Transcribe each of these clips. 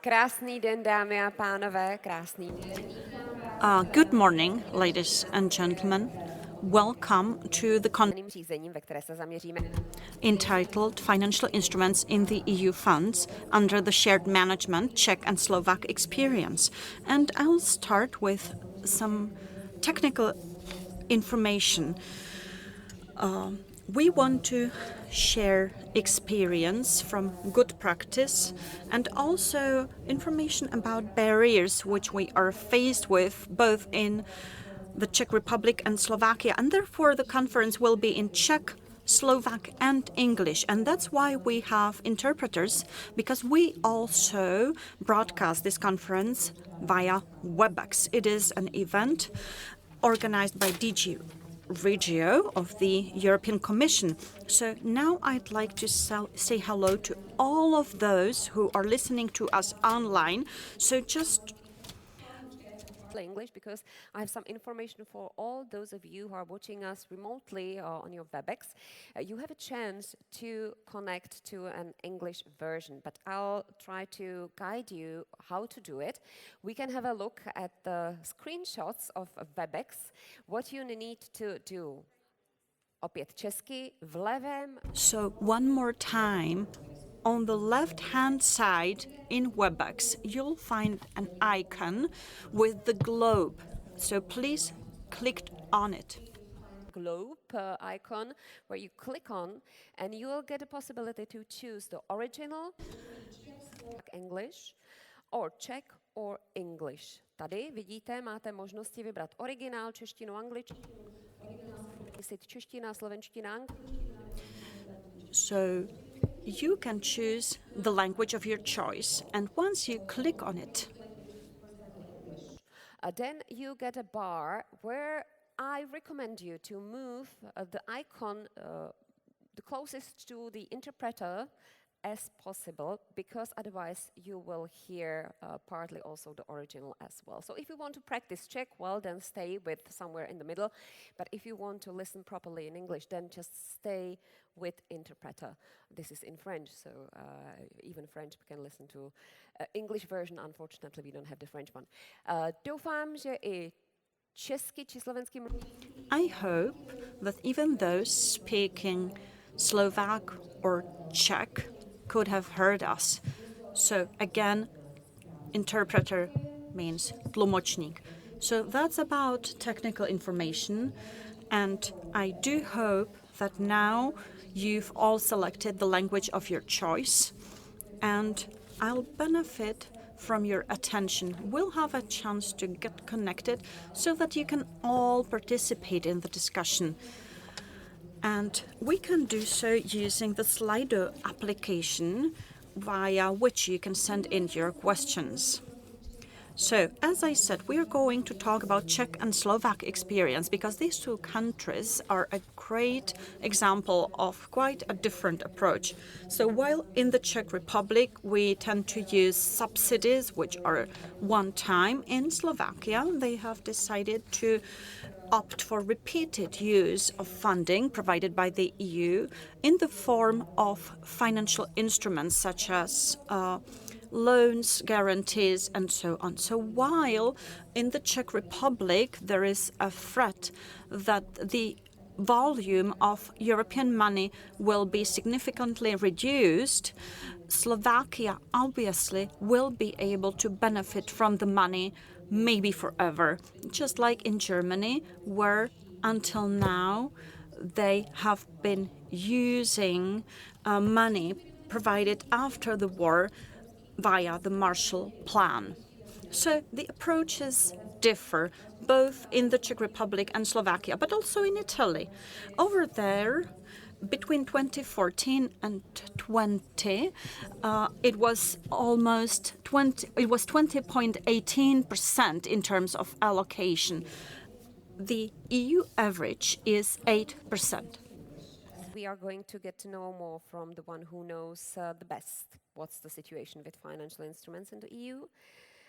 Krásný den, dámy a pánové, krásný den. Good morning, ladies and gentlemen. Welcome to the řízením, ve které se zaměříme entitled Financial Instruments in the EU Funds under the Shared Management Czech and Slovak Experience. And I'll start with some technical information. We want to share experience from good practice and also information about barriers which we are faced with both in the Czech Republic and Slovakia, and therefore the conference will be in Czech, Slovak and English, and that's why we have interpreters, because we also broadcast this conference via WebEx. It is an event organized by DG REGIO of the European Commission. So now I'd like to say hello to all of those who are listening to us online. So just English, because I have some information for all those of you who are watching us remotely or on your WebEx. You have a chance to connect to an English version, but I'll try to guide you how to do it. We can have a look at the screenshots of WebEx, what you need to do. Opět česky, v levém. So one more time. On the left-hand side in WebEx, you'll find an icon with the globe. So please click on it. Globe icon where you click on, and you will get a possibility to choose the original English or Czech or English. Tady vidíte, máte možnosti vybrat originál, češtinu, angličtinu, čeština, slovenština. So you can choose the language of your choice, and once you click on it, then you get a bar where I recommend you to move the icon the closest to the interpreter as possible, because otherwise you will hear partly also the original as well. So if you want to practice Czech, well, then stay with somewhere in the middle. But if you want to listen properly in English, then just stay with interpreter. This is in French, so even French can listen to English version. Unfortunately, we don't have the French one. Doufám, že i česky či slovenský. I hope that even those speaking Slovak or Czech could have heard us. So again, interpreter means tlumočník. So that's about technical information, and I do hope that now you've all selected the language of your choice, and I'll benefit from your attention. We'll have a chance to get connected so that you can all participate in the discussion. And we can do so using the Slido application via which you can send in your questions. So, as I said, we are going to talk about Czech and Slovak experience because these two countries are a great example of quite a different approach. So while in the Czech Republic we tend to use subsidies which are one time, in Slovakia they have decided to opt for repeated use of funding provided by the EU in the form of financial instruments such as loans, guarantees, and so on. So while in the Czech Republic there is a threat that the volume of European money will be significantly reduced, Slovakia obviously will be able to benefit from the money maybe forever, just like in Germany, where until now they have been using money provided after the war via the Marshall Plan. So the approaches differ both in the Czech Republic and Slovakia, but also in Italy. Over there, between 2014 and 20, it was almost 20.18% in terms of allocation. The EU average is 8%. We are going to get to know more from the one who knows the best what's the situation with financial instruments in the EU,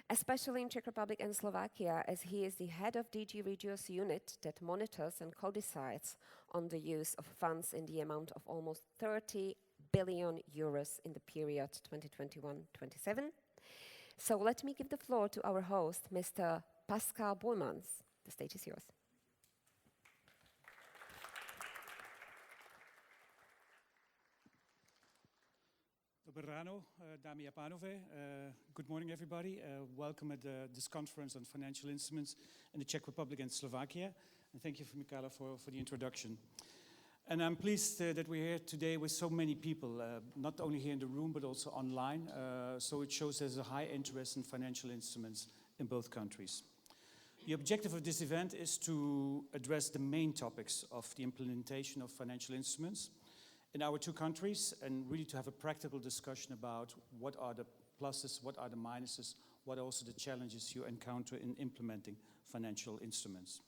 especially in Czech Republic and Slovakia, as he is the head of DG REGIO's unit that monitors and co-decides on the use of funds in the amount of almost 30 billion euros in the period 2021-27. So let me give the floor to our host, Mr. Pascal Boijmans. The stage is yours. Dobré ráno, dámy a pánové. Good morning, everybody. Welcome at this conference on financial instruments in the Czech Republic and Slovakia. And thank you, Michaela, for the introduction. And I'm pleased that we're here today with so many people, not only here in the room, but also online. So it shows there's a high interest in financial instruments in both countries. The objective of this event is to address the main topics of the implementation of financial instruments in our two countries, and really to have a practical discussion about what are the pluses, what are the minuses, what are also the challenges you encounter in implementing financial instruments.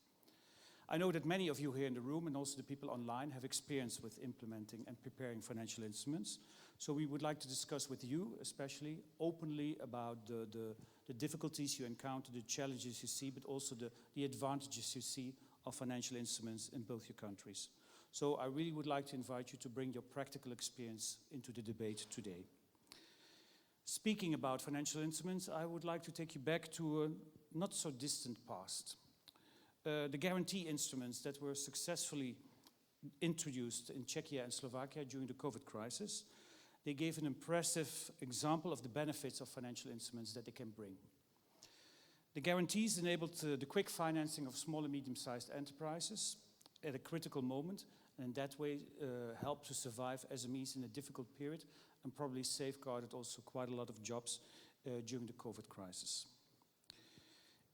I know that many of you here in the room and also the people online have experience with implementing and preparing financial instruments. So we would like to discuss with you, especially openly, about the difficulties you encounter, the challenges you see, but also the advantages you see of financial instruments in both your countries. So I really would like to invite you to bring your practical experience into the debate today. Speaking about financial instruments, I would like to take you back to a not so distant past. The guarantee instruments that were successfully introduced in Czechia and Slovakia during the COVID crisis, they gave an impressive example of the benefits of financial instruments that they can bring. The guarantees enabled the quick financing of small and medium-sized enterprises at a critical moment, and in that way helped to survive SMEs in a difficult period and probably safeguarded also quite a lot of jobs during the COVID crisis.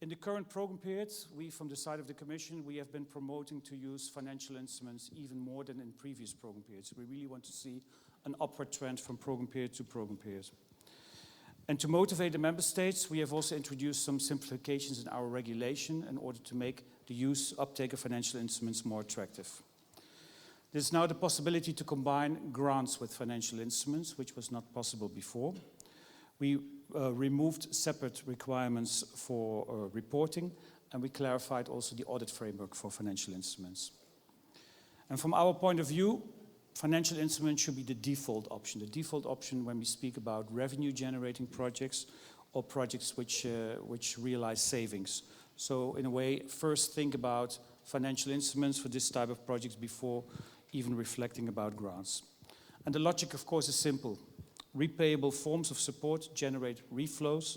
In the current program period, we from the side of the Commission, we have been promoting to use financial instruments even more than in previous program periods. We really want to see an upward trend from program period to program period. And to motivate the member states, we have also introduced some simplifications in our regulation in order to make the uptake of financial instruments more attractive. There's now the possibility to combine grants with financial instruments, which was not possible before. We removed separate requirements for reporting, and we clarified also the audit framework for financial instruments. And from our point of view, financial instruments should be the default option when we speak about revenue-generating projects or projects which realize savings. So in a way, first think about financial instruments for this type of projects before even reflecting about grants. And the logic, of course, is simple. Repayable forms of support generate reflows,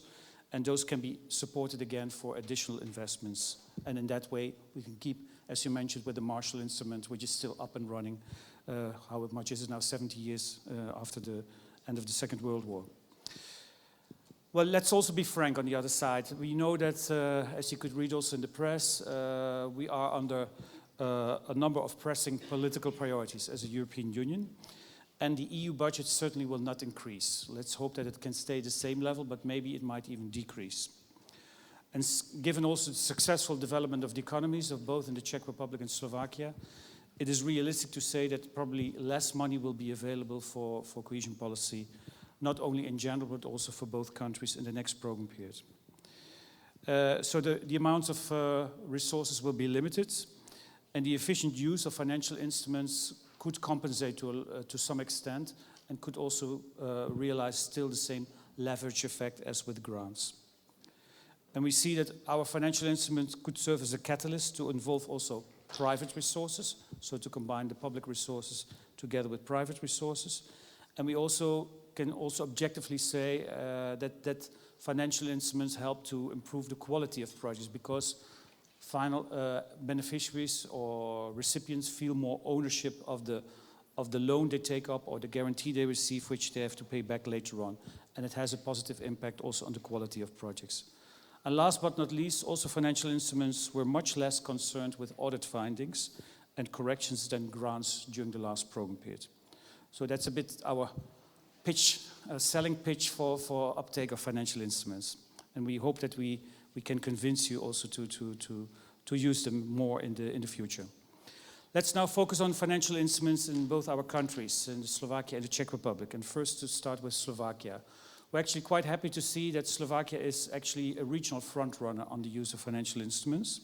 and those can be supported again for additional investments. And in that way, we can keep, as you mentioned, with the Marshall Instrument, which is still up and running. How much is it now? 70 years after the end of the Second World War. Well, let's also be frank on the other side. We know that, as you could read also in the press, we are under a number of pressing political priorities as a European Union. And the EU budget certainly will not increase. Let's hope that it can stay the same level, but maybe it might even decrease. And given also the successful development of the economies of both in the Czech Republic and Slovakia, it is realistic to say that probably less money will be available for cohesion policy, not only in general, but also for both countries in the next program period. So the amounts of resources will be limited, and the efficient use of financial instruments could compensate to some extent and could also realize still the same leverage effect as with grants. And we see that our financial instruments could serve as a catalyst to involve also private resources, so to combine the public resources together with private resources. And we also can objectively say that financial instruments help to improve the quality of projects because final beneficiaries or recipients feel more ownership of the loan they take up or the guarantee they receive, which they have to pay back later on. And it has a positive impact also on the quality of projects. And last but not least, also financial instruments were much less concerned with audit findings and corrections than grants during the last program period. So that's a bit our pitch, selling pitch for uptake of financial instruments. And we hope that we can convince you also to use them more in the future. Let's now focus on financial instruments in both our countries, in Slovakia and the Czech Republic. And first to start with Slovakia. We're actually quite happy to see that Slovakia is actually a regional front-runner on the use of financial instruments.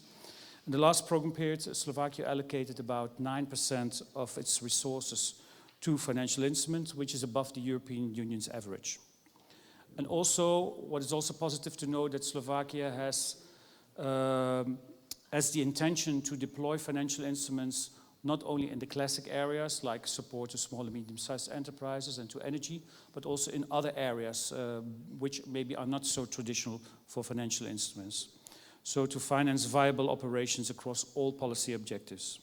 In the last program period, Slovakia allocated about 9% of its resources to financial instruments, which is above the European Union's average. And also, what is also positive to know that Slovakia has the intention to deploy financial instruments not only in the classic areas like support to small and medium-sized enterprises and to energy, but also in other areas which maybe are not so traditional for financial instruments. So to finance viable operations across all policy objectives.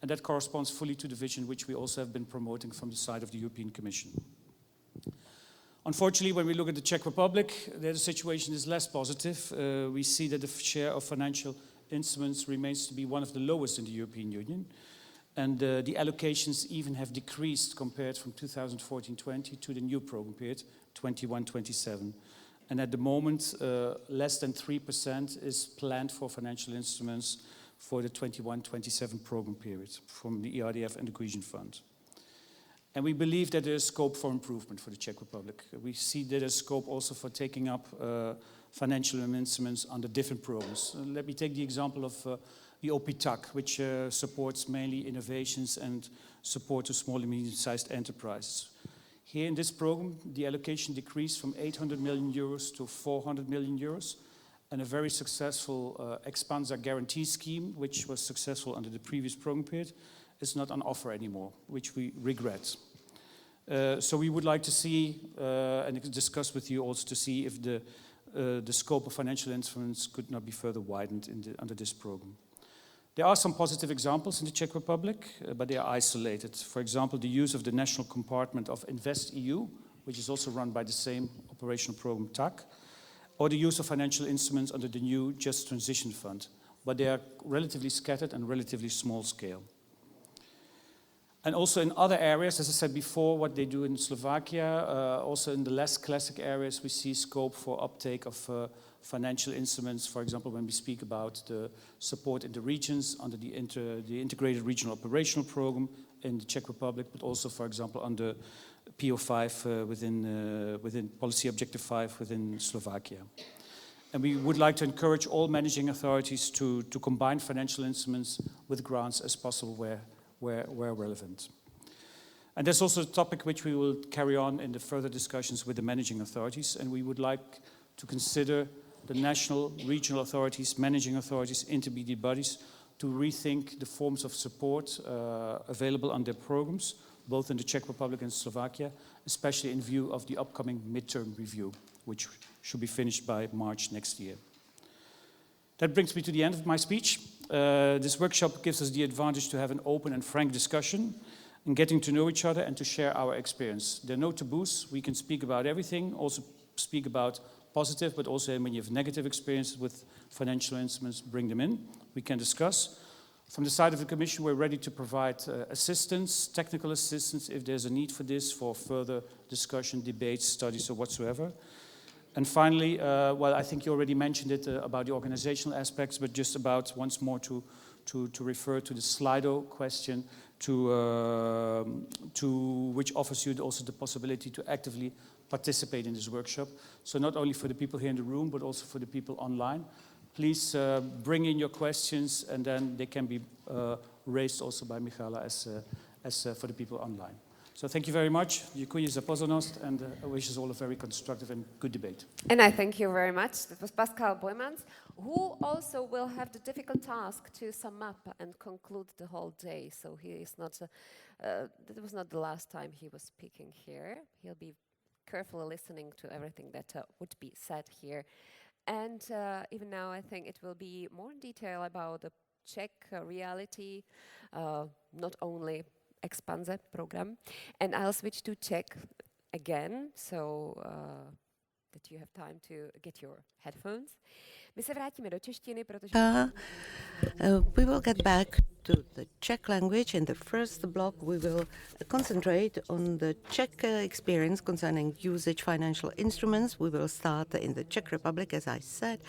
And that corresponds fully to the vision which we also have been promoting from the side of the European Commission. Unfortunately, when we look at the Czech Republic, there the situation is less positive. We see that the share of financial instruments remains to be one of the lowest in the European Union. And the allocations even have decreased compared from 2014-20 to the new program period, 21-27. And at the moment, less than 3% is planned for financial instruments for the 21-27 program period from the ERDF and the Cohesion Fund. And we believe that there is scope for improvement for the Czech Republic. We see that there is scope also for taking up financial instruments under different programs. Let me take the example of the OP-TAC, which supports mainly innovations and support to small and medium-sized enterprises. Here in this program, the allocation decreased from 800 million euros to 400 million euros, and a very successful Expansa guarantee scheme, which was successful under the previous program period, is not on offer anymore, which we regret. So we would like to see and discuss with you also to see if the scope of financial instruments could not be further widened under this program. There are some positive examples in the Czech Republic, but they are isolated. For example, the use of the national compartment of InvestEU, which is also run by the same operational program TAC, or the use of financial instruments under the new Just Transition Fund, but they are relatively scattered and relatively small scale. And also in other areas, as I said before, what they do in Slovakia, also in the less classic areas, we see scope for uptake of financial instruments. For example, when we speak about the support in the regions under the Integrated Regional Operational Program in the Czech Republic, but also, for example, under PO5 within Policy Objective 5 within Slovakia. And we would like to encourage all managing authorities to combine financial instruments with grants as possible where relevant. And that's also a topic which we will carry on in the further discussions with the managing authorities, and we would like to consider the national, regional authorities, managing authorities, intermediate bodies to rethink the forms of support available on their programs, both in the Czech Republic and Slovakia, especially in view of the upcoming midterm review, which should be finished by March next year. That brings me to the end of my speech. This workshop gives us the advantage to have an open and frank discussion and getting to know each other and to share our experience. There are no taboos. We can speak about everything, also speak about positive, but also when you have negative experiences with financial instruments, bring them in. We can discuss. From the side of the Commission, we're ready to provide assistance, technical assistance, if there's a need for this, for further discussion, debates, studies, or whatsoever. And finally, well, I think you already mentioned it about the organizational aspects, but just about once more to refer to the Slido question, to which offers you also the possibility to actively participate in this workshop. So not only for the people here in the room, but also for the people online. Please bring in your questions, and then they can be raised also by Michala as for the people online. So thank you very much. Děkuji za pozornost, and I wish us all a very constructive and good debate. And I thank you very much. That was Pascal Boijmans, who also will have the difficult task to sum up and conclude the whole day. So he is not. That was not the last time he was speaking here. He'll be carefully listening to everything that would be said here. And even now, I think it will be more in detail about the Czech reality, not only Expanse program. And I'll switch to Czech again, so that you have time to get your headphones. My se vrátíme do češtiny, protože... We will get back to the Czech language. In the first block, we will concentrate on the Czech experience concerning usage financial instruments. We will start in the Czech Republic, as I said,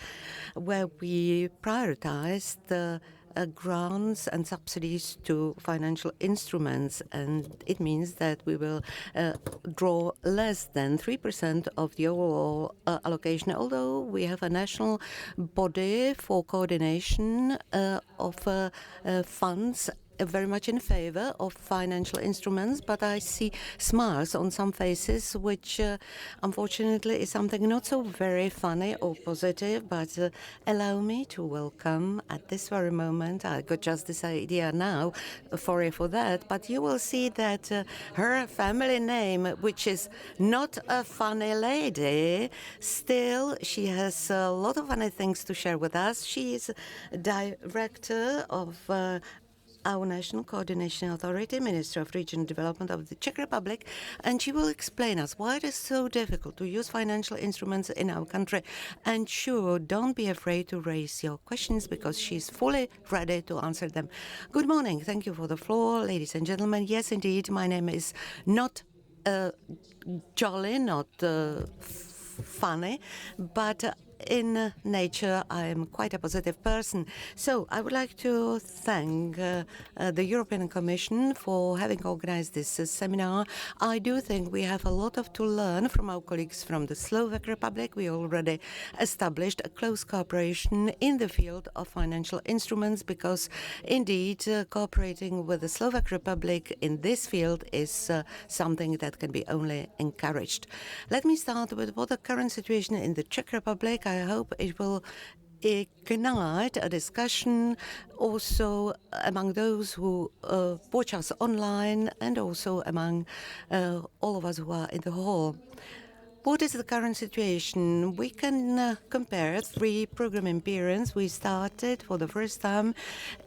where we prioritized grants and subsidies to financial instruments, and it means that we will draw less than 3% of the overall allocation, although we have a national body for coordination of funds very much in favor of financial instruments, but I see smiles on some faces, which unfortunately is something not so very funny or positive, but allow me to welcome at this very moment, I got just this idea now, sorry for that, but you will see that her family name, which is not a funny lady, still she has a lot of funny things to share with us. She is director of our National Coordination Authority, Minister of Regional Development of the Czech Republic, and she will explain us why it is so difficult to use financial instruments in our country. And sure, don't be afraid to raise your questions because she's fully ready to answer them. Good morning. Thank you for the floor, ladies and gentlemen. Yes, indeed, my name is not jolly, not funny, but in nature, I am quite a positive person. So I would like to thank the European Commission for having organized this seminar. I do think we have a lot to learn from our colleagues from the Slovak Republic. We already established a close cooperation in the field of financial instruments because indeed cooperating with the Slovak Republic in this field is something that can be only encouraged. Let me start with what the current situation in the Czech Republic. I hope it will ignite a discussion also among those who watch us online and also among all of us who are in the hall. What is the current situation? We can compare 3 programming periods. We started for the first time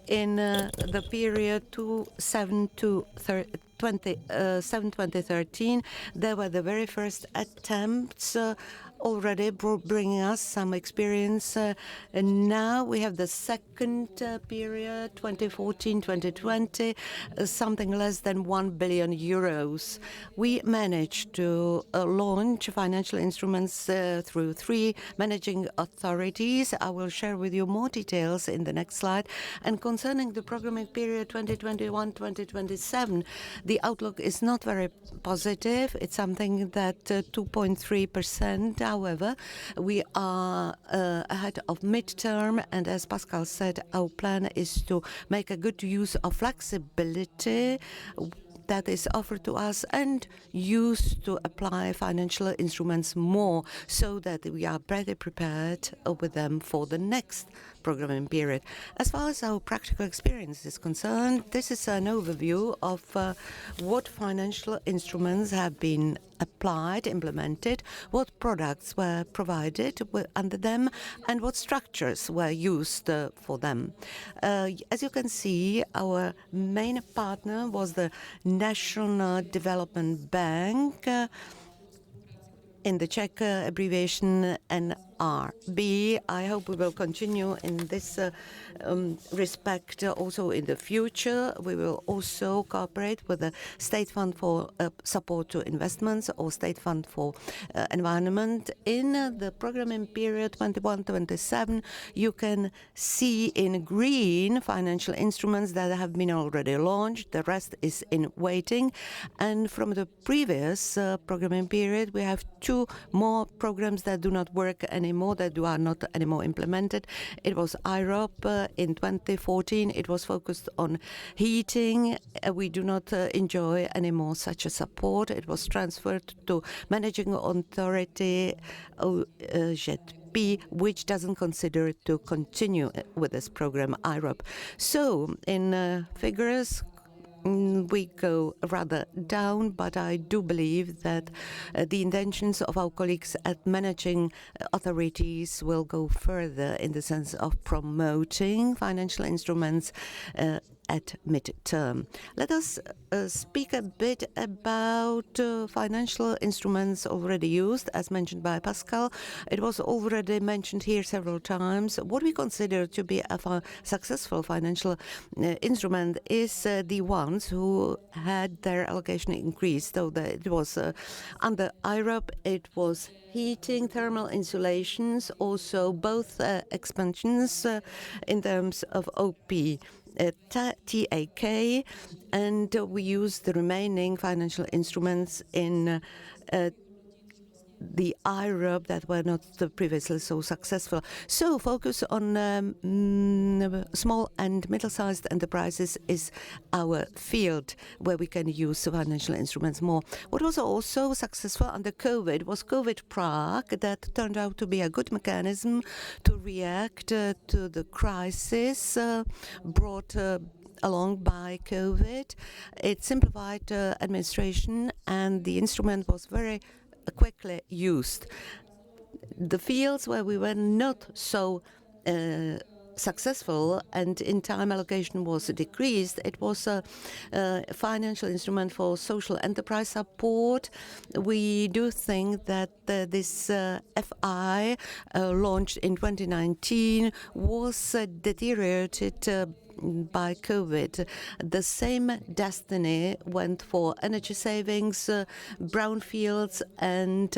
in the period 2013. There were the very first attempts already bringing us some experience. And now we have the second period, 2014-2020, something less than 1 billion euros. We managed to launch financial instruments through 3 managing authorities. I will share with you more details in the next slide. And concerning the programming period 2021-2027, the outlook is not very positive. It's something that 2.3%. However, we are ahead of midterm, and as Pascal said, our plan is to make a good use of flexibility that is offered to us and use to apply financial instruments more so that we are better prepared with them for the next programming period. As far as our practical experience is concerned, this is an overview of what financial instruments have been applied, implemented, what products were provided under them, and what structures were used for them. As you can see, our main partner was the National Development Bank, in the Czech abbreviation NRB. I hope we will continue in this respect also in the future. We will also cooperate with the State Fund for Support to Investments or State Fund for Environment. In the programming period 21-27, you can see in green financial instruments that have been already launched. The rest is in waiting. And from the previous programming period, we have 2 more programs that do not work anymore, that are not anymore implemented. It was IROP in 2014. It was focused on heating. We do not enjoy anymore such a support. It was transferred to Managing Authority OZP, which doesn't consider to continue with this program, IROP. So in figures, we go rather down, but I do believe that the intentions of our colleagues at managing authorities will go further in the sense of promoting financial instruments at mid-term. Let us speak a bit about financial instruments already used, as mentioned by Pascal. It was already mentioned here several times. What we consider to be a successful financial instrument is the ones who had their allocation increased. So it was under IROP, it was heating, thermal insulations, also both expansions in terms of OP. TAK, and we use the remaining financial instruments in the Europe that were not previously so successful. So focus on small and middle-sized enterprises is our field where we can use financial instruments more. What was also successful under COVID was COVID Prague, that turned out to be a good mechanism to react to the crisis brought along by COVID. It simplified administration, and the instrument was very quickly used. The fields where we were not so successful and in time allocation was decreased, it was a financial instrument for social enterprise support. We do think that this FI launched in 2019 was deteriorated by COVID. The same destiny went for energy savings, brownfields, and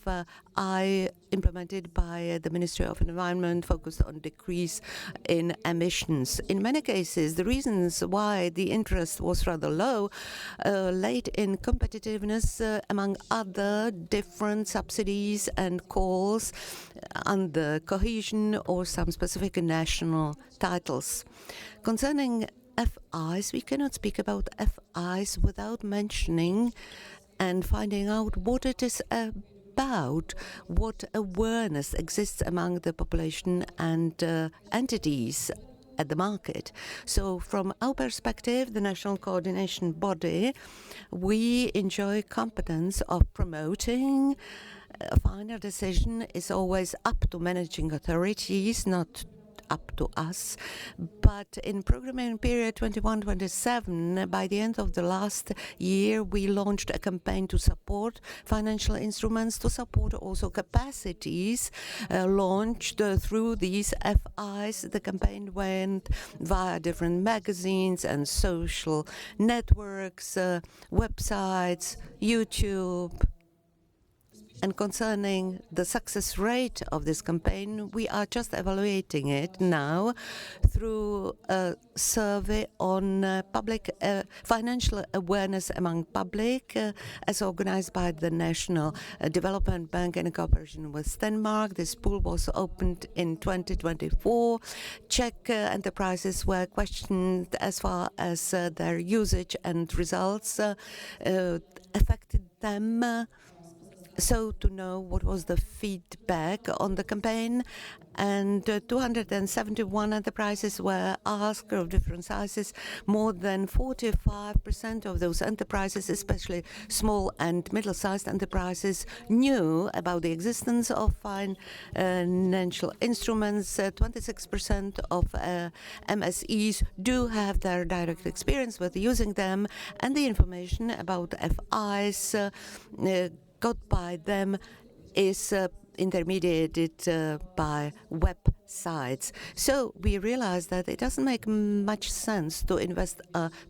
FI implemented by the Ministry of Environment, focused on decrease in emissions. In many cases, the reasons why the interest was rather low laid in competitiveness, among other different subsidies and calls under cohesion or some specific national titles. Concerning FIs, we cannot speak about FIs without mentioning and finding out what it is about, what awareness exists among the population and entities at the market. So from our perspective, the national coordination body, we enjoy competence of promoting. A final decision is always up to managing authorities, not up to us. But in programming period 21-27, by the end of the last year, we launched a campaign to support financial instruments, to support also capacities launched through these FIs. The campaign went via different magazines and social networks, websites, YouTube. And concerning the success rate of this campaign, we are just evaluating it now through a survey on public financial awareness among public, as organized by the National Development Bank in cooperation with Denmark. This pool was opened in 2024. Czech enterprises were questioned as far as their usage and results affected them. So to know what was the feedback on the campaign, and 271 enterprises were asked of different sizes. More than 45% of those enterprises, especially small and middle-sized enterprises, knew about the existence of financial instruments. 26% of MSEs do have their direct experience with using them, and the information about FIs got by them is intermediated by websites. So we realized that it doesn't make much sense to invest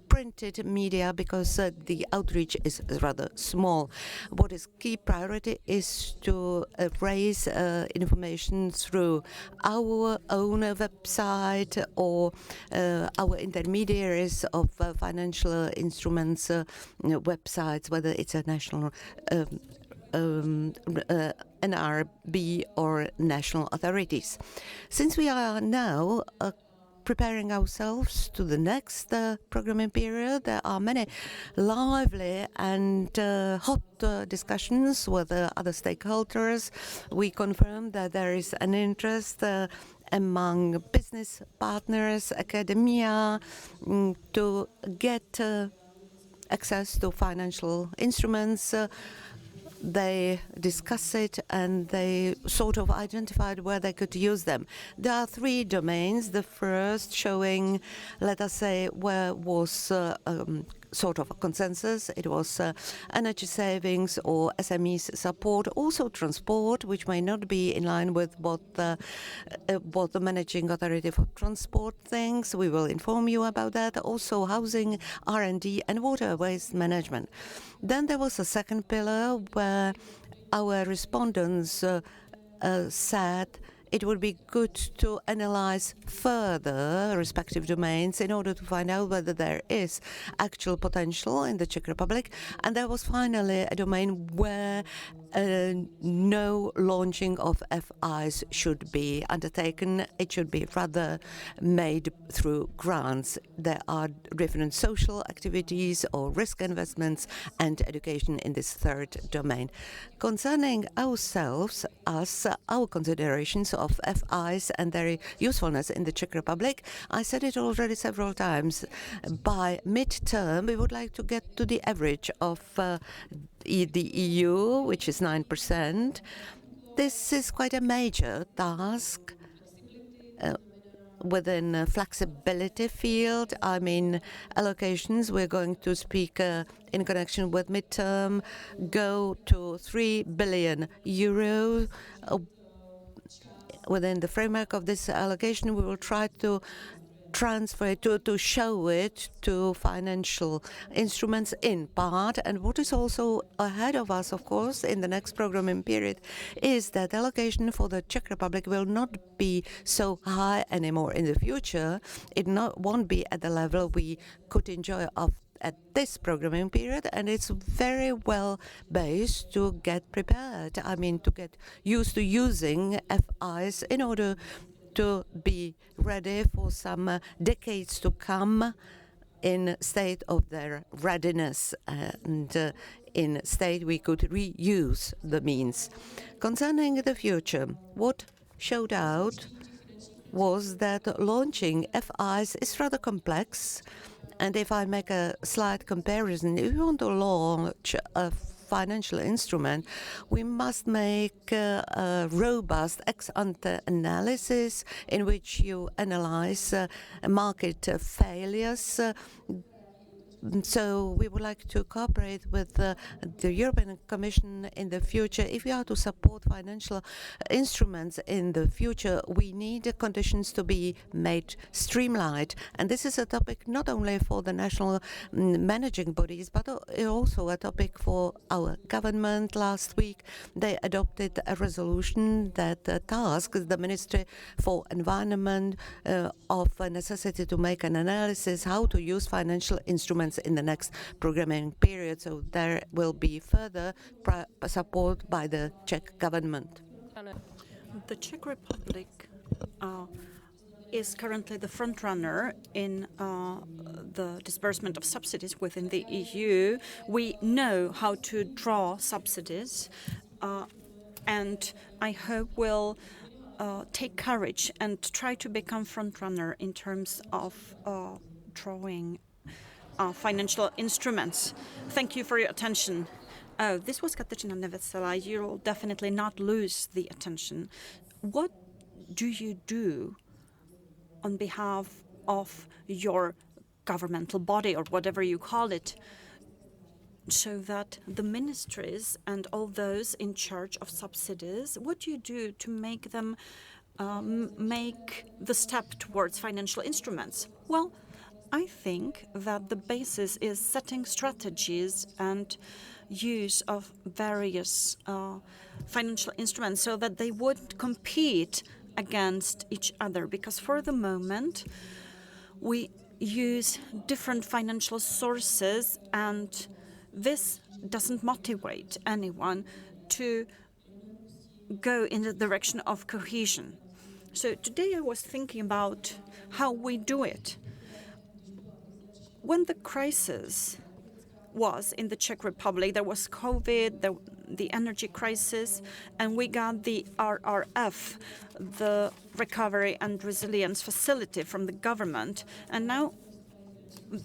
printed media because the outreach is rather small. What is key priority is to raise information through our own website or our intermediaries of financial instruments websites, whether it's a national NRB or national authorities. Since we are now preparing ourselves to the next programming period, there are many lively and hot discussions with other stakeholders. We confirm that there is an interest among business partners, academia, to get access to financial instruments. They discuss it and they sort of identified where they could use them. There are three domains. The first showing, let us say, where was sort of a consensus. It was energy savings or SMEs support, also transport, which may not be in line with what the managing authority for transport thinks. We will inform you about that. Also housing, R&D, and water waste management. Then there was a second pillar where our respondents said it would be good to analyze further respective domains in order to find out whether there is actual potential in the Czech Republic. And there was finally a domain where no launching of FIs should be undertaken. It should be rather made through grants. There are different social activities or risk investments and education in this third domain. Concerning ourselves, our considerations of FIs and their usefulness in the Czech Republic, I said it already several times. By mid-term, we would like to get to the average of the EU, which is 9%. This is quite a major task within a flexibility field. I mean, allocations, we're going to speak in connection with midterm, go to 3 billion euro. Within the framework of this allocation, we will try to transfer it, to show it to financial instruments in part. And what is also ahead of us, of course, in the next programming period, is that allocation for the Czech Republic will not be so high anymore in the future. It won't be at the level we could enjoy at this programming period, and it's very well based to get prepared. I mean, to get used to using FIs in order to be ready for some decades to come in state of their readiness, and in state we could reuse the means. Concerning the future, what showed out was that launching FIs is rather complex. And if I make a slight comparison, if you want to launch a financial instrument, we must make a robust ex-ante analysis in which you analyze market failures. So we would like to cooperate with the European Commission in the future. If we are to support financial instruments in the future, we need the conditions to be made streamlined. And this is a topic not only for the national managing bodies, but also a topic for our government. Last week, they adopted a resolution that tasks the Ministry for Environment of a necessity to make an analysis how to use financial instruments in the next programming period. So there will be further support by the Czech government. The Czech Republic is currently the front runner in the disbursement of subsidies within the EU. We know how to draw subsidies, and I hope we'll take courage and try to become front runner in terms of drawing financial instruments. Thank you for your attention. Oh, this was Kateřina Neveselá. You'll definitely not lose the attention. What do you do on behalf of your governmental body, or whatever you call it, so that the ministries and all those in charge of subsidies, what do you do to make them make the step towards financial instruments? Well, I think that the basis is setting strategies and use of various financial instruments so that they would compete against each other. Because for the moment, we use different financial sources, and this doesn't motivate anyone to go in the direction of cohesion. So today I was thinking about how we do it. When the crisis was in the Czech Republic, there was COVID, the energy crisis, and we got the RRF, the Recovery and Resilience Facility from the government. And now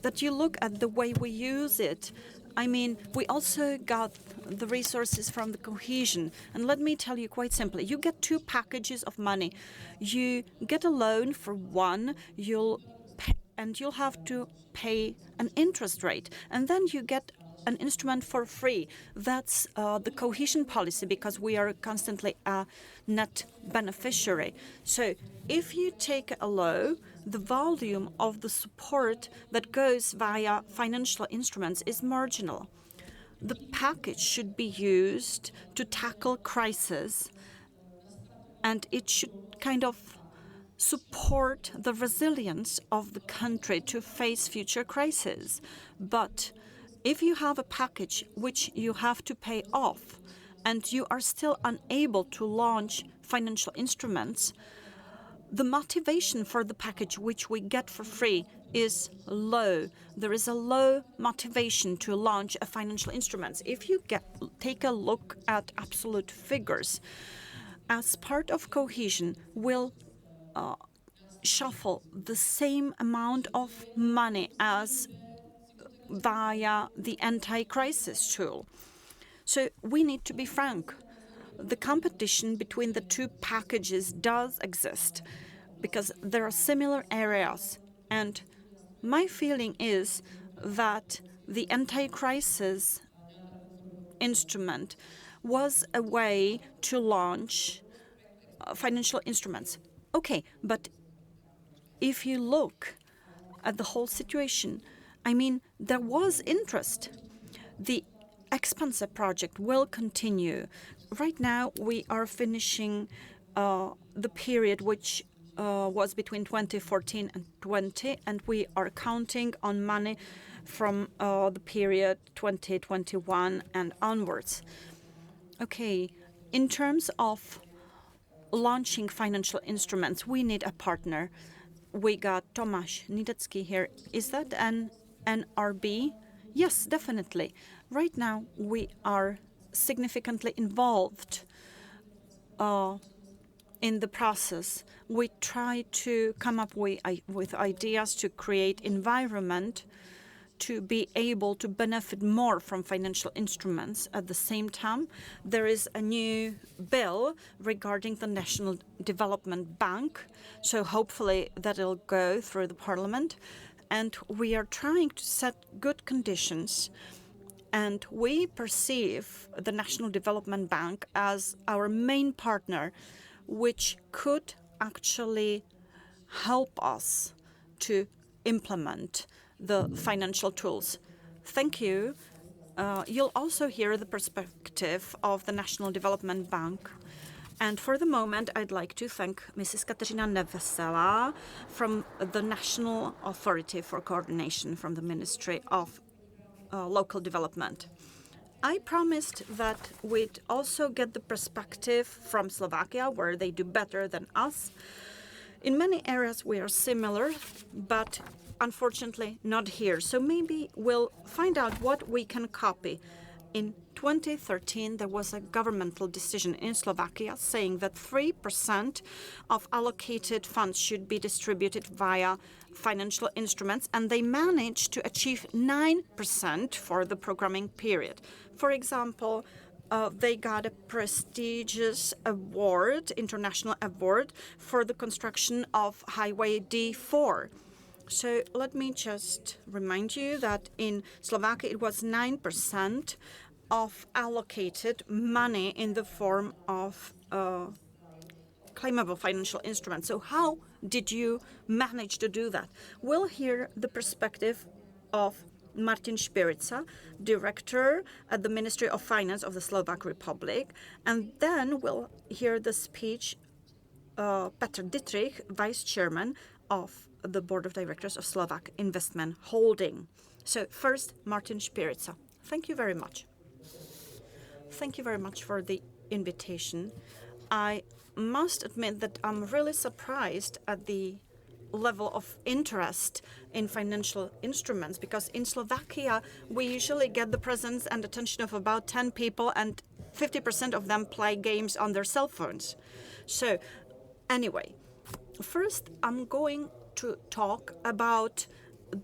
that you look at the way we use it, I mean, we also got the resources from the cohesion. And let me tell you quite simply, you get two packages of money. You get a loan for one, you'll have to pay an interest rate, and then you get an instrument for free. That's the cohesion policy, because we are constantly a net beneficiary. So if you take a loan, the volume of the support that goes via financial instruments is marginal. The package should be used to tackle crisis and it should kind of support the resilience of the country to face future crises. But if you have a package which you have to pay off and you are still unable to launch financial instruments, the motivation for the package which we get for free is low. There is a low motivation to launch a financial instruments. If you take a look at absolute figures, as part of cohesion, we'll shuffle the same amount of money as via the anti-crisis tool. So we need to be frank. The competition between the two packages does exist because there are similar areas. And my feeling is that the anti-crisis instrument was a way to launch financial instruments. Okay, but if you look at the whole situation, I mean, there was interest. The expensive project will continue. Right now, we are finishing the period which was between 2014 and 20, and we are counting on money from the period 2021 and onwards. Okay, in terms of launching financial instruments, we need a partner. We got Tomáš Nidetzký here. Is that an NRB? Yes, definitely. Right now, we are significantly involved in the process. We try to come up with ideas to create environment to be able to benefit more from financial instruments. At the same time, there is a new bill regarding the National Development Bank, so hopefully that'll go through the parliament. And we are trying to set good conditions, and we perceive the National Development Bank as our main partner, which could actually help us to implement the financial tools. Thank you. You'll also hear the perspective of the National Development Bank. And for the moment, I'd like to thank Mrs. Kateřina Neveselá from the National Authority for Coordination from the Ministry of Local Development. I promised that we'd also get the perspective from Slovakia, where they do better than us. In many areas, we are similar, but unfortunately not here. So maybe we'll find out what we can copy. In 2013, there was a governmental decision in Slovakia saying that 3% of allocated funds should be distributed via financial instruments, and they managed to achieve 9% for the programming period. For example, they got a prestigious award, international award, for the construction of Highway D4. So let me just remind you that in Slovakia it was 9% of allocated money in the form of claimable financial instruments. So how did you manage to do that? We'll hear the perspective of Martin Spiritza, director at the Ministry of Finance of the Slovak Republic, and then we'll hear the speech Petr Dittrich, vice chairman of the board of directors of Slovak Investment Holding. So first, Martin Spiritza. Thank you very much. Thank you very much for the invitation. I must admit that I'm really surprised at the level of interest in financial instruments, because in Slovakia we usually get the presence and attention of about 10 people, and 50% of them play games on their cell phones. So anyway, first I'm going to talk about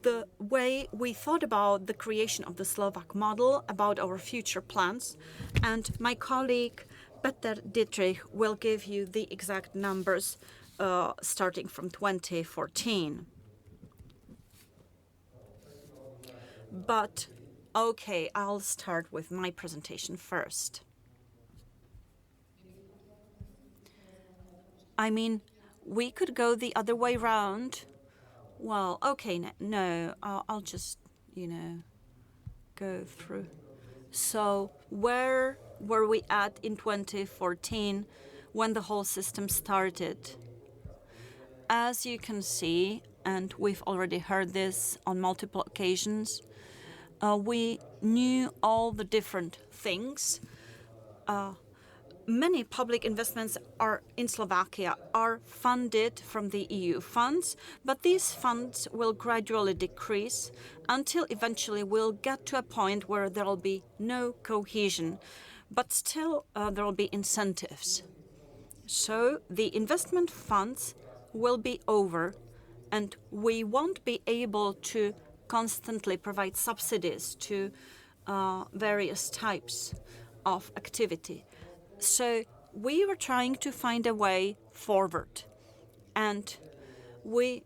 the way we thought about the creation of the Slovak model, about our future plans, and my colleague Petr Dittrich will give you the exact numbers starting from 2014. But okay, I'll start with my presentation first. I mean, we could go the other way round. Well, okay, no, I'll just, go through. So where were we at in 2014? when the whole system started. As you can see, and we've already heard this on multiple occasions, we knew all the different things. Many public investments in Slovakia are funded from the EU funds, but these funds will gradually decrease until eventually we'll get to a point where there will be no cohesion, but still there will be incentives. So the investment funds will be over, and we won't be able to constantly provide subsidies to various types of activity. So we were trying to find a way forward, and there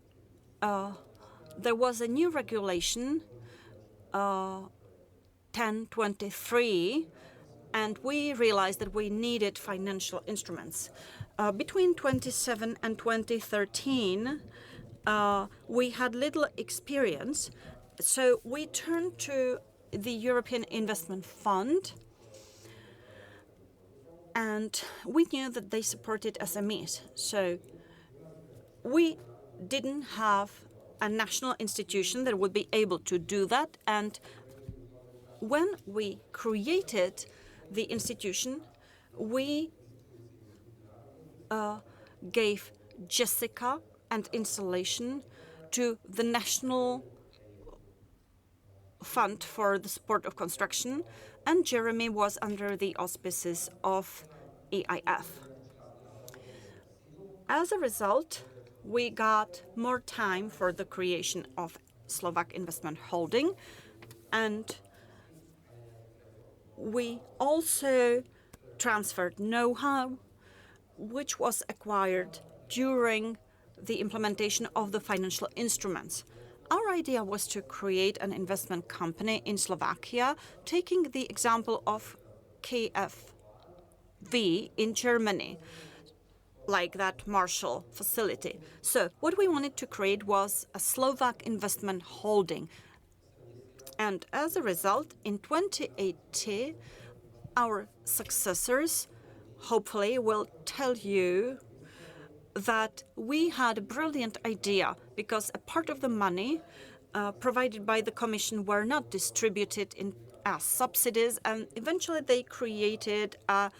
was a new regulation, 1023, and we realized that we needed financial instruments. Between 2007 and 2013, we had little experience, so we turned to the European Investment Fund, and we knew that they supported SMEs. So we didn't have a national institution that would be able to do that, and when we created the institution, we gave Jessica and installation to the National Fund for the Support of Construction, and Jeremy was under the auspices of EIF. As a result, we got more time for the creation of Slovak Investment Holding, and we also transferred know-how, which was acquired during the implementation of the financial instruments. Our idea was to create an investment company in Slovakia, taking the example of KfW in Germany, like that Marshall facility. So what we wanted to create was a Slovak investment holding. And as a result, in 2018, our successors hopefully will tell you that we had a brilliant idea, because a part of the money provided by the Commission were not distributed as subsidies, and eventually they created a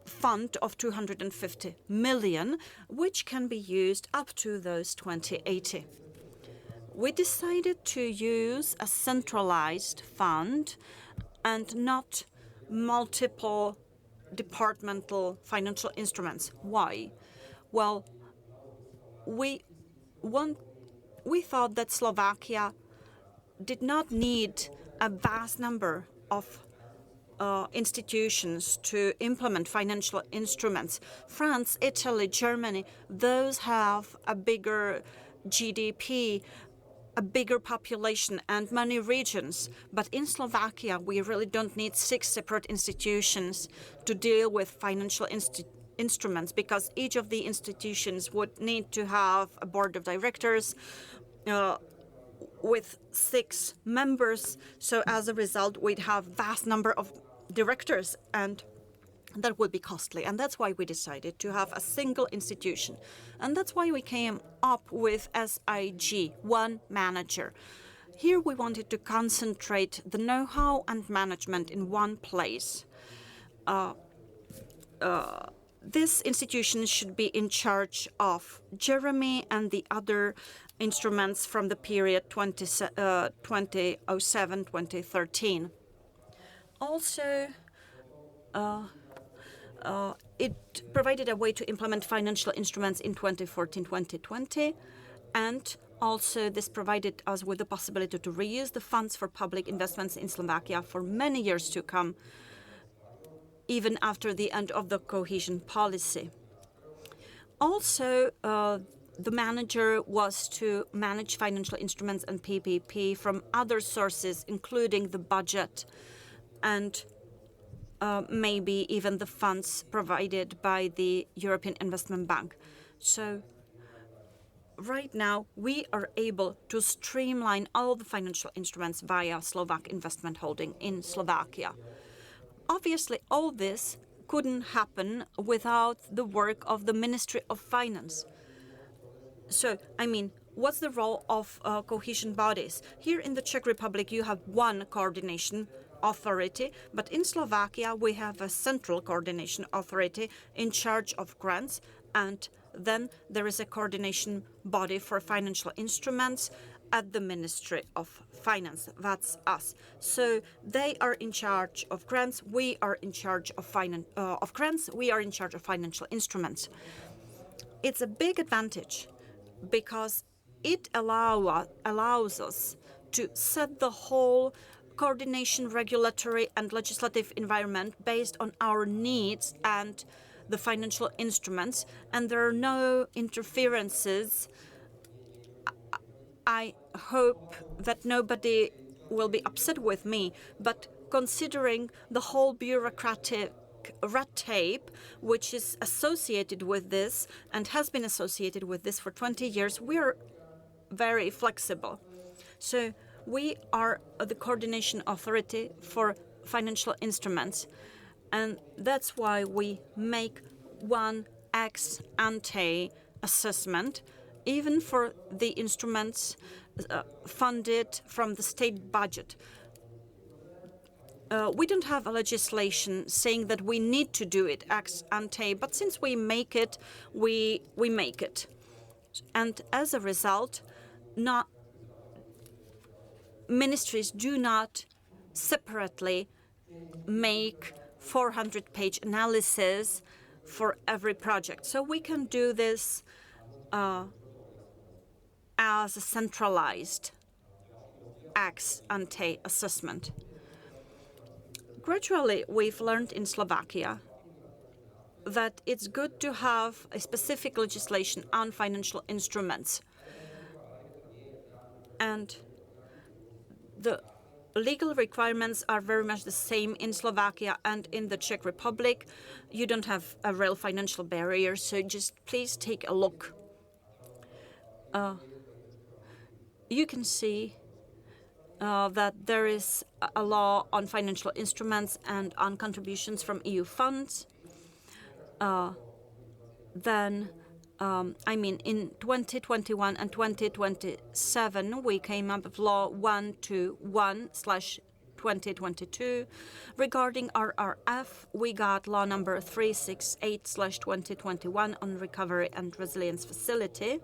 fund of 250 million, which can be used up to those 2080. We decided to use a centralized fund and not multiple departmental financial instruments. Why? Well, we thought that Slovakia did not need a vast number of institutions to implement financial instruments. France, Italy, Germany, those have a bigger GDP, a bigger population and many regions. But in Slovakia, we really don't need 6 separate institutions to deal with financial instruments, because each of the institutions would need to have a board of directors with 6 members. So as a result, we'd have vast number of directors, and that would be costly. And that's why we decided to have a single institution. And that's why we came up with SIG, one manager. Here we wanted to concentrate the know-how and management in one place. This institution should be in charge of Jeremy and the other instruments from the period 2007-2013. Also, it provided a way to implement financial instruments in 2014-2020, and also this provided us with the possibility to reuse the funds for public investments in Slovakia for many years to come, even after the end of the cohesion policy. Also, the manager was to manage financial instruments and PPP from other sources, including the budget and maybe even the funds provided by the European Investment Bank. So right now, we are able to streamline all the financial instruments via Slovak Investment Holding in Slovakia. Obviously, all this couldn't happen without the work of the Ministry of Finance. So, I mean, what's the role of cohesion bodies? Here in the Czech Republic, you have one coordination authority, but in Slovakia, we have a central coordination authority in charge of grants, and then there is a coordination body for financial instruments at the Ministry of Finance. That's us. So they are in charge of grants. We are in charge of grants. We are in charge of financial instruments. It's a big advantage because it allows us to set the whole coordination, regulatory and legislative environment based on our needs and the financial instruments, and there are no interferences. I hope that nobody will be upset with me, but considering the whole bureaucratic red tape which is associated with this and has been associated with this for 20 years, we are very flexible. So we are the coordination authority for financial instruments, and that's why we make one ex ante assessment, even for the instruments funded from the state budget. We don't have a legislation saying that we need to do it ex ante, but since we make it, we make it. And as a result, ministries do not separately make 400-page analysis for every project. So we can do this as a centralized ex ante assessment. Gradually, we've learned in Slovakia that it's good to have a specific legislation on financial instruments. And the legal requirements are very much the same in Slovakia and in the Czech Republic. You don't have a real financial barrier, so just please take a look. You can see that there is a law on financial instruments and on contributions from EU funds. In 2021 and 2027, we came up with Law 121/2022. Regarding RRF, we got Law number 368/2021 on Recovery and Resilience Facility.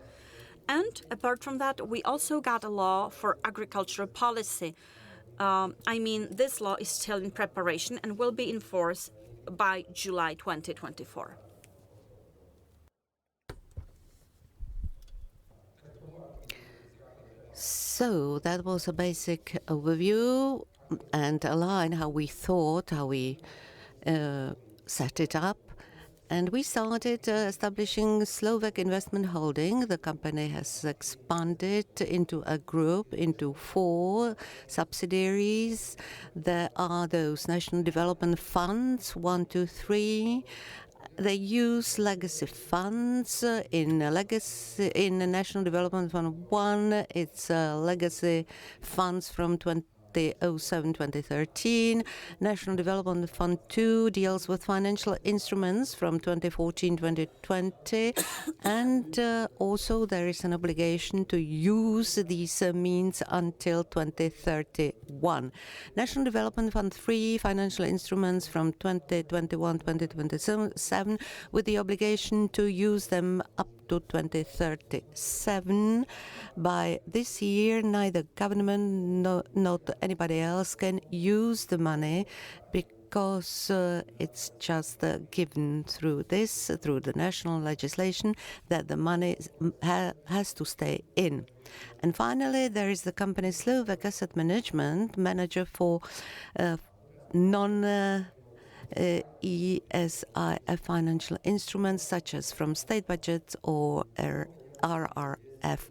And apart from that, we also got a law for agricultural policy. This law is still in preparation and will be in force by July 2024. So that was a basic overview and a line how we thought, how we set it up. And we started establishing Slovak Investment Holding. The company has expanded into a group, into 4 subsidiaries. There are those national development funds, 1, 2, 3. They use legacy funds in the National Development Fund 1. It's legacy funds from 2007-2013. National Development Fund 2 deals with financial instruments from 2014-2020. And also there is an obligation to use these means until 2031. National Development Fund 3 financial instruments from 2021-2027 with the obligation to use them up to 2037. By this year, neither government nor anybody else can use the money because it's just given through the national legislation that the money has to stay in. And finally, there is the company Slovak Asset Management, manager for ESIF financial instruments such as from state budgets or RRF.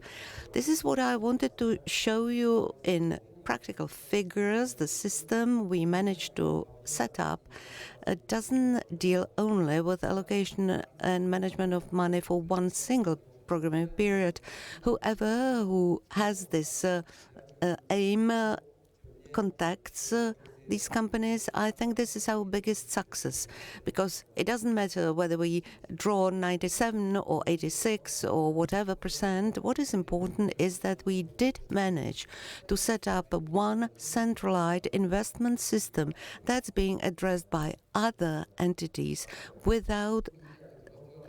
This is what I wanted to show you in practical figures. The system we managed to set up doesn't deal only with allocation and management of money for one single programming period. Whoever who has this aim contacts these companies, I think this is our biggest success, because it doesn't matter whether we draw 97 or 86 or whatever percent. What is important is that we did manage to set up one centralized investment system that's being addressed by other entities without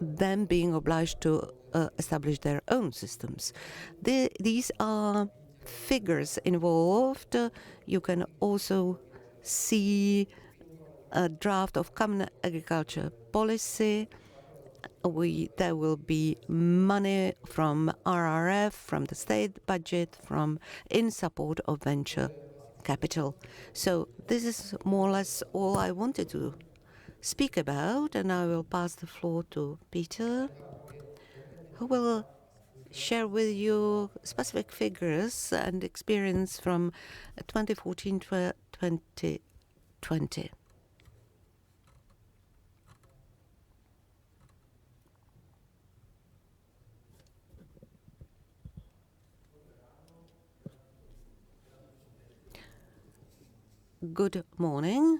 them being obliged to establish their own systems. These are figures involved. You can also see a draft of common agriculture policy. There will be money from RRF, from the state budget, in support of venture capital. So this is more or less all I wanted to speak about, and I will pass the floor to Peter, who will share with you specific figures and experience from 2014 to 2020. Good morning.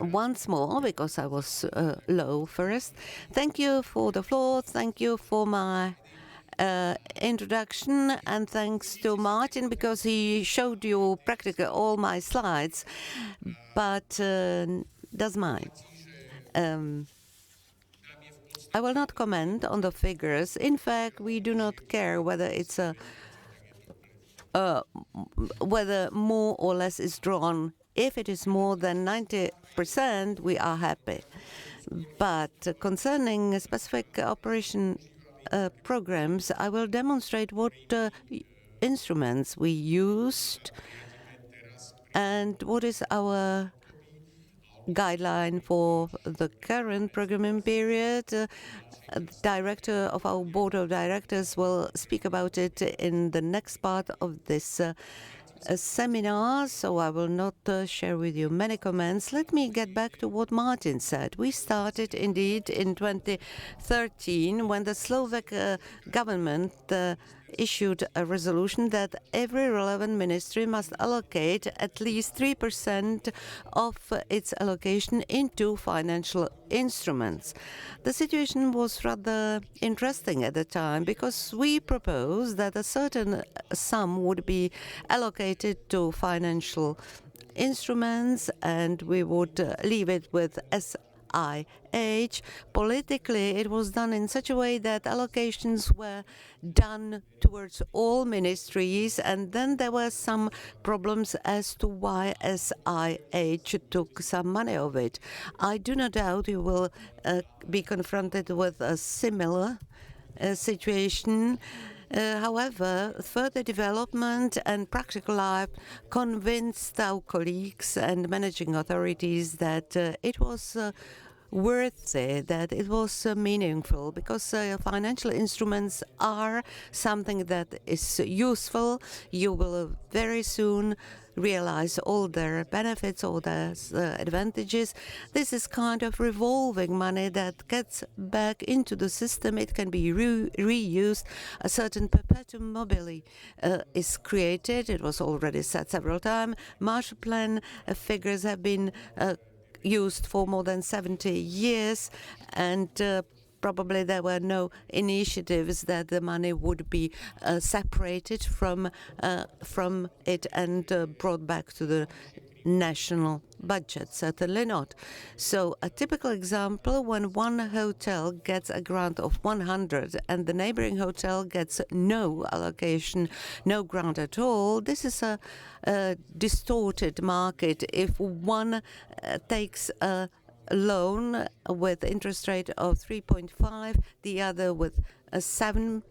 Once more, because I was low first. Thank you for the floor. Thank you for my introduction, and thanks to Martin, because he showed you practically all my slides, but does mine. I will not comment on the figures. In fact, we do not care whether it's whether more or less is drawn. If it is more than 90%, we are happy. But concerning specific operation programs, I will demonstrate what instruments we used and what is our guideline for the current programming period. The director of our board of directors will speak about it in the next part of this seminar, so I will not share with you many comments. Let me get back to what Martin said. We started indeed in 2013 when the Slovak government issued a resolution that every relevant ministry must allocate at least 3% of its allocation into financial instruments. The situation was rather interesting at the time, because we proposed that a certain sum would be allocated to financial instruments and we would leave it with SIH. Politically, it was done in such a way that allocations were done towards all ministries, and then there were some problems as to why SIH took some money of it. I do not doubt you will be confronted with a similar situation. However, further development and practical life convinced our colleagues and managing authorities that it was worthy, that it was meaningful, because financial instruments are something that is useful. You will very soon realize all their benefits, all their advantages. This is kind of revolving money that gets back into the system. It can be reused. A certain perpetuum mobile is created. It was already said several times. Marshall Plan figures have been used for more than 70 years, and probably there were no initiatives that the money would be separated from it and brought back to the national budget. Certainly not. So a typical example, when one hotel gets a grant of 100 and the neighboring hotel gets no allocation, no grant at all, this is a distorted market. If one takes a loan with interest rate of 3.5, the other with a 7%,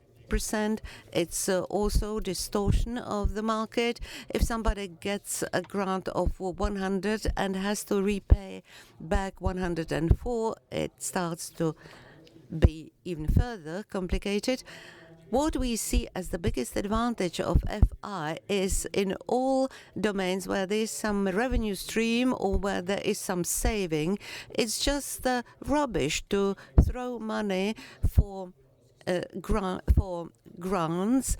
it's also distortion of the market. If somebody gets a grant of 100 and has to repay back 104, it starts to be even further complicated. What we see as the biggest advantage of FI is in all domains where there is some revenue stream or where there is some saving, it's just rubbish to throw money for grants.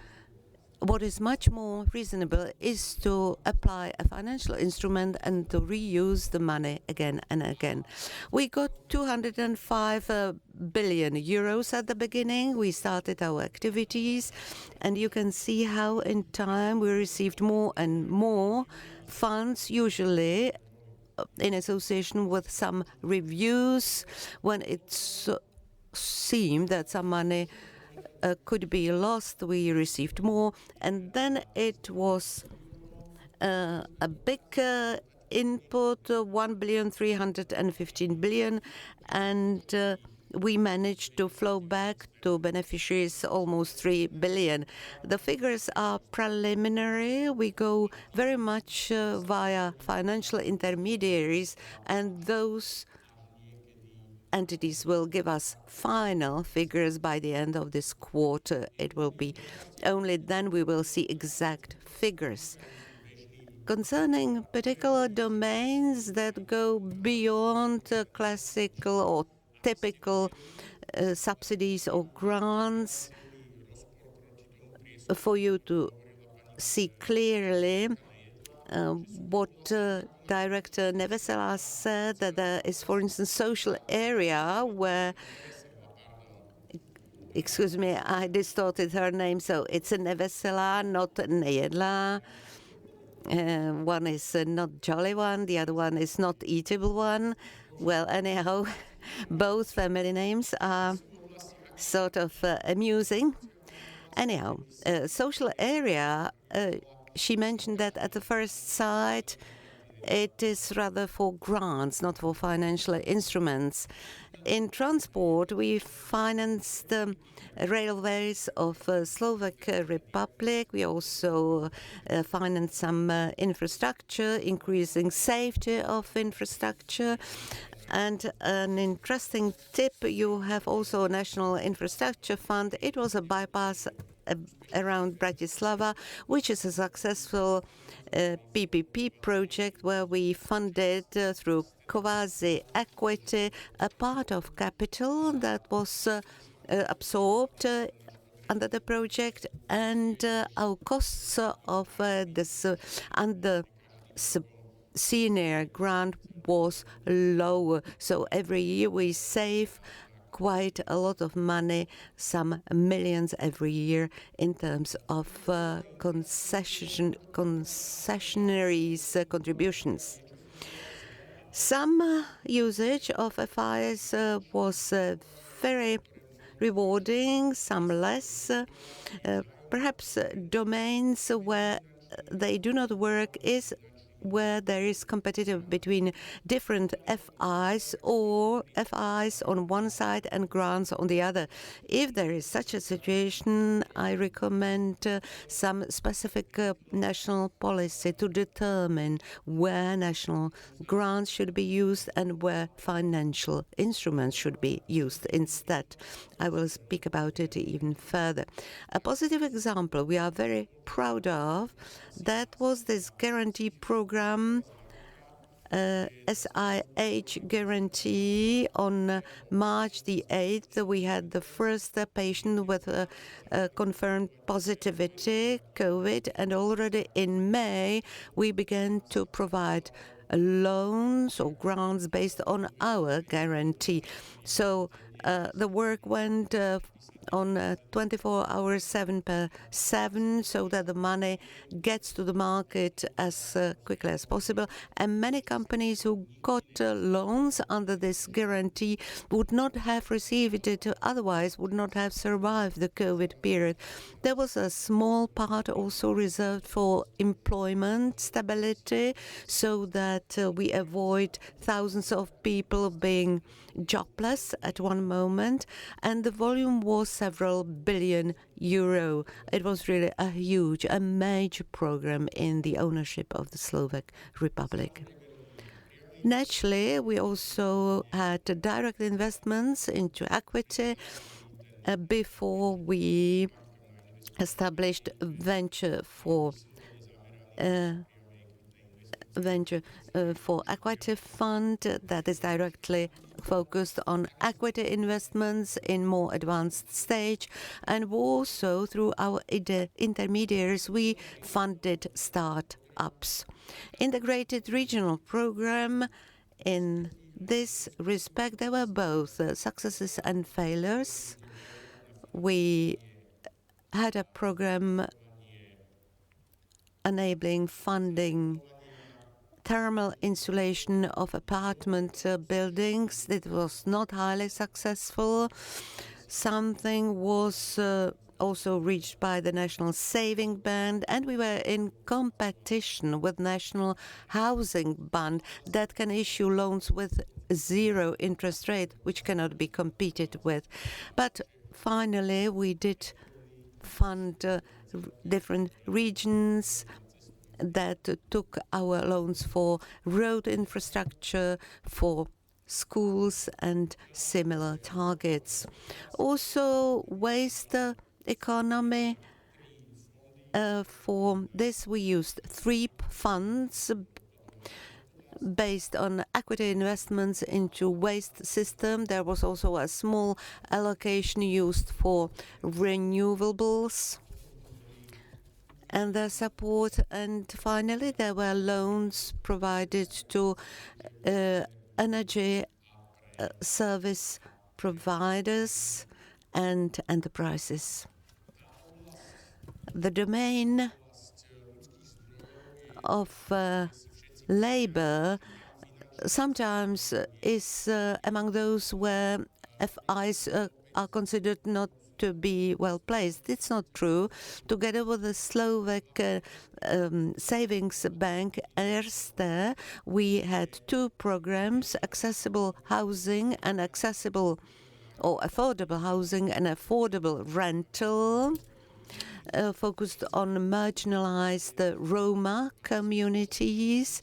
What is much more reasonable is to apply a financial instrument and to reuse the money again and again. We got 205 billion euros at the beginning. We started our activities, and you can see how in time we received more and more funds, usually in association with some reviews when it seemed that some money could be lost. We received more, and then it was a big input, 1,315 billion, and we managed to flow back to beneficiaries almost 3 billion. The figures are preliminary. We go very much via financial intermediaries, and those entities will give us final figures by the end of this quarter. It will be only then we will see exact figures. Concerning particular domains that go beyond classical or typical subsidies or grants, for you to see clearly what Director Neveselá said, that there is, for instance, social area where, excuse me, I distorted her name, so it's a Neveselá, not Nejedlá. One is not jolly one, the other one is not eatable one. Well, anyhow, both family names are sort of amusing. Anyhow, social area, she mentioned that at the first sight, it is rather for grants, not for financial instruments. In transport, we financed the railways of Slovak Republic. We also financed some infrastructure, increasing safety of infrastructure. And an interesting tip, you have also a National Infrastructure Fund. It was a bypass around Bratislava, which is a successful PPP project where we funded through quasi-equity a part of capital that was absorbed under the project, and our costs of this under senior grant was lower. So every year we save quite a lot of money, some millions every year in terms of concessionaries contributions. Some usage of FIs was very rewarding, some less. Perhaps domains where they do not work is where there is competitive between different FIs or FIs on one side and grants on the other. If there is such a situation, I recommend some specific national policy to determine where national grants should be used and where financial instruments should be used instead. I will speak about it even further. A positive example we are very proud of, that was this guarantee program, SIH guarantee. On March the 8th, we had the first patient with confirmed positivity, COVID, and already in May, we began to provide loans or grants based on our guarantee. So the work went on 24 hours, 7/7, so that the money gets to the market as quickly as possible. And many companies who got loans under this guarantee would not have received it, otherwise would not have survived the COVID period. There was a small part also reserved for employment stability, so that we avoid thousands of people being jobless at one moment, and the volume was several billion euro. It was really a major program in the ownership of the Slovak Republic. Naturally, we also had direct investments into equity before we established venture for equity fund that is directly focused on equity investments in more advanced stage, and also through our intermediaries we funded start-ups. Integrated regional program, in this respect there were both successes and failures. We had a program enabling funding thermal insulation of apartment buildings. It was not highly successful. Something was also reached by the National Saving Band, and we were in competition with National Housing Band that can issue loans with zero interest rate, which cannot be competed with. But finally, we did fund different regions that took our loans for road infrastructure, for schools and similar targets. Also, waste economy. For this we used 3 funds based on equity investments into waste system. There was also a small allocation used for renewables and their support, and finally there were loans provided to energy service providers and enterprises. The domain of labor sometimes is among those where FIs are considered not to be well placed. It's not true. Together with the Slovak savings bank Erste, we had 2 programs: accessible housing and accessible or affordable housing and affordable rental, focused on marginalized Roma communities.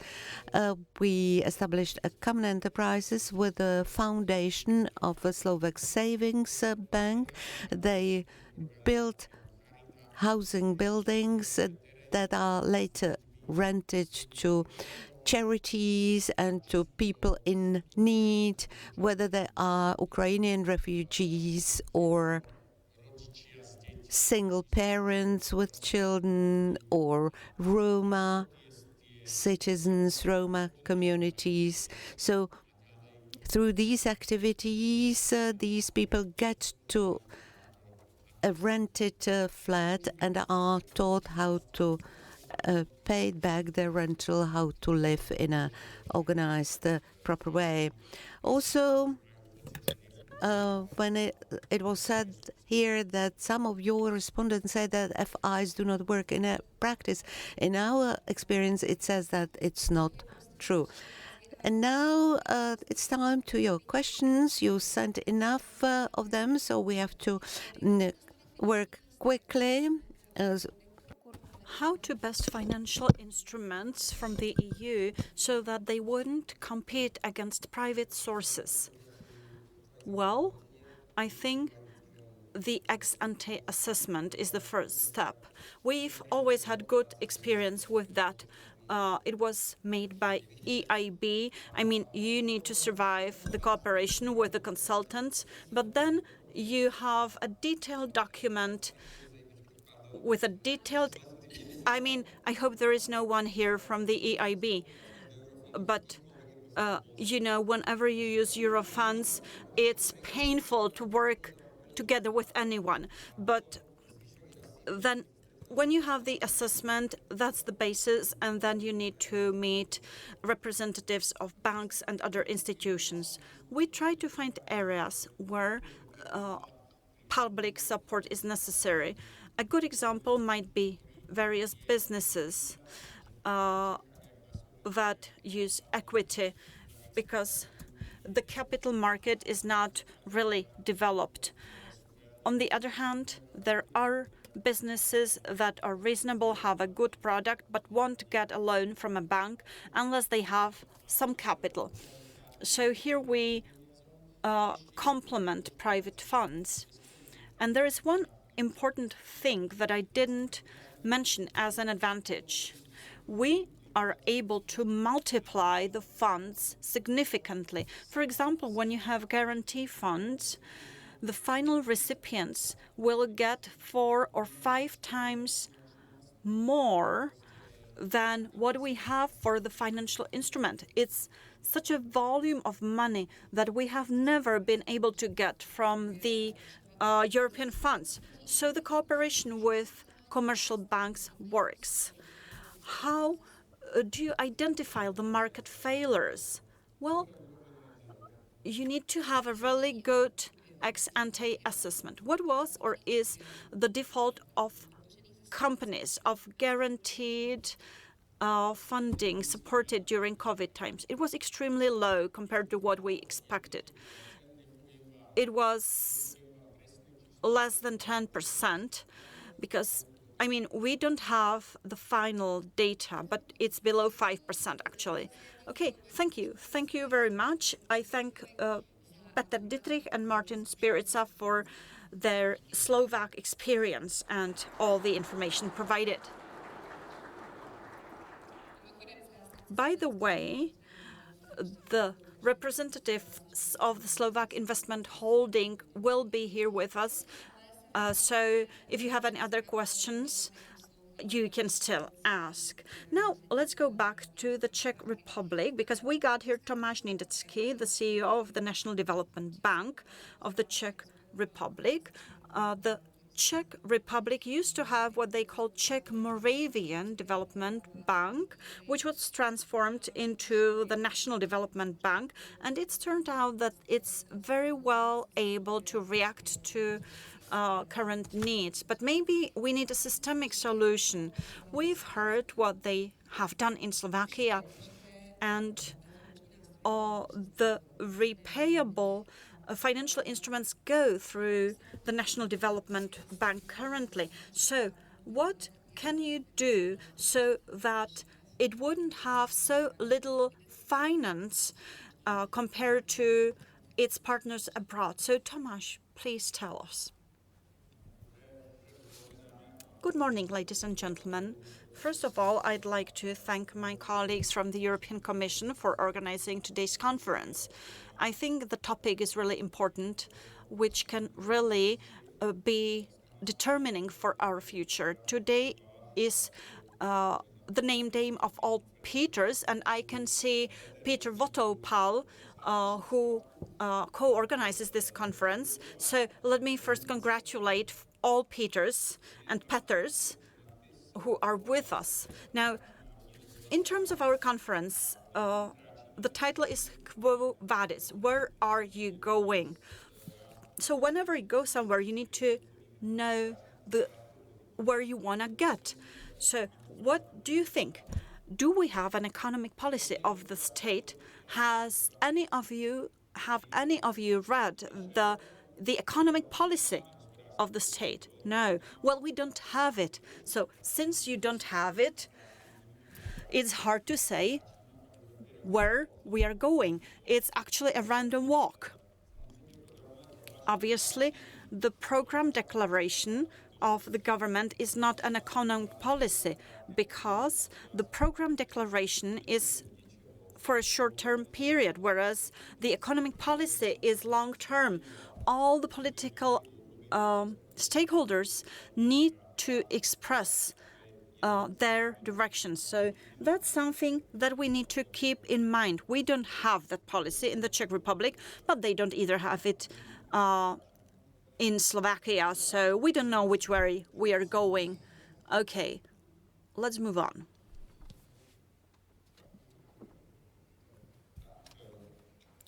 We established a common enterprises with the foundation of a Slovak savings bank. They built housing buildings that are later rented to charities and to people in need, whether they are Ukrainian refugees or single parents with children or Roma citizens, Roma communities. So through these activities, these people get to a rented flat and are taught how to pay back their rental, how to live in a organized, proper way. Also, when it was said here that some of your respondents said that FIs do not work in a practice, in our experience it says that it's not true. And now it's time to your questions. You sent enough of them, so we have to work quickly. How to best financial instruments from the EU so that they wouldn't compete against private sources? Well, I think the ex-ante assessment is the first step. We've always had good experience with that. It was made by EIB. I mean, you need to survive the cooperation with the consultants, but then you have a detailed document with a detailed... I mean, I hope there is no one here from the EIB, but you know, whenever you use Euro funds, it's painful to work together with anyone. But then when you have the assessment, that's the basis, and then you need to meet representatives of banks and other institutions. We try to find areas where public support is necessary. A good example might be various businesses that use equity, because the capital market is not really developed. On the other hand, there are businesses that are reasonable, have a good product, but won't get a loan from a bank unless they have some capital. So here we complement private funds. And there is one important thing that I didn't mention as an advantage. We are able to multiply the funds significantly. For example, when you have guarantee funds, the final recipients will get 4 or 5 times more than what we have for the financial instrument. It's such a volume of money that we have never been able to get from the European funds. So the cooperation with commercial banks works. How do you identify the market failures? Well, you need to have a really good ex-ante assessment. What was or is the default of companies of guaranteed funding supported during COVID times? It was extremely low compared to what we expected. It was less than 10% because, I mean, we don't have the final data, but it's below 5% actually. Okay, thank you. Thank you very much. I thank Petr Dittrich and Martin Spiritza for their Slovak experience and all the information provided. By the way, the representatives of the Slovak Investment Holding will be here with us. So if you have any other questions, you can still ask. Now, let's go back to the Czech Republic, because we got here Tomáš Nidetzký, the CEO of the National Development Bank of the Czech Republic. The Czech Republic used to have what they call Czech Moravian Development Bank, which was transformed into the National Development Bank. And it's turned out that it's very well able to react to current needs. But maybe we need a systemic solution. We've heard what they have done in Slovakia, and the repayable financial instruments go through the National Development Bank currently. So what can you do so that it wouldn't have so little finance compared to its partners abroad? So Tomáš, please tell us. Good morning, ladies and gentlemen. First of all, I'd like to thank my colleagues from the European Commission for organizing today's conference. I think the topic is really important, which can really be determining for our future. Today is the name day of all Peters, and I can see Peter Votopal, who co-organizes this conference. So let me first congratulate all Peters and Peters who are with us. Now, in terms of our conference, the title is Quo Vadis? Where are you going? So whenever you go somewhere, you need to know where you want to get. So what do you think? Do we have an economic policy of the state? Have any of you read the economic policy of the state? No. Well, we don't have it. So since you don't have it, it's hard to say where we are going. It's actually a random walk. Obviously, the program declaration of the government is not an economic policy, because the program declaration is for a short-term period, whereas the economic policy is long-term. All the political stakeholders need to express their direction. So that's something that we need to keep in mind. We don't have that policy in the Czech Republic, but they don't either have it in Slovakia. So we don't know which way we are going. Okay, let's move on.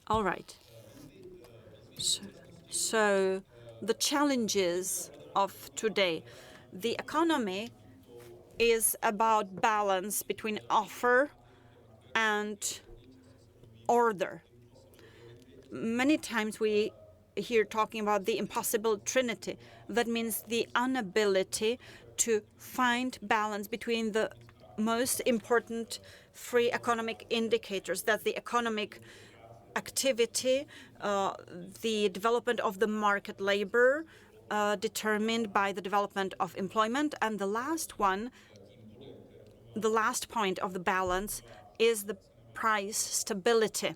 All right. So the challenges of today. The economy is about balance between offer and order. Many times we hear talking about the impossible trinity. That means the inability to find balance between the most important three economic indicators. That's the economic activity, the development of the market labor, determined by the development of employment. And the last one, the last point of the balance, is the price stability.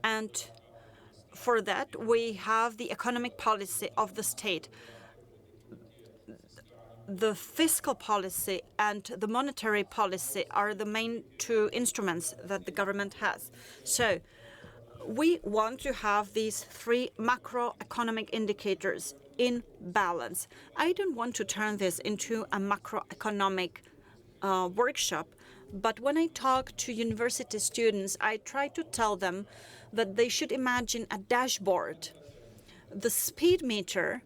And for that, we have the economic policy of the state. The fiscal policy and the monetary policy are the main two instruments that the government has. So we want to have these three macroeconomic indicators in balance. I don't want to turn this into a macroeconomic workshop, but when I talk to university students, I try to tell them that they should imagine a dashboard. The speed meter,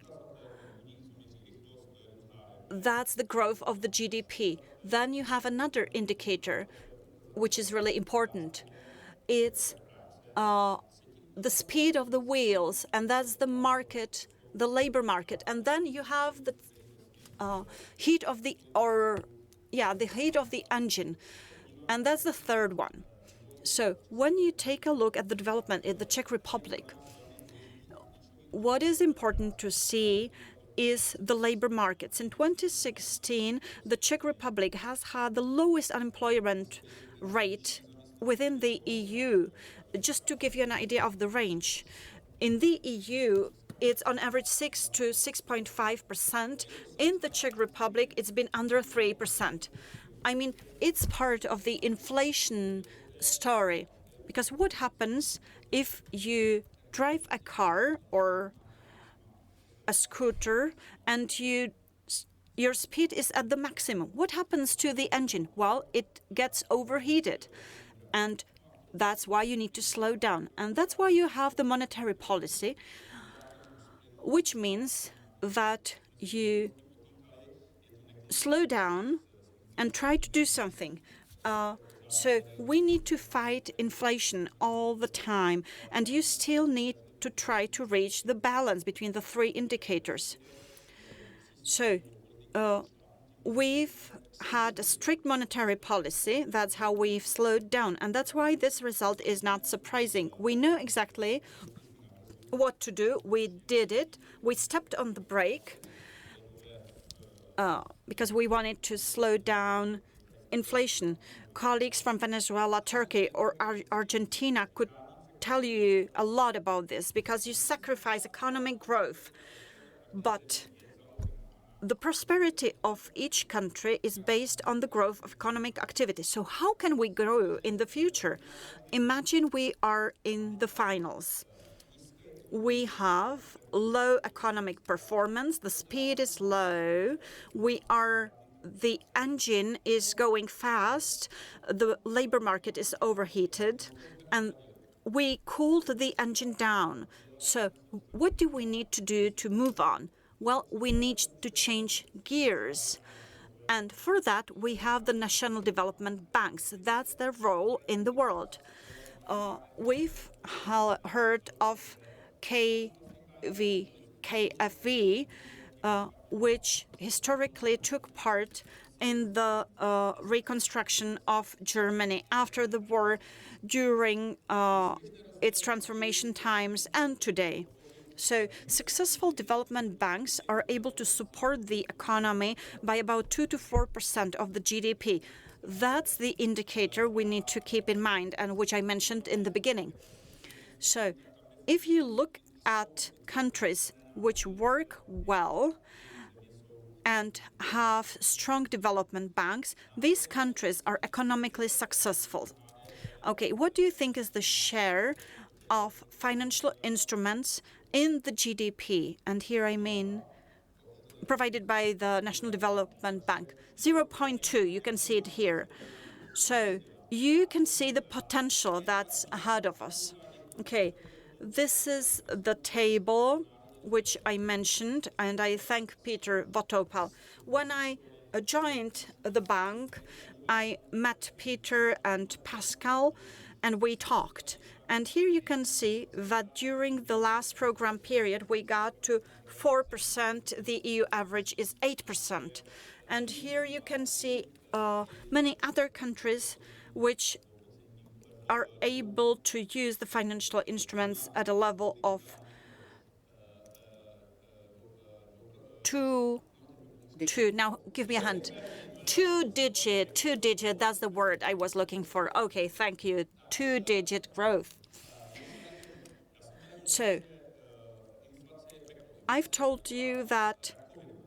that's the growth of the GDP. Then you have another indicator, which is really important. It's the speed of the wheels, and that's the market, the labor market. And then you have the heat of the heat of the engine, and that's the third one. So when you take a look at the development in the Czech Republic, what is important to see is the labor markets. In 2016, the Czech Republic has had the lowest unemployment rate within the EU. Just to give you an idea of the range, in the EU, it's on average 6 to 6.5%. In the Czech Republic, it's been under 3%. I mean, it's part of the inflation story. Because what happens if you drive a car or a scooter and your speed is at the maximum? What happens to the engine? Well, it gets overheated. And that's why you need to slow down. And that's why you have the monetary policy, which means that you slow down and try to do something. So we need to fight inflation all the time, and you still need to try to reach the balance between the three indicators. So we've had a strict monetary policy. That's how we've slowed down, and that's why this result is not surprising. We know exactly what to do. We did it. We stepped on the brake because we wanted to slow down inflation. Colleagues from Venezuela, Turkey, or Argentina could tell you a lot about this, because you sacrifice economic growth. But the prosperity of each country is based on the growth of economic activity. So how can we grow in the future? Imagine we are in the finals. We have low economic performance, the speed is low, the engine is going fast, the labor market is overheated, and we cooled the engine down. So what do we need to do to move on? Well, we need to change gears. And for that, we have the national development banks. That's their role in the world. We've heard of KfW, which historically took part in the reconstruction of Germany after the war, during its transformation times, and today. So successful development banks are able to support the economy by about 2 to 4% of the GDP. That's the indicator we need to keep in mind, and which I mentioned in the beginning. So if you look at countries which work well and have strong development banks, these countries are economically successful. Okay, what do you think is the share of financial instruments in the GDP? And here I mean provided by the National Development Bank. 0.2, you can see it here. So you can see the potential that's ahead of us. Okay, this is the table which I mentioned, and I thank Peter Votopal. When I joined the bank, I met Peter and Pascal, and we talked. And here you can see that during the last program period, we got to 4%. The EU average is 8%. And here you can see many other countries which are able to use the financial instruments at a level of now give me a hand. Two-digit, that's the word I was looking for. Okay, thank you. Two-digit growth. So, I've told you that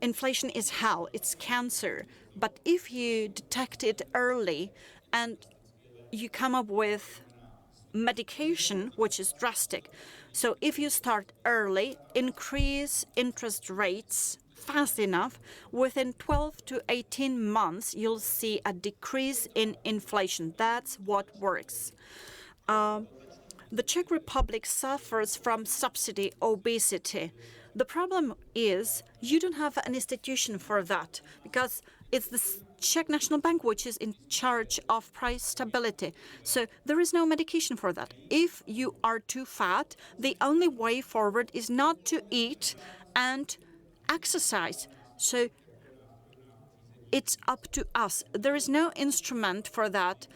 inflation is hell, it's cancer. But if you detect it early and you come up with medication, which is drastic. So if you start early, increase interest rates fast enough, within 12 to 18 months, you'll see a decrease in inflation. That's what works. The Czech Republic suffers from subsidy obesity. The problem is you don't have an institution for that because it's the Czech National Bank which is in charge of price stability. So there is no medication for that. If you are too fat, the only way forward is not to eat and exercise. So it's up to us. There is no instrument for that,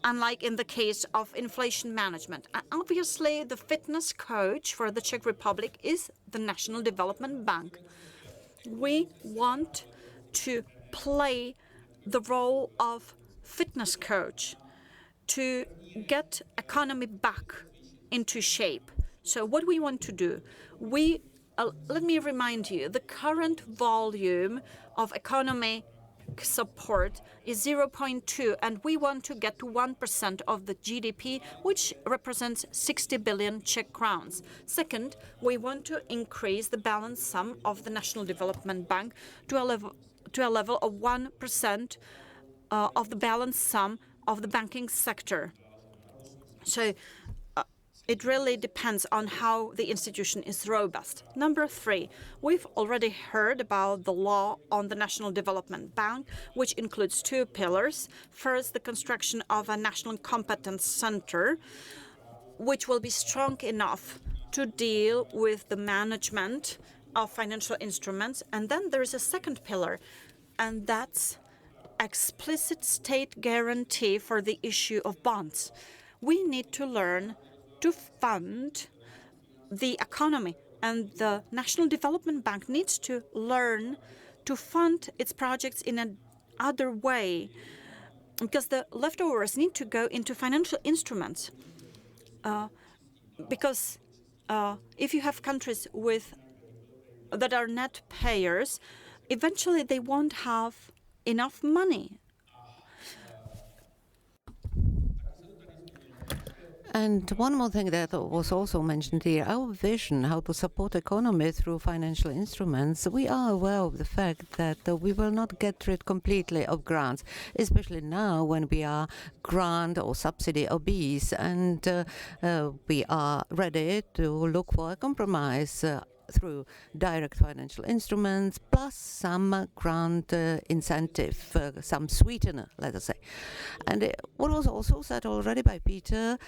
unlike in the case of inflation management. And obviously, the fitness coach for the Czech Republic is the National Development Bank. We want to play the role of fitness coach to get economy back into shape. So what we want to do, let me remind you, the current volume of economic support is 0.2, and we want to get to 1% of the GDP, which represents 60 billion Czech crowns. Second, we want to increase the balance sum of the National Development Bank to a level of 1% of the balance sum of the banking sector. So it really depends on how the institution is robust. Number 3, we've already heard about the law on the National Development Bank, which includes 2 pillars. First, the construction of a national competence center, which will be strong enough to deal with the management of financial instruments. And then there is a second pillar, and that's explicit state guarantee for the issue of bonds. We need to learn to fund the economy, and the National Development Bank needs to learn to fund its projects in another way, because the leftovers need to go into financial instruments. Because if you have countries that are net payers, eventually they won't have enough money. And one more thing that was also mentioned here, our vision, how to support economy through financial instruments. We are aware of the fact that we will not get rid completely of grants, especially now when we are grant or subsidy obese, and we are ready to look for a compromise through direct financial instruments plus some grant incentive, some sweetener, let us say. And what was also said already by Peter,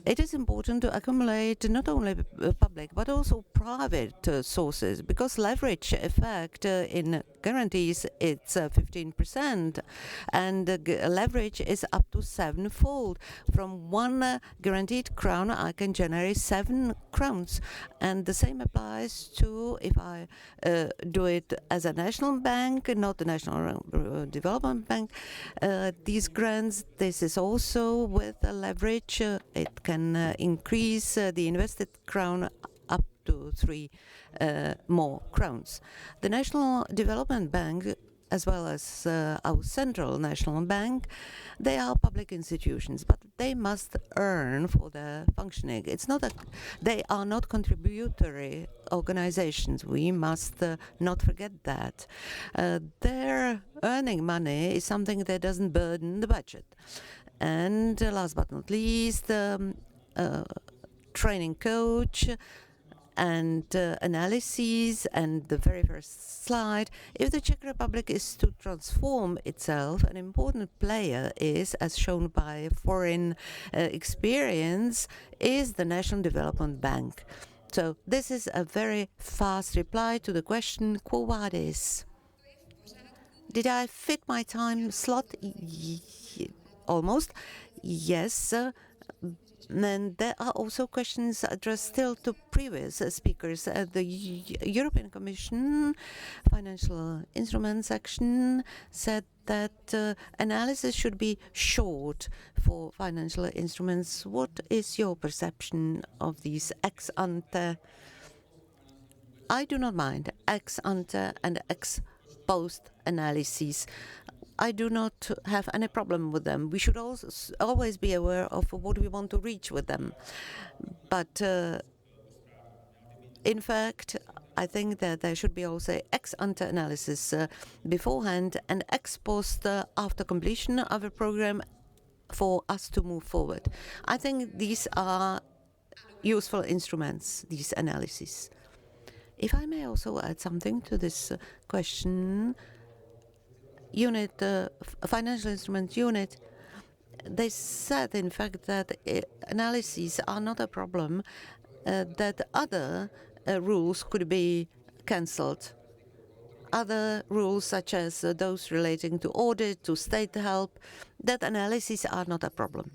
it is important to accumulate not only public but also private sources, because leverage effect in guarantees it's 15%, and leverage is up to 7-fold. From 1 guaranteed crown I can generate 7 crowns, and the same applies to if I do it as a national bank, not the National Development Bank. These grants, this is also with a leverage. It can increase the invested crown up to 3 more crowns. The National Development Bank, as well as our Central National Bank, they are public institutions, but they must earn for their functioning. They are not contributory organizations. We must not forget that. Their earning money is something that doesn't burden the budget. And last but not least, training coach and analyses, and the very first slide. If the Czech Republic is to transform itself, an important player is, as shown by foreign experience, is the National Development Bank. So this is a very fast reply to the question, Quo Vadis? Did I fit my time slot? Almost. Yes. And there are also questions addressed still to previous speakers. The European Commission Financial Instruments Section said that analysis should be short for financial instruments. What is your perception of these ex ante? I do not mind ex ante and ex post analyses. I do not have any problem with them. We should also always be aware of what we want to reach with them. But in fact, I think that there should be also ex ante analysis beforehand and ex post after completion of a program for us to move forward. I think these are useful instruments, these analyses. If I may also add something to this question, financial instrument unit, they said, in fact, that analyses are not a problem, that other rules could be cancelled. Other rules, such as those relating to audit, to state help, that analyses are not a problem.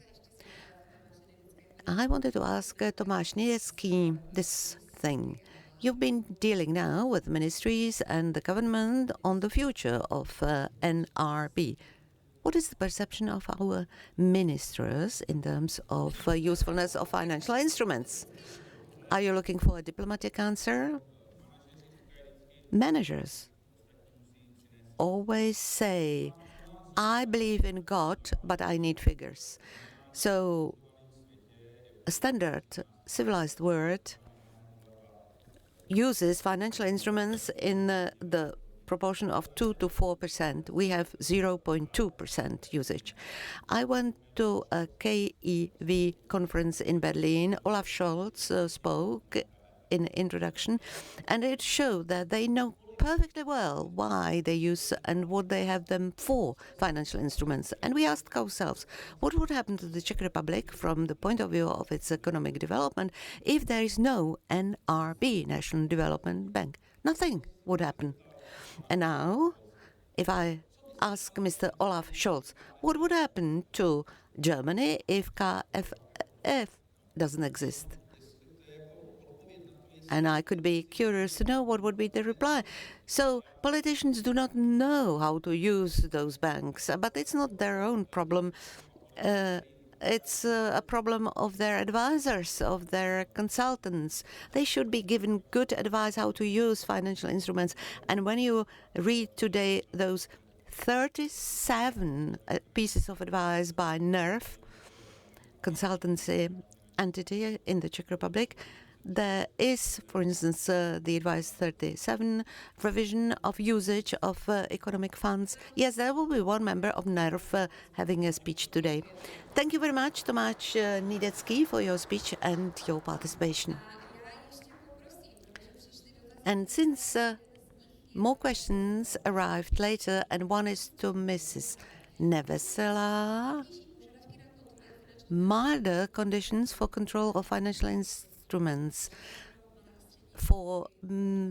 I wanted to ask Tomáš Nidetzký this thing. You've been dealing now with ministries and the government on the future of NRB. What is the perception of our ministers in terms of usefulness of financial instruments? Are you looking for a diplomatic answer? Managers always say, I believe in God, but I need figures. So a standard civilized word uses financial instruments in the proportion of 2 to 4%. We have 0.2% usage. I went to a KEV conference in Berlin. Olaf Scholz spoke in introduction, and it showed that they know perfectly well why they use and what they have them for, financial instruments. And we asked ourselves, what would happen to the Czech Republic from the point of view of its economic development if there is no NRB, National Development Bank? Nothing would happen. And now, if I ask Mr. Olaf Scholz, what would happen to Germany if KFF doesn't exist? And I could be curious to know what would be the reply. So politicians do not know how to use those banks, but it's not their own problem. It's a problem of their advisors, of their consultants. They should be given good advice how to use financial instruments. And when you read today those 37 pieces of advice by NERV, consultancy entity in the Czech Republic, there is, for instance, the advice 37, provision of usage of economic funds. Yes, there will be one member of NERV having a speech today. Thank you very much, Tomáš Nidetzký, for your speech and your participation. And since more questions arrived later, and one is to Mrs. Neveselá, milder conditions for control of financial institutions for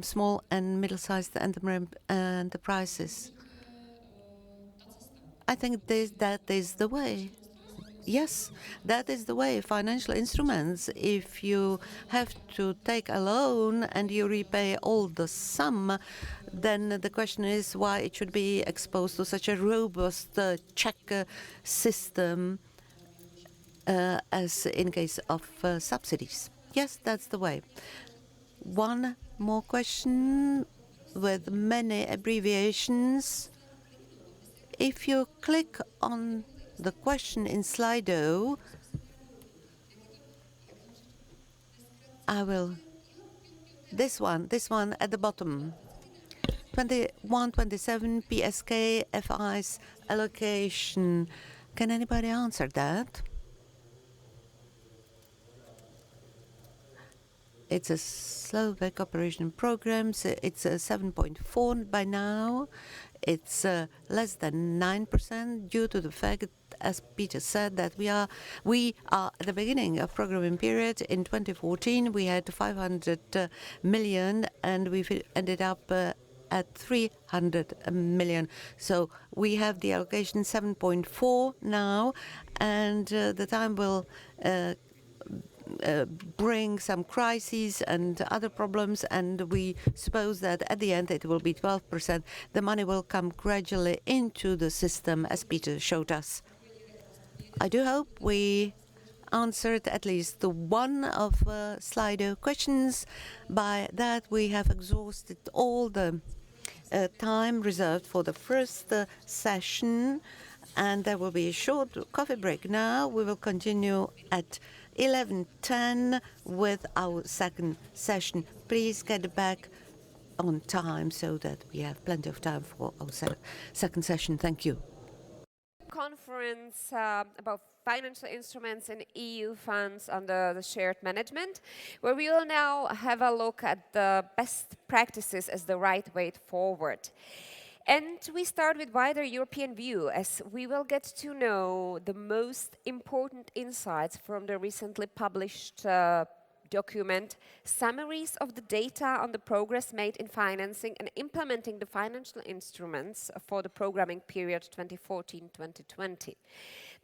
small and middle-sized enterprises. I think that is the way. Yes, that is the way. Financial instruments, if you have to take a loan and you repay all the sum, then the question is why it should be exposed to such a robust check system as in case of subsidies. Yes, that's the way. One more question with many abbreviations. If you click on the question in Slido, I will. This one at the bottom. 2127 PSK FI's allocation. Can anybody answer that? It's a Slovak operation program. So it's 7.4 by now. It's less than 9% due to the fact, as Peter said, that we are at the beginning of programming period. In 2014, we had 500 million, and we ended up at 300 million. So we have the allocation 7.4 now, and the time will bring some crises and other problems, and we suppose that at the end it will be 12%. The money will come gradually into the system, as Peter showed us. I do hope we answered at least the one of Slido questions. By that, we have exhausted all the time reserved for the first session, and there will be a short coffee break now. We will continue at 11:10 with our second session. Please get back on time so that we have plenty of time for our second session. Thank you. Conference about financial instruments and EU funds under the shared management, where we will now have a look at the best practices as the right way forward. And we start with wider European view, as we will get to know the most important insights from the recently published document, summaries of the data on the progress made in financing and implementing the financial instruments for the programming period 2014-2020.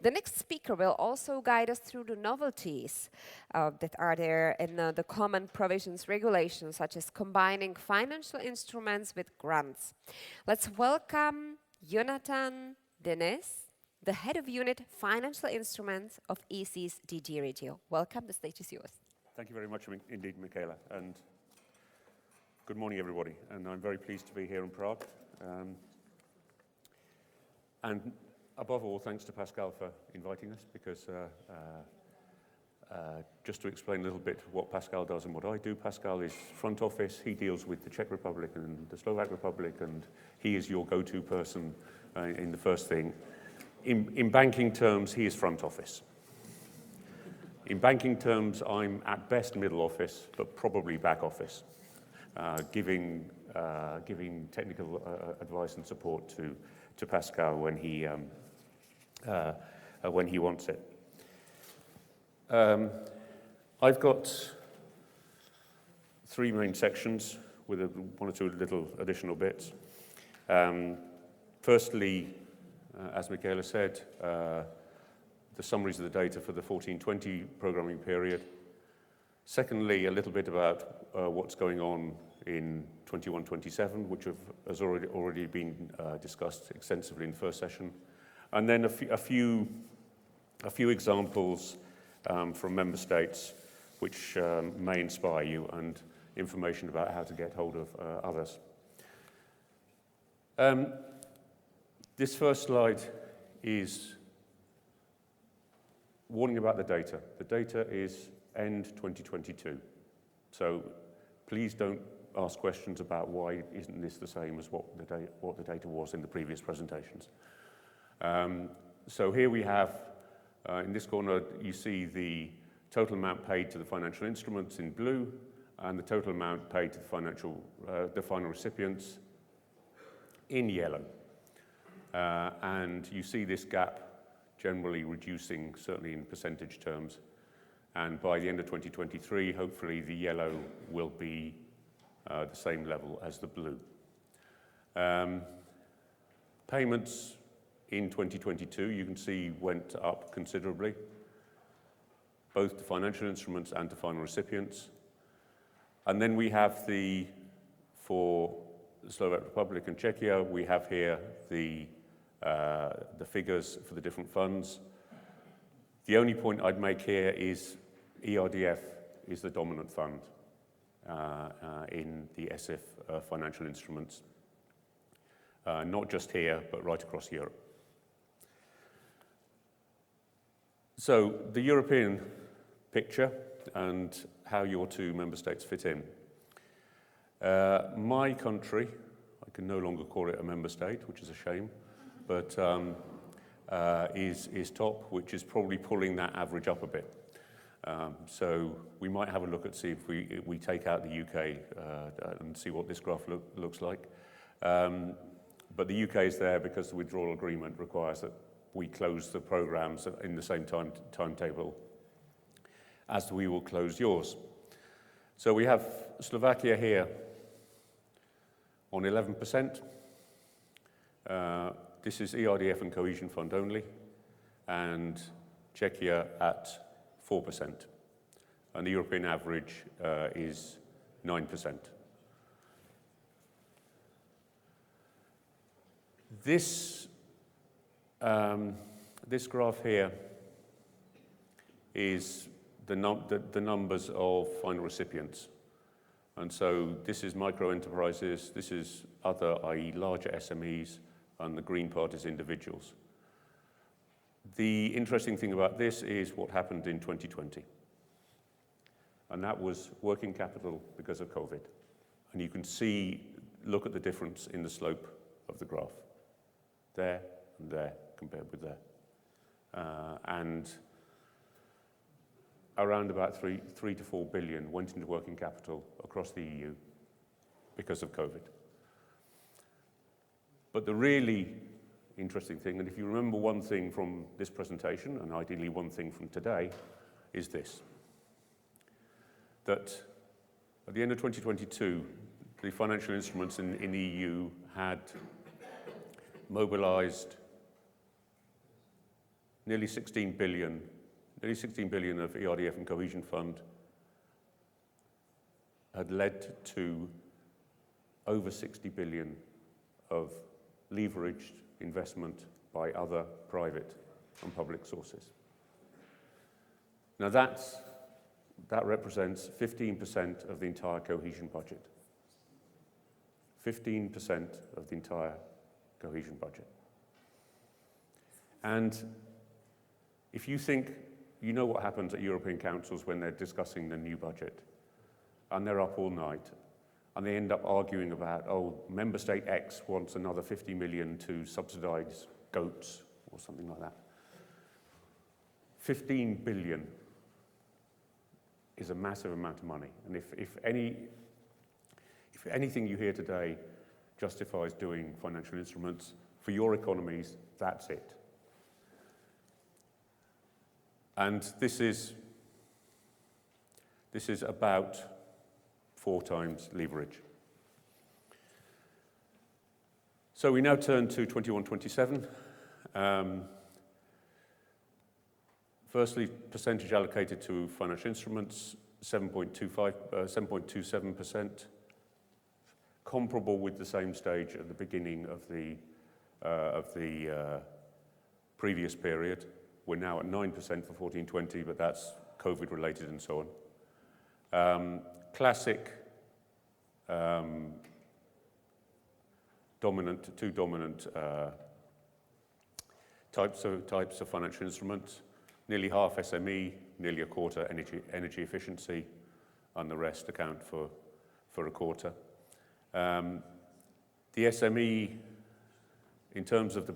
The next speaker will also guide us through the novelties that are there in the common provisions regulations, such as combining financial instruments with grants. Let's welcome Jonathan Denness, the head of unit Financial Instruments of EC's DG REGIO. Welcome, the stage is yours. Thank you very much indeed, Michaela, and good morning, everybody. And I'm very pleased to be here in Prague. And above all, thanks to Pascal for inviting us, because just to explain a little bit what Pascal does and what I do, Pascal is front office. He deals with the Czech Republic and the Slovak Republic, and he is your go-to person in the first thing. In banking terms, he is front office. In banking terms, I'm at best middle office, but probably back office, giving technical advice and support to Pascal when he wants it. I've got three main sections with one or two little additional bits. Firstly, as Michaela said, the summaries of the data for the 14-20 programming period. Secondly, a little bit about what's going on in 21-27, which has already been discussed extensively in the first session. And then a few examples from member states which may inspire you, and information about how to get hold of others. This first slide is warning about the data. The data is end 2022. So please don't ask questions about why isn't this the same as what the data was in the previous presentations. So here we have, in this corner, you see the total amount paid to the financial instruments in blue, and the total amount paid to the final recipients in yellow. And you see this gap generally reducing, certainly in percentage terms. And by the end of 2023, hopefully the yellow will be the same level as the blue. Payments in 2022, you can see, went up considerably, both to financial instruments and to final recipients. And then we have for the Slovak Republic and Czechia, we have here the figures for the different funds. The only point I'd make here is ERDF is the dominant fund in the ESIF financial instruments, not just here, but right across Europe. So the European picture and how your two member states fit in. My country, I can no longer call it a member state, which is a shame, but is top, which is probably pulling that average up a bit. So we might have a look at see if we take out the UK and see what this graph looks like. But the UK is there because the withdrawal agreement requires that we close the programs in the same timetable as we will close yours. So we have Slovakia here on 11%. This is ERDF and Cohesion Fund only, and Czechia at 4%. and the European average is 9%. This graph here is the numbers of final recipients. And so this is micro enterprises, this is other, i.e. larger SMEs, and the green part is individuals. The interesting thing about this is what happened in 2020. And that was working capital because of COVID. And you can see, look at the difference in the slope of the graph. There and there compared with there. And around about 3 to 4 billion went into working capital across the EU because of COVID. But the really interesting thing, and if you remember one thing from this presentation, and ideally one thing from today, is this. That at the end of 2022, the financial instruments in the EU had mobilized nearly 16 billion of ERDF and Cohesion Fund had led to over 60 billion of leveraged investment by other private and public sources. Now that represents 15% of the entire cohesion budget. 15% of the entire cohesion budget. And if you think, you know what happens at European councils when they're discussing the new budget, and they're up all night, and they end up arguing about, oh, member state X wants another 50 million to subsidize goats, or something like that. 15 billion is a massive amount of money. And if anything you hear today justifies doing financial instruments for your economies, that's it. And this is about 4 times leverage. So we now turn to 21-27. Firstly, percentage allocated to financial instruments, 7.27%, comparable with the same stage at the beginning of the previous period. We're now at 9% for 14-20, but that's COVID related and so on. Classic two dominant types of financial instruments. Nearly half SME, nearly a quarter energy efficiency, and the rest account for a quarter. The SME, in terms of the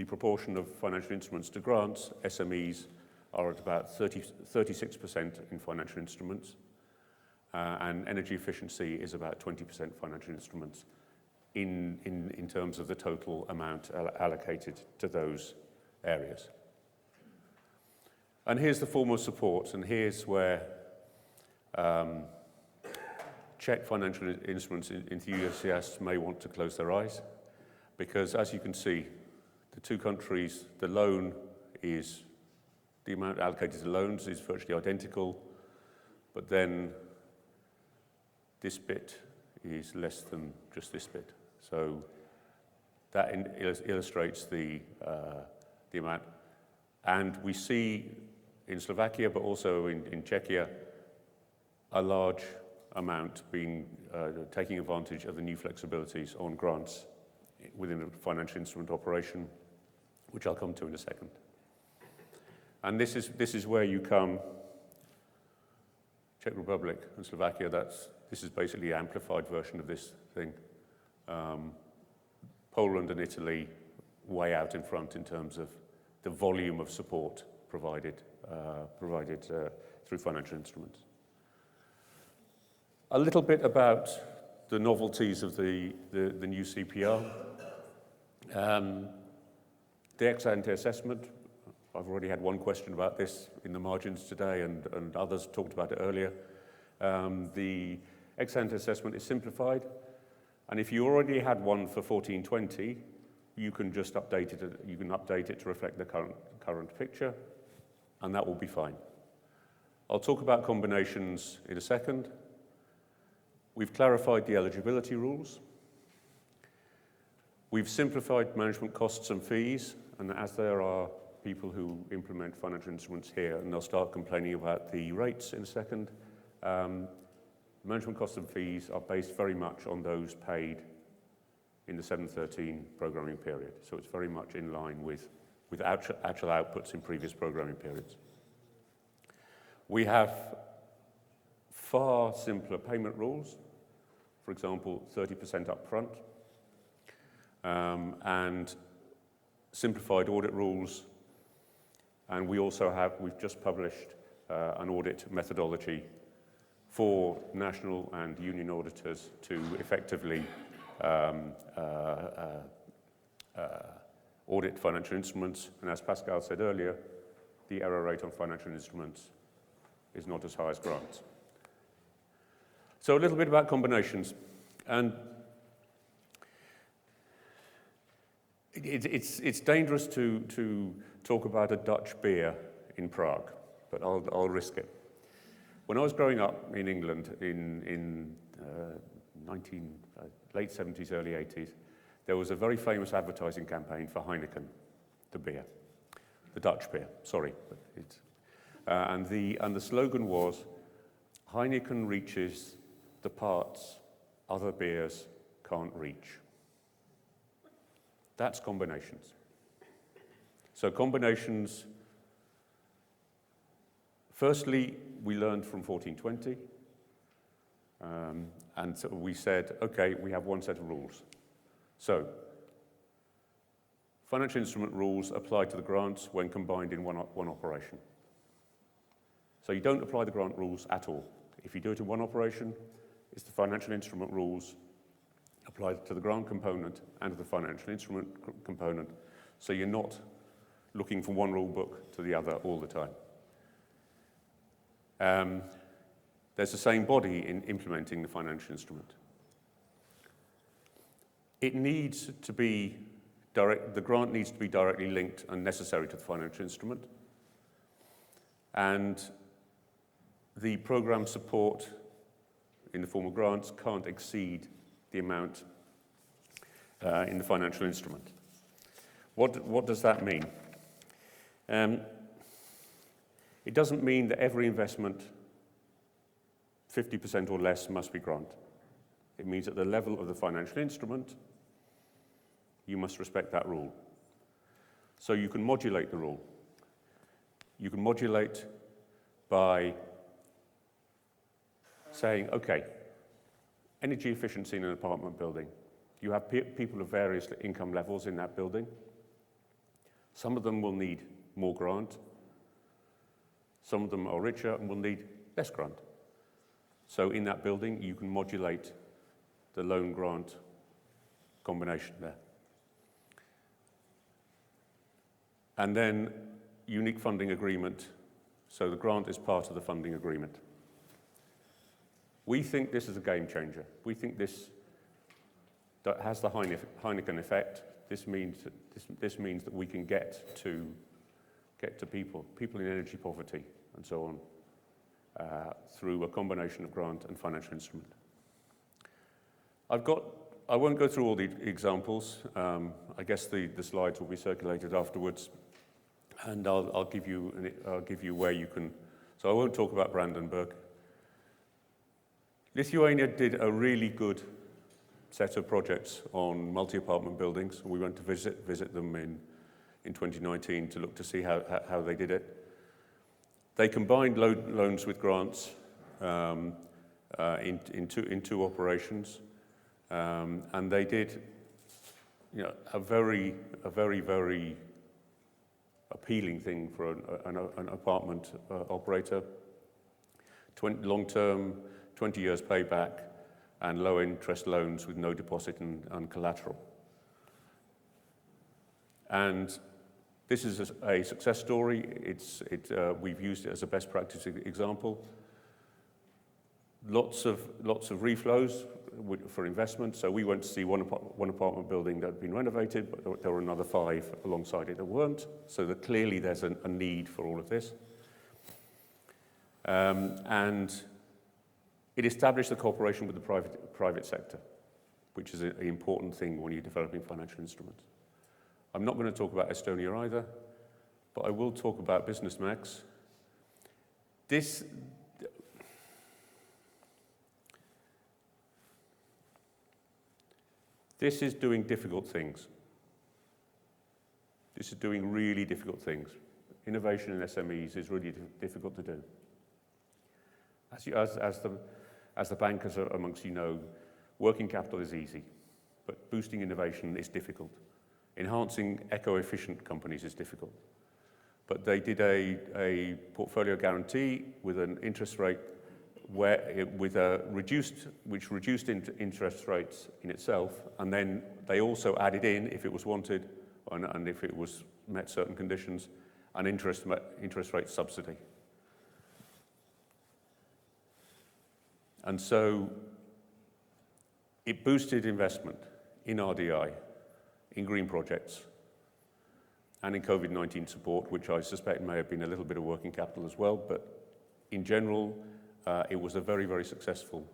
proportion of financial instruments to grants, SMEs are at about 36% in financial instruments, and energy efficiency is about 20% financial instruments in terms of the total amount allocated to those areas. And here's the form of support, and here's where Czech financial instruments enthusiasts may want to close their eyes, because as you can see, the two countries, the amount allocated to loans is virtually identical, but then this bit is less than just this bit. So that illustrates the amount. And we see in Slovakia, but also in Czechia, a large amount taking advantage of the new flexibilities on grants within a financial instrument operation, which I'll come to in a second. And this is where you come, Czech Republic and Slovakia, this is basically an amplified version of this thing. Poland and Italy way out in front in terms of the volume of support provided through financial instruments. A little bit about the novelties of the new CPR. The ex-ante assessment, I've already had one question about this in the margins today, and others talked about it earlier. The ex-ante assessment is simplified, and if you already had one for 14-20, you can just update it. You can update it to reflect the current picture, and that will be fine. I'll talk about combinations in a second. We've clarified the eligibility rules. We've simplified management costs and fees, and as there are people who implement financial instruments here, and they'll start complaining about the rates in a second, management costs and fees are based very much on those paid in the 7-13 programming period. So it's very much in line with actual outputs in previous programming periods. We have far simpler payment rules, for example, 30% upfront, and simplified audit rules. And we also we've just published an audit methodology for national and union auditors to effectively audit financial instruments. And as Pascal said earlier, the error rate on financial instruments is not as high as grants. So a little bit about combinations. And it's dangerous to talk about a Dutch beer in Prague, but I'll risk it. When I was growing up in England in late 70s, early 80s, there was a very famous advertising campaign for Heineken, the beer, the Dutch beer. Sorry, but and the slogan was, "Heineken reaches the parts other beers can't reach." That's combinations. So combinations, firstly, we learned from 1420, and so we said, okay, we have one set of rules. So, financial instrument rules apply to the grants when combined in one operation. So you don't apply the grant rules at all. If you do it in one operation, it's the financial instrument rules applied to the grant component and to the financial instrument component. So you're not looking from one rule book to the other all the time. There's the same body in implementing the financial instrument. It needs to be the grant needs to be directly linked and necessary to the financial instrument. And the program support in the form of grants can't exceed the amount in the financial instrument. What does that mean? It doesn't mean that every investment, 50% or less, must be grant. It means at the level of the financial instrument, you must respect that rule. So you can modulate the rule. You can modulate by saying, okay, energy efficiency in an apartment building. You have people of various income levels in that building. Some of them will need more grant. Some of them are richer and will need less grant. So in that building, you can modulate the loan grant combination there. And then unique funding agreement. So the grant is part of the funding agreement. We think this is a game changer. We think this has the Heineken effect. This means that we can get to people in energy poverty and so on, through a combination of grant and financial instrument. I won't go through all the examples. I guess the slides will be circulated afterwards, and I'll give you where you can. So I won't talk about Brandenburg. Lithuania did a really good set of projects on multi-apartment buildings. We went to visit them in 2019 to look to see how they did it. They combined loans with grants in two operations, and they did, a very appealing thing for an apartment operator. Long-term, 20 years payback, and low-interest loans with no deposit and collateral. And this is a success story. We've used it as a best practice example. Lots of reflows for investment. So we went to see one apartment building that had been renovated, but there were another 5 alongside it that weren't. So that clearly there's a need for all of this. And it established a cooperation with the private sector, which is an important thing when you're developing financial instruments. I'm not going to talk about Estonia either, but I will talk about Business Max. This is doing difficult things. This is doing really difficult things. Innovation in SMEs is really difficult to do. As the bankers amongst you know, working capital is easy, but boosting innovation is difficult. Enhancing eco-efficient companies is difficult. But they did a portfolio guarantee with an interest rate which reduced interest rates in itself, and then they also added in, if it was wanted, and if it was met certain conditions, an interest rate subsidy. And so it boosted investment in RDI, in green projects, and in COVID-19 support, which I suspect may have been a little bit of working capital as well, but in general, it was a very, very successful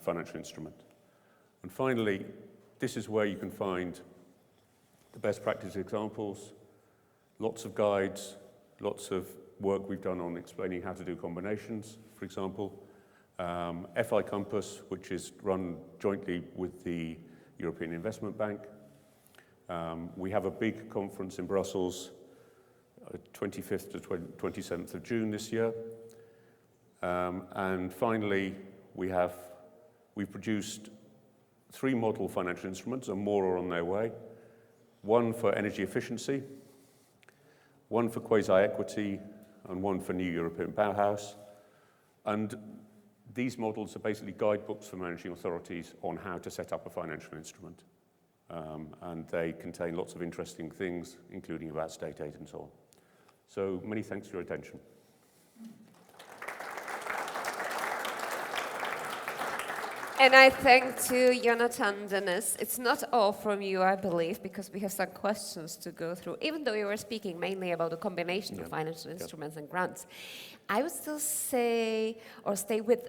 financial instrument. And finally, this is where you can find the best practice examples, lots of guides, lots of work we've done on explaining how to do combinations, for example. FI Compass, which is run jointly with the European Investment Bank. We have a big conference in Brussels, 25th to 27th of June this year. And finally, we've produced 3 model financial instruments, and more are on their way. One for energy efficiency, one for quasi-equity, and one for New European Bauhaus. And these models are basically guidebooks for managing authorities on how to set up a financial instrument. And they contain lots of interesting things, including about state aid and so on. So many thanks for your attention. And I thank to Jonathan, Denness. It's not all from you, I believe, because we have some questions to go through. Even though you were speaking mainly about the combination of financial instruments and grants, I would still say, or stay with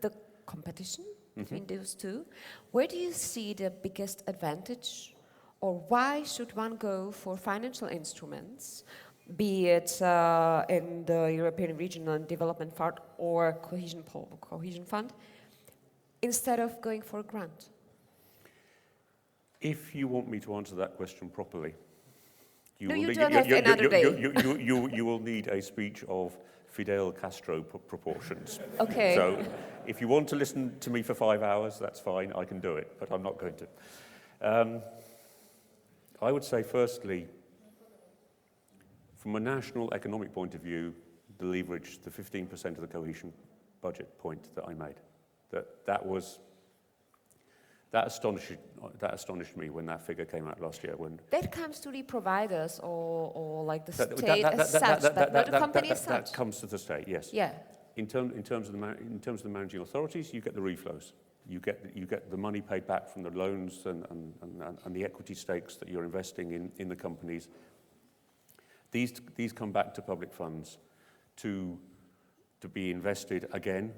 the competition between those two. Where do you see the biggest advantage, or why should one go for financial instruments, be it in the European Regional Development Fund or Cohesion Fund, instead of going for a grant? If you want me to answer that question properly, you will need a speech of Fidel Castro proportions. Okay. So if you want to listen to me for 5 hours, that's fine, I can do it, but I'm not going to. I would say, firstly, from a national economic point of view, the leverage, the 15% of the cohesion budget point that I made. That astonished me when that figure came out last year. When that comes to the providers or like the state as such, but not the company as such. That comes to the state, yes. Yeah. In terms of the managing authorities, you get the reflows. You get the money paid back from the loans and the equity stakes that you're investing in the companies. These come back to public funds to be invested again.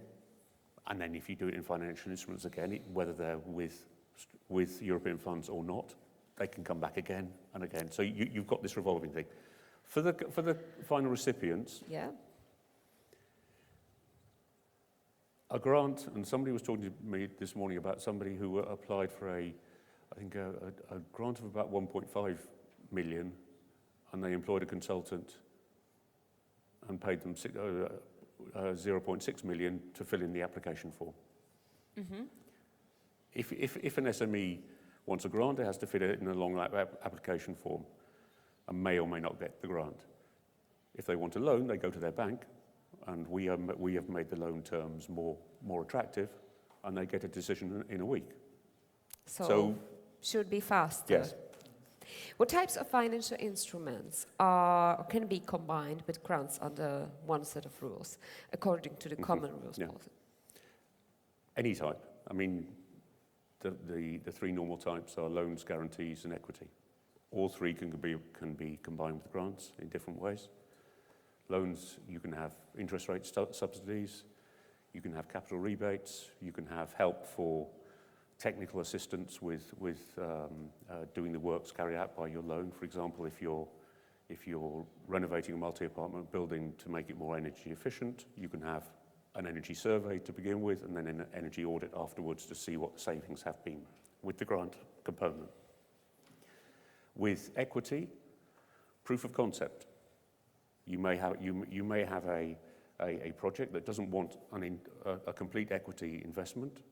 And then if you do it in financial instruments again, whether they're with European funds or not, they can come back again and again. So you've got this revolving thing. For the final recipients, a grant, and somebody was talking to me this morning about somebody who applied for a grant of about 1.5 million, and they employed a consultant and paid them 0.6 million to fill in the application form. Mm-hmm. If an SME wants a grant, it has to fill it in a long application form and may or may not get the grant. If they want a loan, they go to their bank, and we have made the loan terms more attractive, and they get a decision in a week. So should be faster. Yes. What types of financial instruments can be combined with grants under one set of rules, according to the common rules policy? Any type. I mean, the 3 normal types are loans, guarantees, and equity. All 3 can be combined with grants in different ways. Loans, you can have interest rate subsidies, you can have capital rebates, you can have help for technical assistance with doing the works carried out by your loan. For example, if you're renovating a multi-apartment building to make it more energy efficient, you can have an energy survey to begin with and then an energy audit afterwards to see what the savings have been with the grant component. With equity, proof of concept. You may have a project that doesn't want a complete equity investment,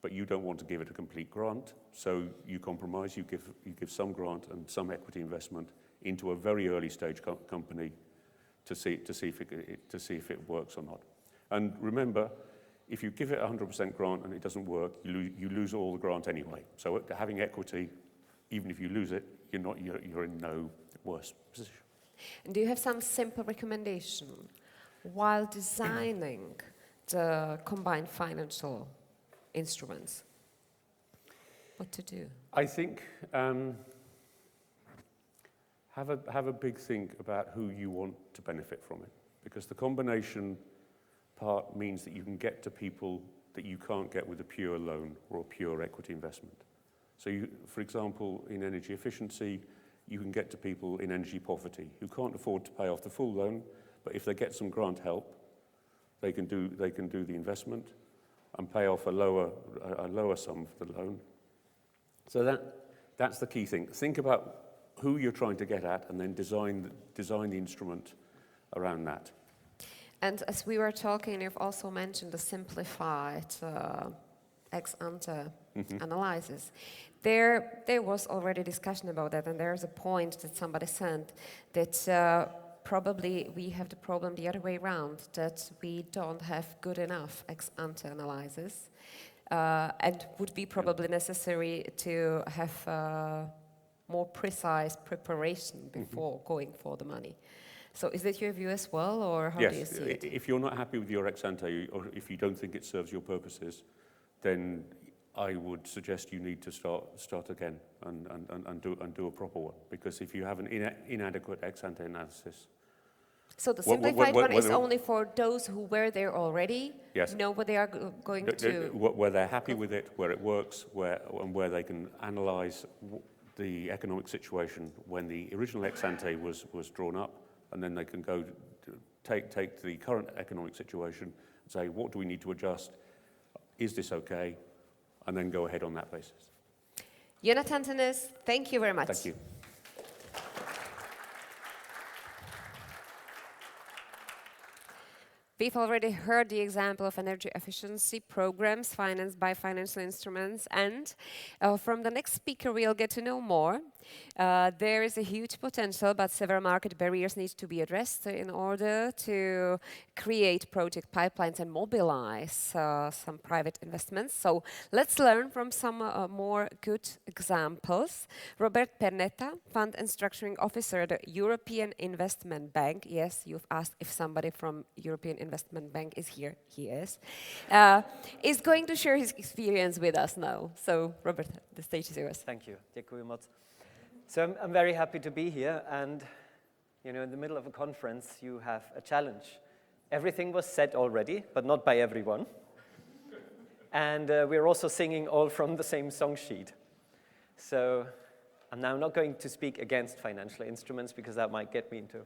but you don't want to give it a complete grant, so you compromise, you give some grant and some equity investment into a very early stage company to see if it works or not. And remember, if you give it 100% grant and it doesn't work, you lose all the grant anyway. So having equity, even if you lose it, you're in no worse position. And do you have some simple recommendation while designing the combined financial instruments? What to do? I think have a big think about who you want to benefit from it, because the combination part means that you can get to people that you can't get with a pure loan or a pure equity investment. So for example, in energy efficiency, you can get to people in energy poverty who can't afford to pay off the full loan, but if they get some grant help, they can do the investment and pay off a lower sum for the loan. So that's the key thing. Think about who you're trying to get at and then design the instrument around that. And as we were talking, you've also mentioned the simplified ex-ante analysis. There was already discussion about that, and there's a point that somebody sent that probably we have the problem the other way around, that we don't have good enough ex-ante analysis, and would be probably necessary to have more precise preparation before going for the money. So is that your view as well, or how do you see it? If you're not happy with your ex-ante, or if you don't think it serves your purposes, then I would suggest you need to start again and do a proper one. Because if you have an inadequate ex-ante analysis, so the simplified one is only for those who were there already, yes, know what they are going to... Where they're happy with it, where it works, where they can analyse the economic situation when the original ex-ante was drawn up, and then they can go to take the current economic situation and say, what do we need to adjust? Is this okay? And then go ahead on that basis. Jonathan, Denness, thank you very much. Thank you. We've already heard the example of energy efficiency programs financed by financial instruments, and from the next speaker we'll get to know more. There is a huge potential, but several market barriers need to be addressed in order to create project pipelines and mobilize some private investments. So let's learn from some more good examples. Robert Pernetta, Fund and Structuring Officer at the European Investment Bank. Yes, you've asked if somebody from European Investment Bank is here. He is going to share his experience with us now. So, Robert, the stage is yours. Thank you. Děkuji moc. So I'm very happy to be here, and in the middle of a conference you have a challenge. Everything was said already, but not by everyone. And we're also singing all from the same song sheet. So I'm now not going to speak against financial instruments, because that might get me into a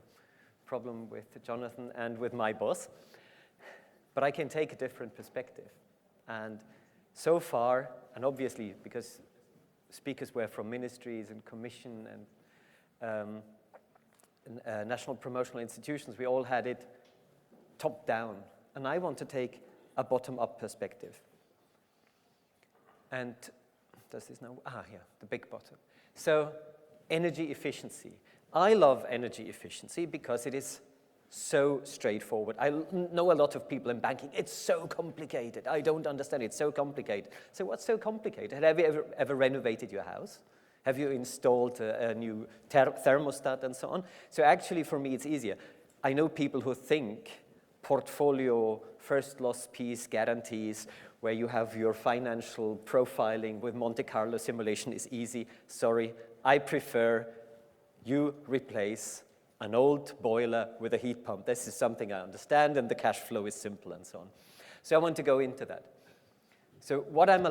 problem with Jonathan and with my boss. But I can take a different perspective. And so far, and obviously because speakers were from ministries and commission and national promotional institutions, we all had it top down. And I want to take a bottom-up perspective. And does this now? Here, the big bottom. So energy efficiency. I love energy efficiency because it is so straightforward. I know a lot of people in banking. It's so complicated. I don't understand it. It's so complicated. So what's so complicated? Have you ever renovated your house? Have you installed a new thermostat and so on? So actually, for me, it's easier. I know people who think portfolio, first loss piece guarantees, where you have your financial profiling with Monte Carlo simulation is easy. Sorry, I prefer you replace an old boiler with a heat pump. This is something I understand, and the cash flow is simple and so on. So I want to go into that. So what I'm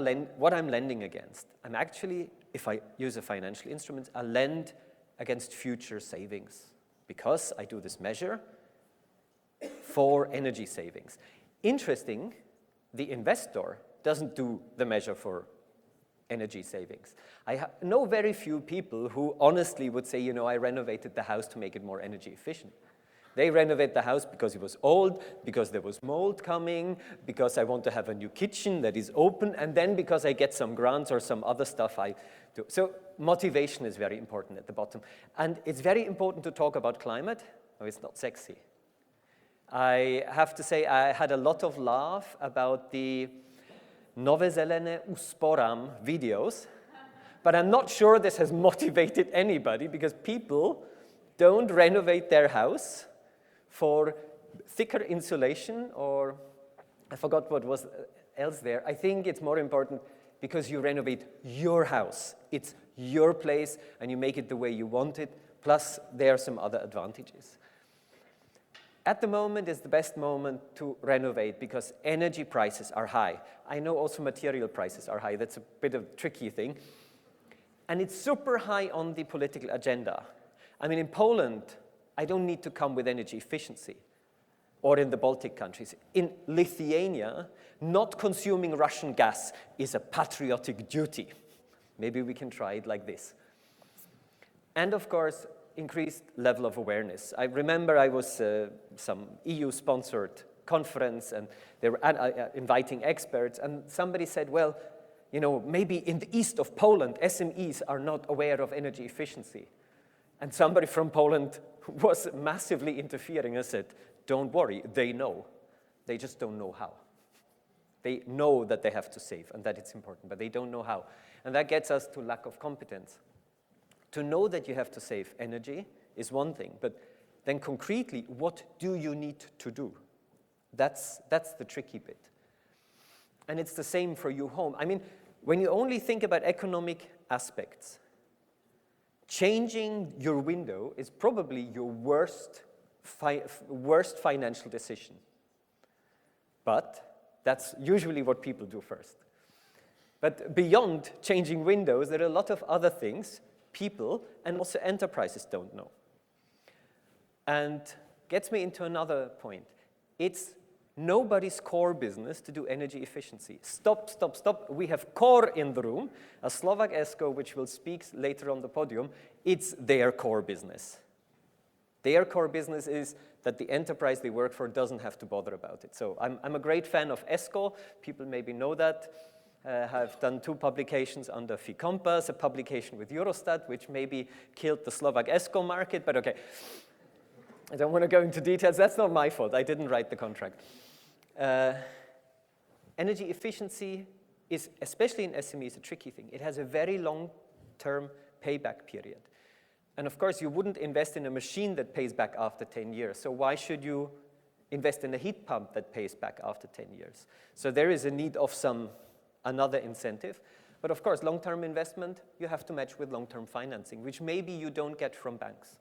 lending against, I'm actually, if I use a financial instrument, I lend against future savings because I do this measure for energy savings. Interesting, the investor doesn't do the measure for energy savings. I know very few people who honestly would say, you know, I renovated the house to make it more energy efficient. They renovate the house because it was old, because there was mold coming, because I want to have a new kitchen that is open, and then because I get some grants or some other stuff I do. So motivation is very important at the bottom. And it's very important to talk about climate. Oh, it's not sexy. I have to say I had a lot of laugh about the Neveselá usporám videos, but I'm not sure this has motivated anybody because people don't renovate their house for thicker insulation or I forgot what was else there. I think it's more important because you renovate your house. It's your place and you make it the way you want it, plus there are some other advantages. At the moment is the best moment to renovate because energy prices are high. I know also material prices are high. That's a bit of a tricky thing. And it's super high on the political agenda. I mean, in Poland, I don't need to come with energy efficiency, or in the Baltic countries. In Lithuania, not consuming Russian gas is a patriotic duty. Maybe we can try it like this. And of course, increased level of awareness. I remember I was some EU-sponsored conference and they were inviting experts and somebody said, well, you know, maybe in the east of Poland, SMEs are not aware of energy efficiency. And somebody from Poland was massively interfering and said, don't worry, they know. They just don't know how. They know that they have to save and that it's important, but they don't know how. And that gets us to lack of competence. To know that you have to save energy is one thing, but then concretely, what do you need to do? That's the tricky bit. And it's the same for you home. I mean, when you only think about economic aspects, changing your window is probably your worst financial decision. But that's usually what people do first. But beyond changing windows, there are a lot of other things people and also enterprises don't know. And gets me into another point. It's nobody's core business to do energy efficiency. Stop. We have core in the room. A Slovak ESCO, which will speak later on the podium, it's their core business. Their core business is that the enterprise they work for doesn't have to bother about it. So I'm a great fan of ESCO. People maybe know that. Have done 2 publications under FICOMPAS, a publication with Eurostat, which maybe killed the Slovak ESCO market, but okay. I don't want to go into details. That's not my fault. I didn't write the contract. Energy efficiency is, especially in SMEs, a tricky thing. It has a very long-term payback period. And of course, you wouldn't invest in a machine that pays back after 10 years. So why should you invest in a heat pump that pays back after 10 years? So there is a need of another incentive. But of course, long-term investment, you have to match with long-term financing, which maybe you don't get from banks.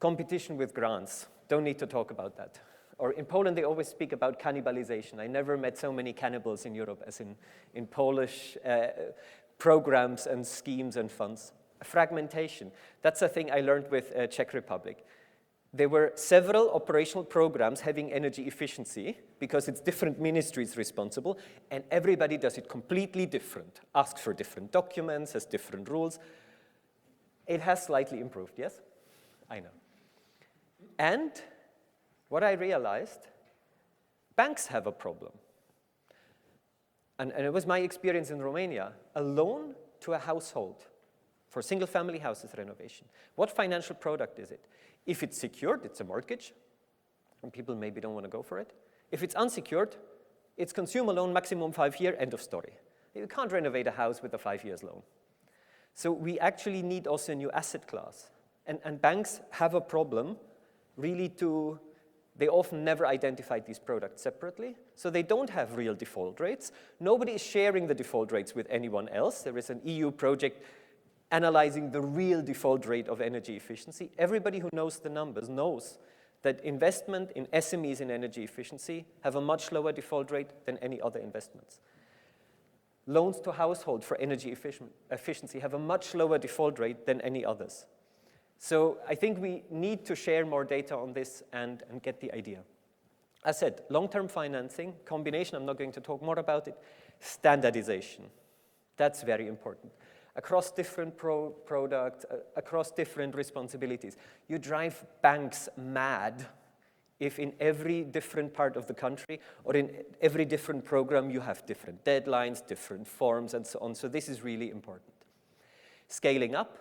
Competition with grants, don't need to talk about that. Or in Poland, they always speak about cannibalization. I never met so many cannibals in Europe as in Polish programs and schemes and funds. Fragmentation, that's a thing I learned with Czech Republic. There were several operational programs having energy efficiency because it's different ministries responsible and everybody does it completely different, asks for different documents, has different rules. It has slightly improved, yes? I know. And what I realized, banks have a problem. And it was my experience in Romania, a loan to a household for single-family houses renovation. What financial product is it? If it's secured, it's a mortgage, and people maybe don't want to go for it. If it's unsecured, it's consumer loan, maximum 5 year, end of story. You can't renovate a house with a 5 years loan. So we actually need also a new asset class. And banks have a problem really they often never identified these products separately, so they don't have real default rates. Nobody is sharing the default rates with anyone else. There is an EU project analyzing the real default rate of energy efficiency. Everybody who knows the numbers knows that investment in SMEs in energy efficiency have a much lower default rate than any other investments. Loans to household for energy efficiency have a much lower default rate than any others. So I think we need to share more data on this and get the idea. As said, long-term financing, combination, I'm not going to talk more about it, standardization. That's very important. Across different products, across different responsibilities. You drive banks mad if in every different part of the country or in every different program you have different deadlines, different forms, and so on. So this is really important. Scaling up,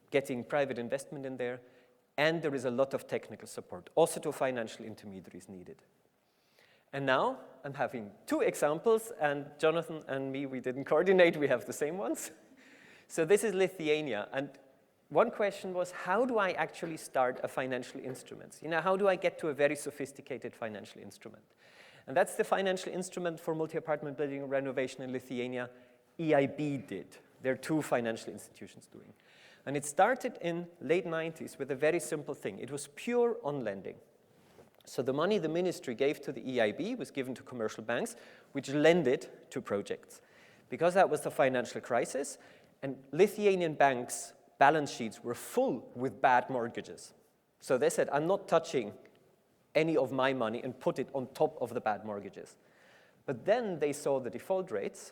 getting private investment in there, and there is a lot of technical support, also to financial intermediaries needed. And now I'm having 2 examples, and Jonathan and me, we didn't coordinate, we have the same ones. So this is Lithuania, and one question was, how do I actually start a financial instrument? You know, how do I get to a very sophisticated financial instrument? And that's the financial instrument for multi-apartment building renovation in Lithuania EIB did. There are 2 financial institutions doing. And it started in late 90s with a very simple thing. It was pure on lending. So the money the ministry gave to the EIB was given to commercial banks, which lended to projects. Because that was the financial crisis, and Lithuanian banks' balance sheets were full with bad mortgages. So they said, I'm not touching any of my money and put it on top of the bad mortgages. But then they saw the default rates,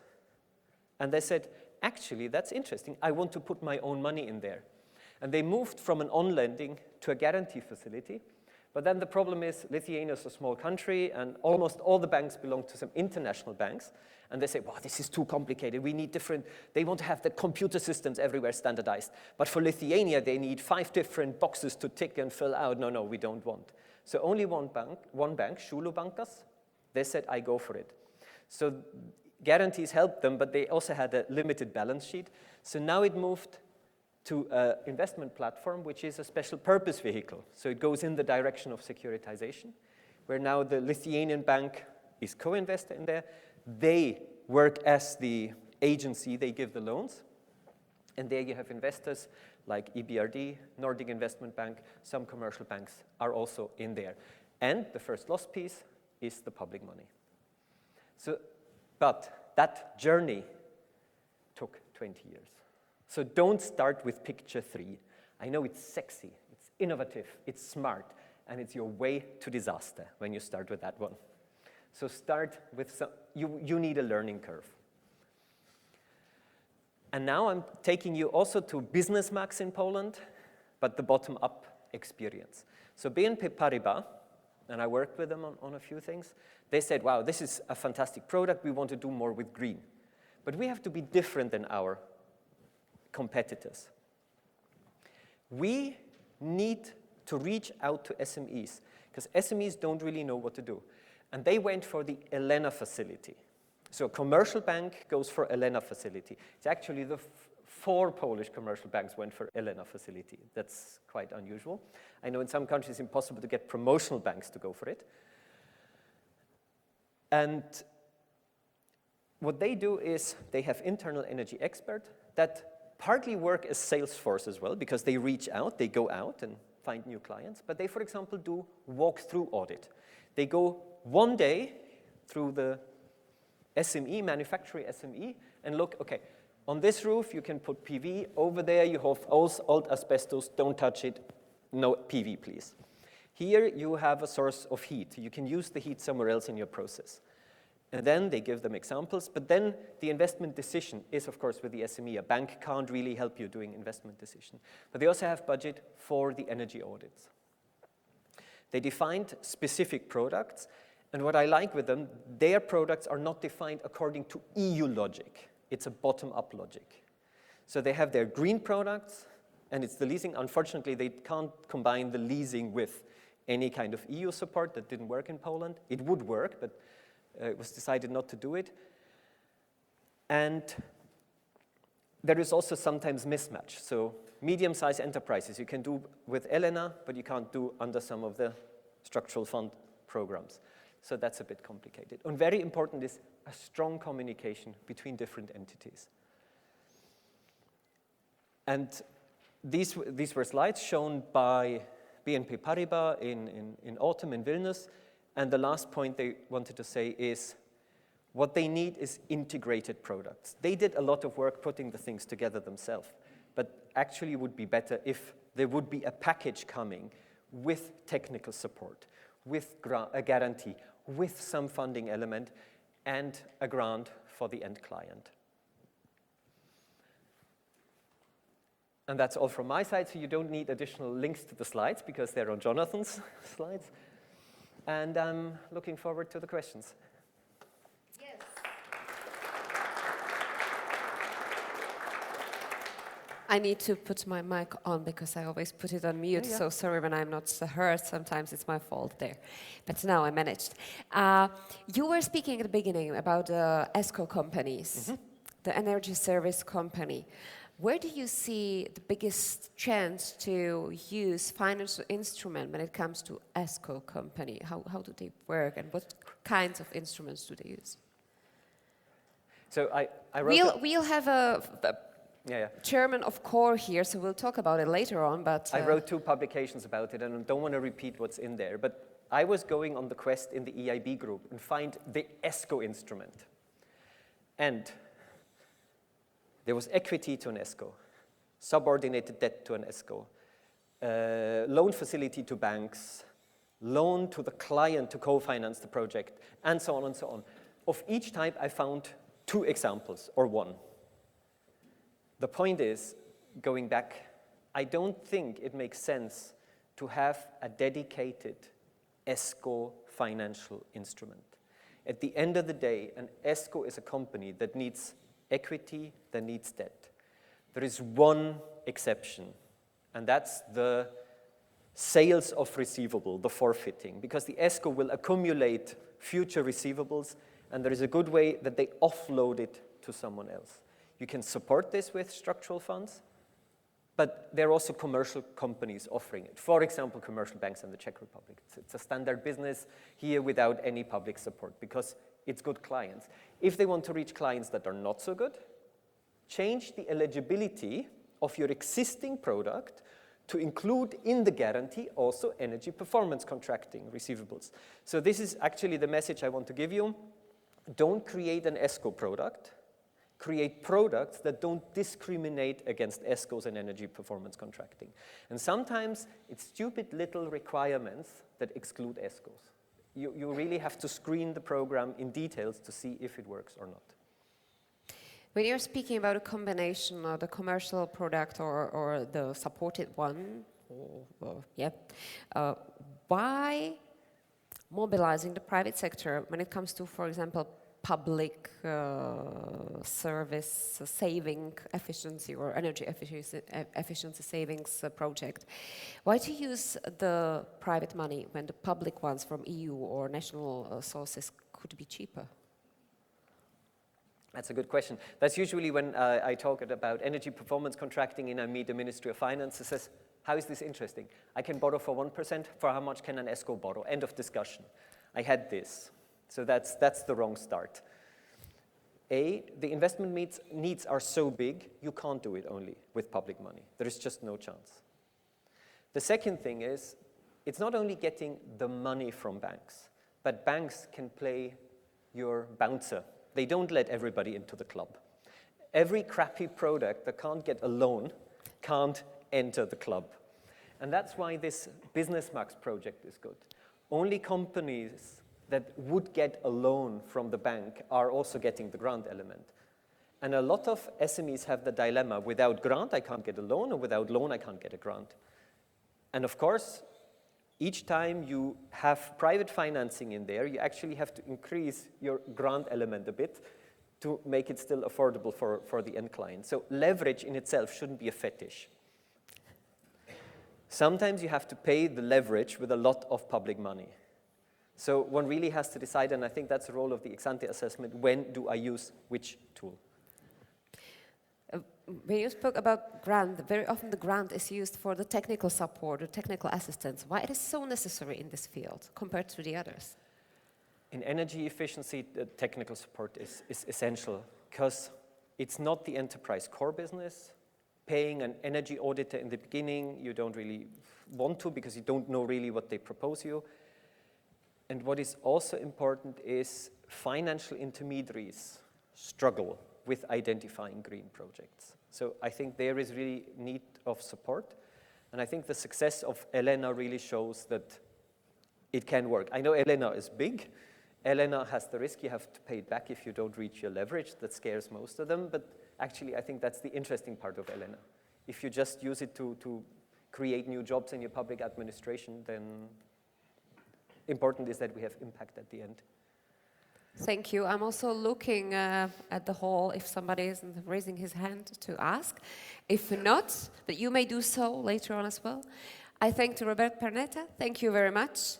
and they said, actually, that's interesting. I want to put my own money in there. And they moved from an on-lending to a guarantee facility. But then the problem is Lithuania is a small country, and almost all the banks belong to some international banks. And they say, wow, this is too complicated. We need different, they want to have the computer systems everywhere standardized. But for Lithuania, they need 5 different boxes to tick and fill out. No, we don't want. So only one bank, Šiaulių bankas, they said, I go for it. So guarantees helped them, but they also had a limited balance sheet. So now it moved to an investment platform, which is a special purpose vehicle. So it goes in the direction of securitization, where now the Lithuanian bank is co-investor in there. They work as the agency, they give the loans. And there you have investors like EBRD, Nordic Investment Bank, some commercial banks are also in there. And the first loss piece is the public money. So, but that journey took 20 years. So don't start with picture 3. I know it's sexy, it's innovative, it's smart, and it's your way to disaster when you start with that one. So start with some, you need a learning curve. And now I'm taking you also to Business Max in Poland, but the bottom-up experience. So BNP Paribas, and I worked with them on a few things, they said, wow, this is a fantastic product, we want to do more with green. But we have to be different than our competitors. We need to reach out to SMEs, because SMEs don't really know what to do. And they went for the Elena facility. So a commercial bank goes for Elena facility. It's actually the 4 Polish commercial banks went for Elena facility. That's quite unusual. I know in some countries it's impossible to get promotional banks to go for it. And what they do is they have internal energy expert that partly work as sales force as well, because they reach out, they go out and find new clients. But they, for example, do walk-through audit. They go one day through the SME, manufacturing SME, and look, okay, on this roof you can put PV, over there you have old asbestos, don't touch it, no PV please. Here you have a source of heat, you can use the heat somewhere else in your process. And then they give them examples, but then the investment decision is of course with the SME. A bank can't really help you doing investment decision. But they also have budget for the energy audits. They defined specific products. And what I like with them, their products are not defined according to EU logic. It's a bottom-up logic. So they have their green products, and it's the leasing. Unfortunately, they can't combine the leasing with any kind of EU support. That didn't work in Poland. It would work, but it was decided not to do it. And there is also sometimes mismatch. So medium-sized enterprises you can do with Elena, but you can't do under some of the structural fund programs. So that's a bit complicated. And very important is a strong communication between different entities. And these were slides shown by BNP Paribas in autumn in Vilnius. And the last point they wanted to say is what they need is integrated products. They did a lot of work putting the things together themselves, but actually it would be better if there would be a package coming with technical support, with a guarantee, with some funding element, and a grant for the end client. And that's all from my side, so you don't need additional links to the slides because they're on Jonathan's slides. And I'm looking forward to the questions. Yes. I need to put my mic on because I always put it on mute, so sorry when I'm not heard. Sometimes it's my fault there. But now I managed. You were speaking at the beginning about the ESCO companies, the energy service company. Where do you see the biggest chance to use financial instrument when it comes to ESCO company? How do they work and what kinds of instruments do they use? So I wrote... We'll have a chairman of CORE here, so we'll talk about it later on, but... I wrote 2 publications about it, and I don't want to repeat what's in there, but I was going on the quest in the EIB group and find the ESCO instrument. And there was equity to an ESCO, subordinated debt to an ESCO, loan facility to banks, loan to the client to co-finance the project, and so on and so on. Of each type, I found 2 examples, or 1. The point is, going back, I don't think it makes sense to have a dedicated ESCO financial instrument. At the end of the day, an ESCO is a company that needs equity, that needs debt. There is one exception, and that's the sales of receivable, the forfeiting, because the ESCO will accumulate future receivables, and there is a good way that they offload it to someone else. You can support this with structural funds, but there are also commercial companies offering it. For example, commercial banks in the Czech Republic. It's a standard business here without any public support because it's good clients. If they want to reach clients that are not so good, change the eligibility of your existing product to include in the guarantee also energy performance contracting receivables. So this is actually the message I want to give you. Don't create an ESCO product. Create products that don't discriminate against ESCOs and energy performance contracting. And sometimes it's stupid little requirements that exclude ESCOs. You really have to screen the program in details to see if it works or not. When you're speaking about a combination of the commercial product or the supported one, why mobilizing the private sector when it comes to, for example, public service saving efficiency or energy efficiency savings project? Why to use the private money when the public ones from EU or national sources could be cheaper? That's a good question. That's usually when I talk about energy performance contracting and I meet the Ministry of Finance. It says, how is this interesting? I can borrow for 1%. For how much can an ESCO borrow? End of discussion. I had this. So that's the wrong start. The investment needs are so big, you can't do it only with public money. There is just no chance. The second thing is, it's not only getting the money from banks, but banks can play your bouncer. They don't let everybody into the club. Every crappy product that can't get a loan can't enter the club. And that's why this Business Max project is good. Only companies that would get a loan from the bank are also getting the grant element. And a lot of SMEs have the dilemma, without grant I can't get a loan, or without loan I can't get a grant. And of course, each time you have private financing in there, you actually have to increase your grant element a bit to make it still affordable for the end client. So leverage in itself shouldn't be a fetish. Sometimes you have to pay the leverage with a lot of public money. So one really has to decide, and I think that's the role of the ex-ante assessment, when do I use which tool? When you spoke about grant, very often the grant is used for the technical support or technical assistance. Why it is so necessary in this field compared to the others? In energy efficiency, the technical support is essential because it's not the enterprise core business, paying an energy auditor in the beginning. You don't really want to because you don't know really what they propose you. And what is also important is financial intermediaries struggle with identifying green projects. So I think there is really need of support. And I think the success of Elena really shows that it can work. I know Elena is big. Elena has the risk you have to pay it back if you don't reach your leverage. That scares most of them. But actually, I think that's the interesting part of Elena. If you just use it to create new jobs in your public administration, then important is that we have impact at the end. Thank you. I'm also looking at the hall if somebody isn't raising his hand to ask. If not, but you may do so later on as well. I thank to Robert Pernetta. Thank you very much.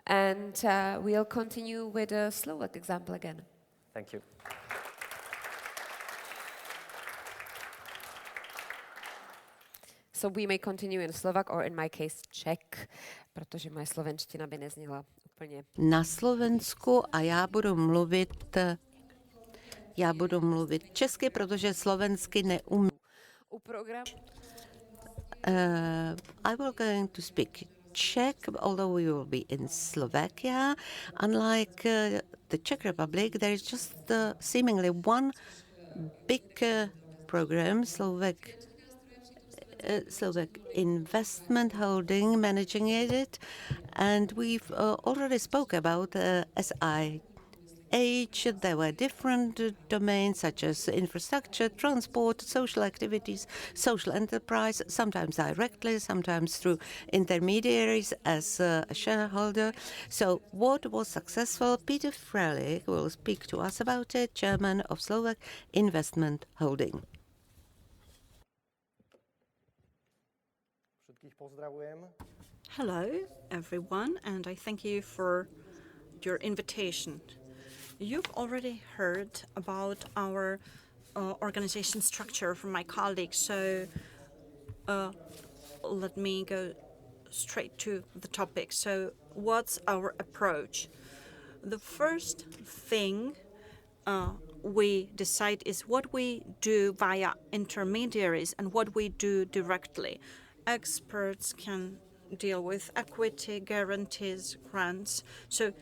And we'll continue with a Slovak example again. Thank you. So we may continue in Slovak or in my case Czech, protože moje slovenština by nezněla úplně. Na Slovensku a já budu mluvit česky, protože slovensky neumím. U programu I will going to speak Czech, although we will be in Slovakia. Unlike the Czech Republic, there is just seemingly one big program, Slovak investment holding managing it, and we've already spoke about SIH. There were different domains such as infrastructure, transport, social activities, social enterprise, sometimes directly, sometimes through intermediaries as a shareholder. So what was successful? Peter Fröhlich will speak to us about it, chairman of Slovak Investment Holding. Hello, everyone, and I thank you for your invitation. You've already heard about our organization structure from my colleagues, so let me go straight to the topic. So what's our approach? The first thing we decide is what we do via intermediaries and what we do directly. Experts can deal with equity, guarantees, grants. So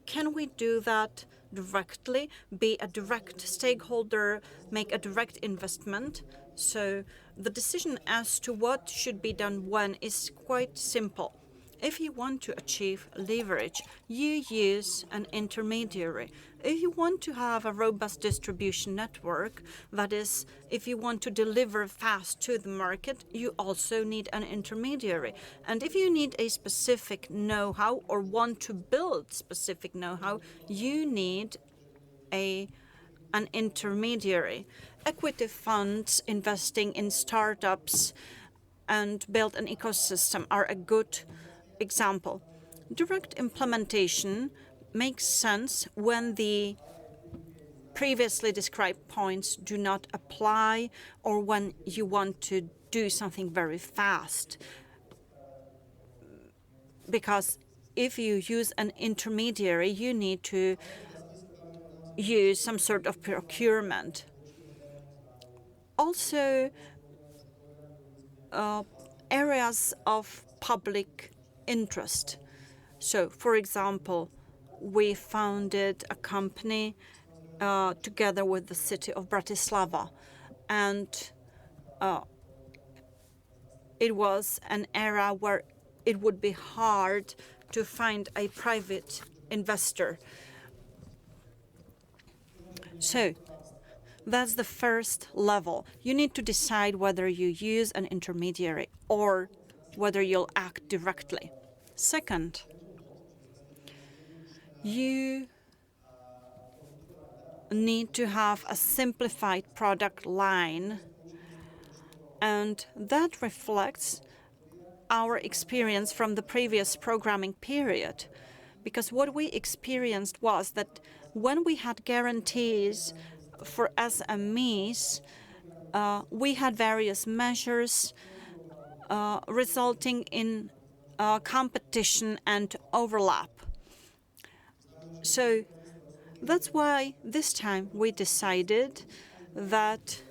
can we do that directly, be a direct stakeholder, make a direct investment? So the decision as to what should be done when is quite simple. If you want to achieve leverage, you use an intermediary. If you want to have a robust distribution network, that is, if you want to deliver fast to the market, you also need an intermediary. And if you need a specific know-how or want to build specific know-how, you need an intermediary. Equity funds investing in startups and build an ecosystem are a good example. Direct implementation makes sense when the previously described points do not apply or when you want to do something very fast. Because if you use an intermediary, you need to use some sort of procurement. Also, areas of public interest. So, for example, we founded a company together with the city of Bratislava, and it was an era where it would be hard to find a private investor. So, that's the first level. You need to decide whether you use an intermediary or whether you'll act directly. Second, you need to have a simplified product line, and that reflects our experience from the previous programming period. Because what we experienced was that when we had guarantees for SMEs, we had various measures resulting in competition and overlap. So that's why this time we decided that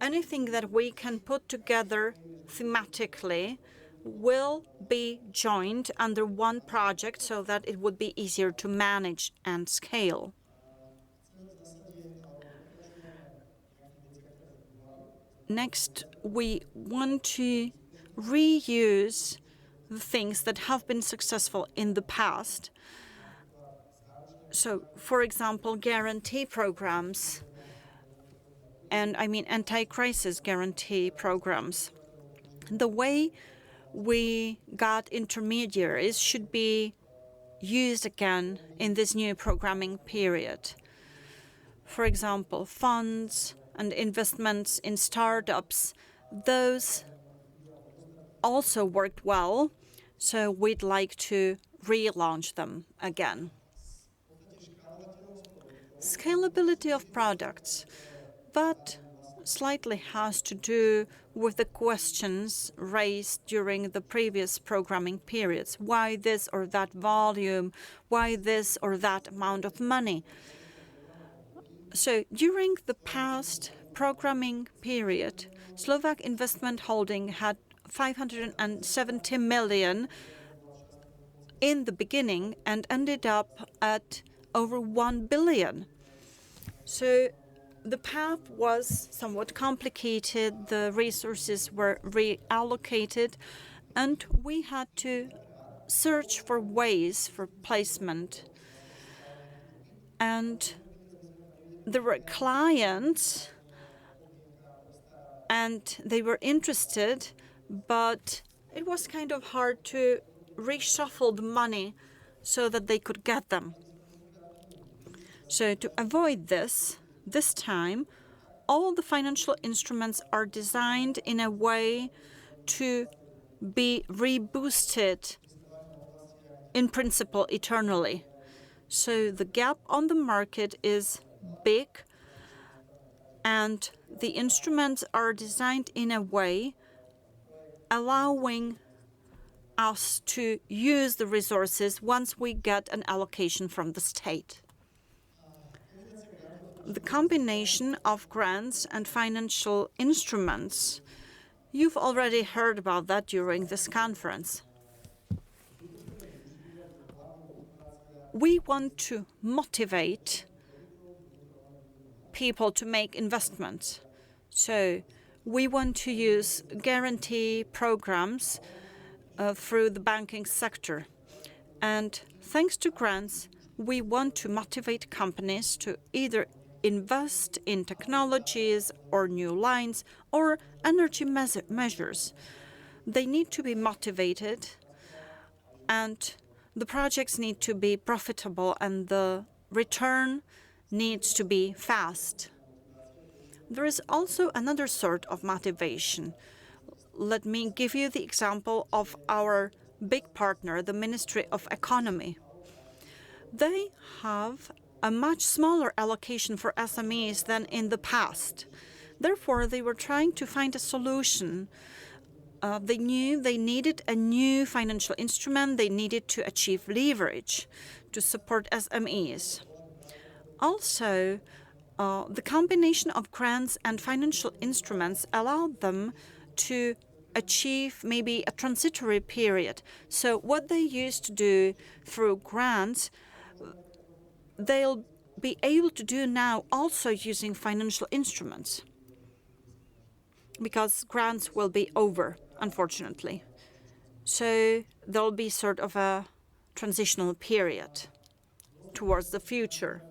anything that we can put together thematically will be joined under one project so that it would be easier to manage and scale. Next, we want to reuse the things that have been successful in the past. So, for example, guarantee programs, and I mean anti-crisis guarantee programs. The way we got intermediaries should be used again in this new programming period. For example, funds and investments in startups, those also worked well, so we'd like to relaunch them again. Scalability of products, that slightly has to do with the questions raised during the previous programming periods. Why this or that volume? Why this or that amount of money? So during the past programming period, Slovak Investment Holding had 570 million in the beginning and ended up at over 1 billion. So the path was somewhat complicated, the resources were reallocated, and we had to search for ways for placement. And there were clients, and they were interested, but it was kind of hard to reshuffle the money so that they could get them. So to avoid this time, all the financial instruments are designed in a way to be reboosted in principle eternally. So the gap on the market is big, and the instruments are designed in a way allowing us to use the resources once we get an allocation from the state. The combination of grants and financial instruments, you've already heard about that during this conference. We want to motivate people to make investments. So we want to use guarantee programs through the banking sector. And thanks to grants, we want to motivate companies to either invest in technologies or new lines or energy measures. They need to be motivated, and the projects need to be profitable, and the return needs to be fast. There is also another sort of motivation. Let me give you the example of our big partner, the Ministry of Economy. They have a much smaller allocation for SMEs than in the past. Therefore, they were trying to find a solution. They knew they needed a new financial instrument. They needed to achieve leverage to support SMEs. Also, the combination of grants and financial instruments allowed them to achieve maybe a transitory period. So what they used to do through grants, they'll be able to do now also using financial instruments, because grants will be over, unfortunately. So there'll be sort of a transitional period towards the future.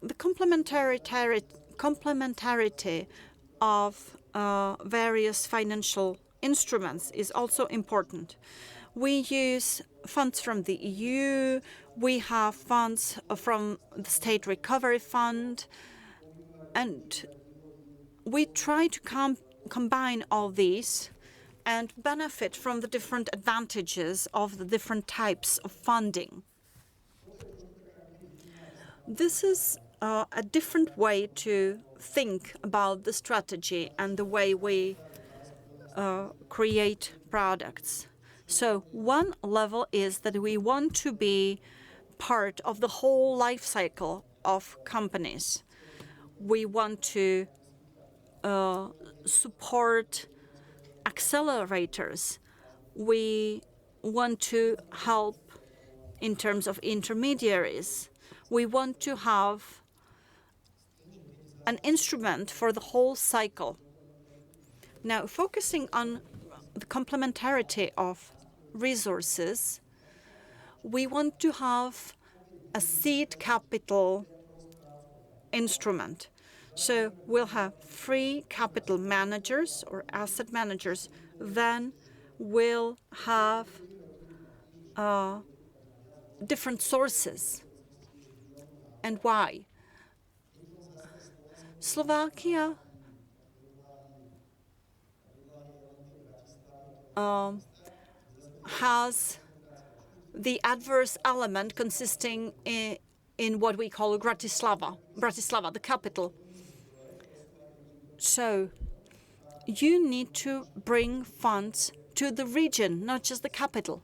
The complementarity of various financial instruments is also important. We use funds from the EU, we have funds from the State Recovery Fund, and we try to combine all these and benefit from the different advantages of the different types of funding. This is a different way to think about the strategy and the way we create products. So one level is that we want to be part of the whole life cycle of companies. We want to support accelerators. We want to help in terms of intermediaries. We want to have an instrument for the whole cycle. Now, focusing on the complementarity of resources, we want to have a seed capital instrument. So we'll have free capital managers or asset managers. Then we'll have different sources. And why? Slovakia has the adverse element consisting in what we call Bratislava, the capital. So you need to bring funds to the region, not just the capital.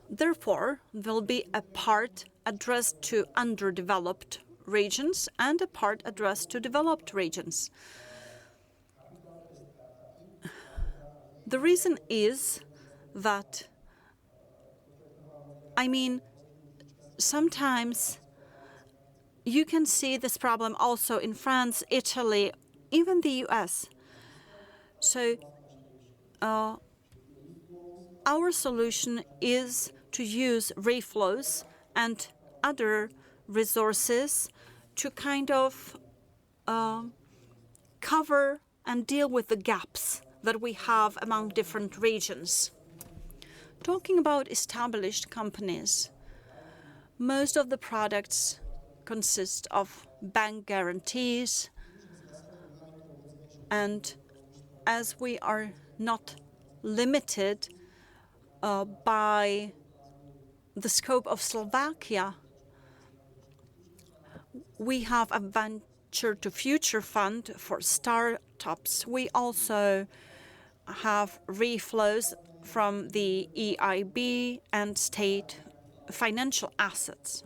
Therefore, there'll be a part addressed to underdeveloped regions and a part addressed to developed regions. The reason is that, sometimes you can see this problem also in France, Italy, even the US. So our solution is to use reflows and other resources to kind of cover and deal with the gaps that we have among different regions. Talking about established companies, most of the products consist of bank guarantees, and as we are not limited by the scope of Slovakia, we have a venture to future fund for startups. We also have reflows from the EIB and state financial assets.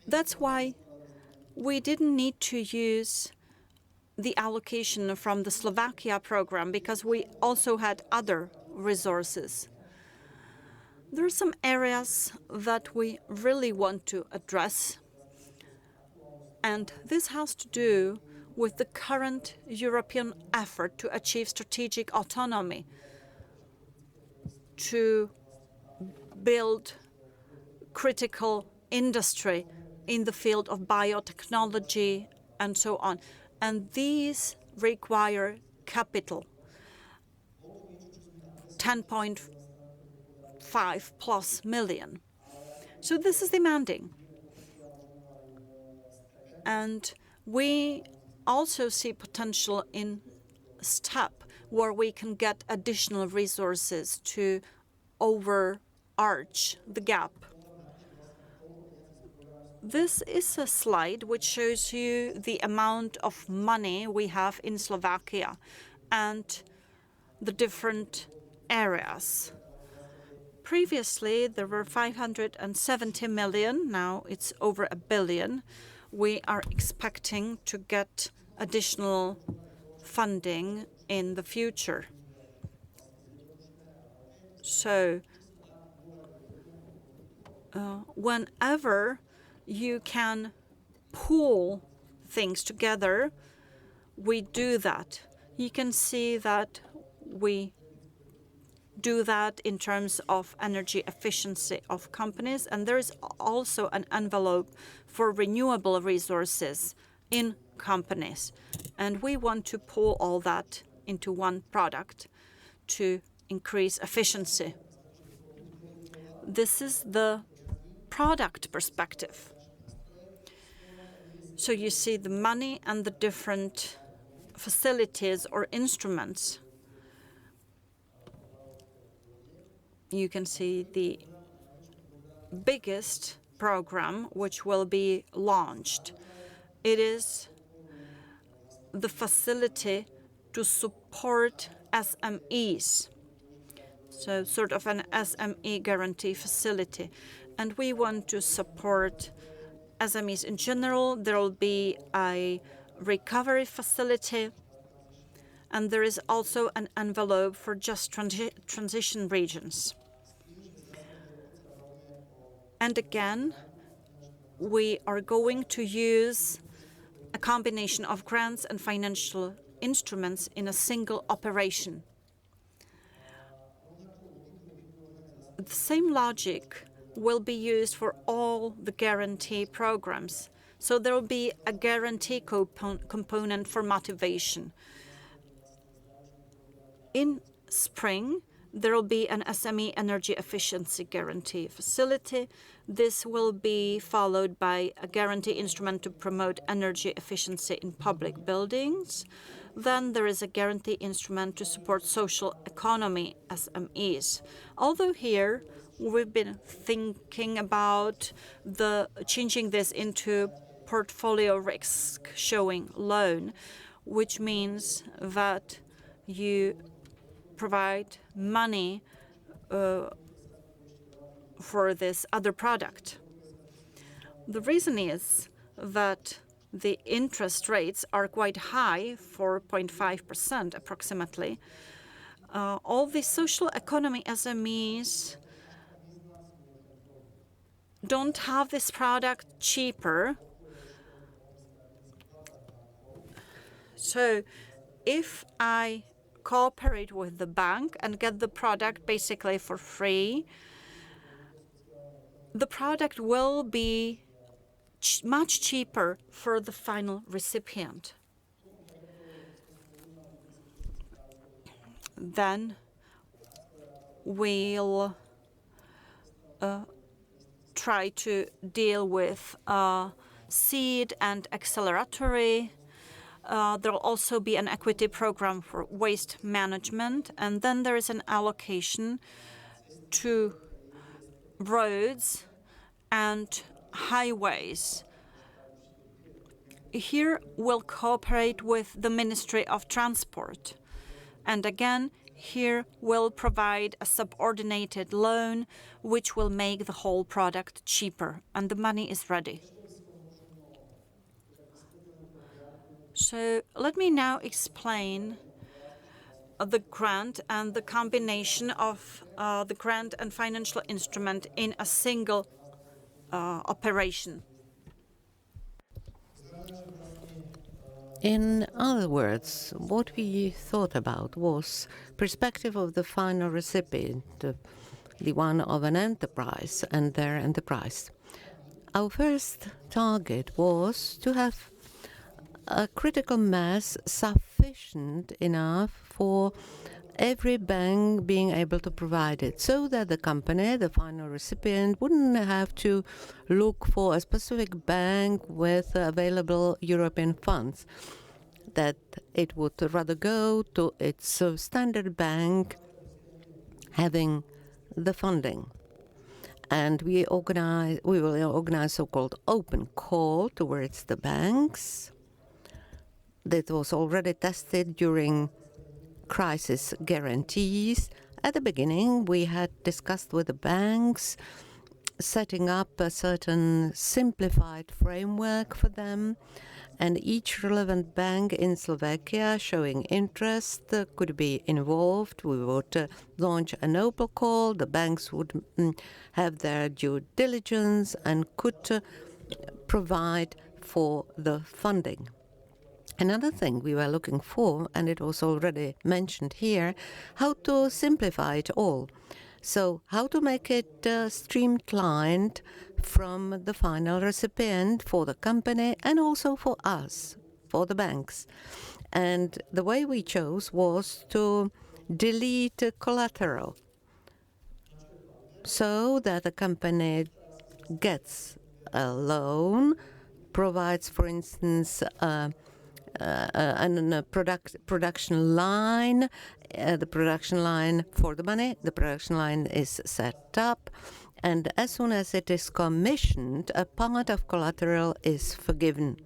That's why we didn't need to use the allocation from the Slovakia program, because we also had other resources. There are some areas that we really want to address, and this has to do with the current European effort to achieve strategic autonomy, to build critical industry in the field of biotechnology and so on. And these require capital, 10.5+ million. So this is demanding. And we also see potential in STEP, where we can get additional resources to overarch the gap. This is a slide which shows you the amount of money we have in Slovakia and the different areas. Previously, there were 570 million. Now it's over 1 billion. We are expecting to get additional funding in the future. So whenever you can pool things together, we do that. You can see that we do that in terms of energy efficiency of companies, and there is also an envelope for renewable resources in companies. And we want to pool all that into one product to increase efficiency. This is the product perspective. So you see the money and the different facilities or instruments. You can see the biggest program which will be launched. It is the facility to support SMEs, so sort of an SME guarantee facility. And we want to support SMEs in general. There will be a recovery facility, and there is also an envelope for just transition regions. And again, we are going to use a combination of grants and financial instruments in a single operation. The same logic will be used for all the guarantee programs. So there will be a guarantee component for motivation. In spring, there will be an SME energy efficiency guarantee facility. This will be followed by a guarantee instrument to promote energy efficiency in public buildings. Then there is a guarantee instrument to support social economy SMEs. Although here we've been thinking about changing this into portfolio risk showing loan, which means that you provide money for this other product. The reason is that the interest rates are quite high, 4.5% approximately. All the social economy SMEs don't have this product cheaper. So if I cooperate with the bank and get the product basically for free, the product will be much cheaper for the final recipient. Then we'll try to deal with seed and acceleratory. There will also be an equity program for waste management, and then there is an allocation to roads and highways. Here we'll cooperate with the Ministry of Transport. And again, here we'll provide a subordinated loan, which will make the whole product cheaper, and the money is ready. So let me now explain the grant and the combination of the grant and financial instrument in a single operation. In other words, what we thought about was perspective of the final recipient, the one of an enterprise and their enterprise. Our first target was to have a critical mass sufficient enough for every bank being able to provide it, so that the company, the final recipient, wouldn't have to look for a specific bank with available European funds, that it would rather go to its standard bank having the funding. And we will organize so-called open call towards the banks. That was already tested during crisis guarantees. At the beginning, we had discussed with the banks setting up a certain simplified framework for them, and each relevant bank in Slovakia showing interest could be involved. We would launch an open call. The banks would have their due diligence and could provide for the funding. Another thing we were looking for, and it was already mentioned here, how to simplify it all. So how to make it streamlined from the final recipient for the company and also for us, for the banks. And the way we chose was to delete collateral so that the company gets a loan, provides, for instance, a production line, the production line for the money. The production line is set up, and as soon as it is commissioned, a part of collateral is forgiven.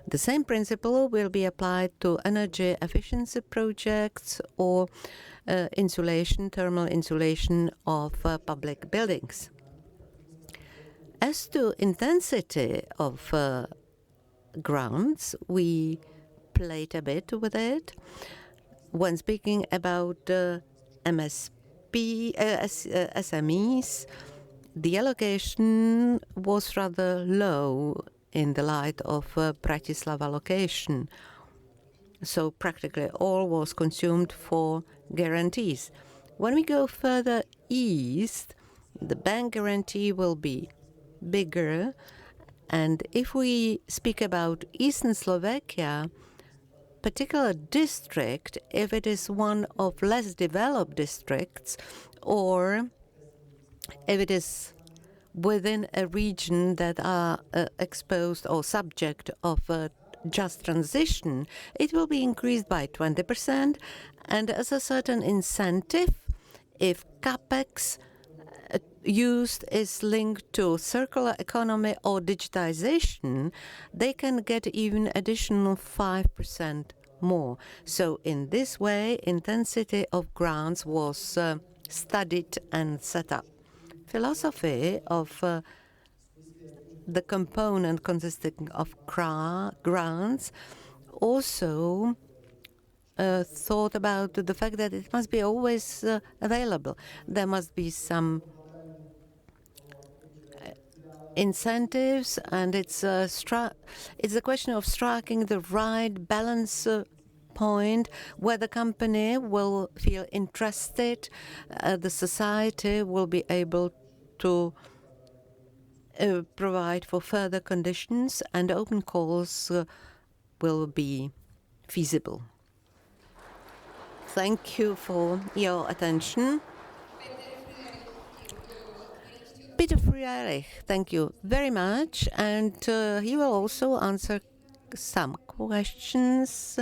The same principle will be applied to energy efficiency projects or thermal insulation of public buildings. As to intensity of grants, we played a bit with it. When speaking about SMEs, the allocation was rather low in the light of Bratislava location. So practically all was consumed for guarantees. When we go further east, the bank guarantee will be bigger. And if we speak about Eastern Slovakia, particular district, if it is one of less developed districts, or if it is within a region that are exposed or subject of just transition, it will be increased by 20%. And as a certain incentive, if CapEx used is linked to circular economy or digitization, they can get even additional 5% more. So in this way, intensity of grants was studied and set up. Philosophy of the component consisting of grants also thought about the fact that it must be always available. There must be some incentives, and it's a question of striking the right balance point where the company will feel interested, the society will be able to provide for further conditions, and open calls will be feasible. Thank you for your attention. Peter Fröhlich, thank you very much, and he will also answer some questions.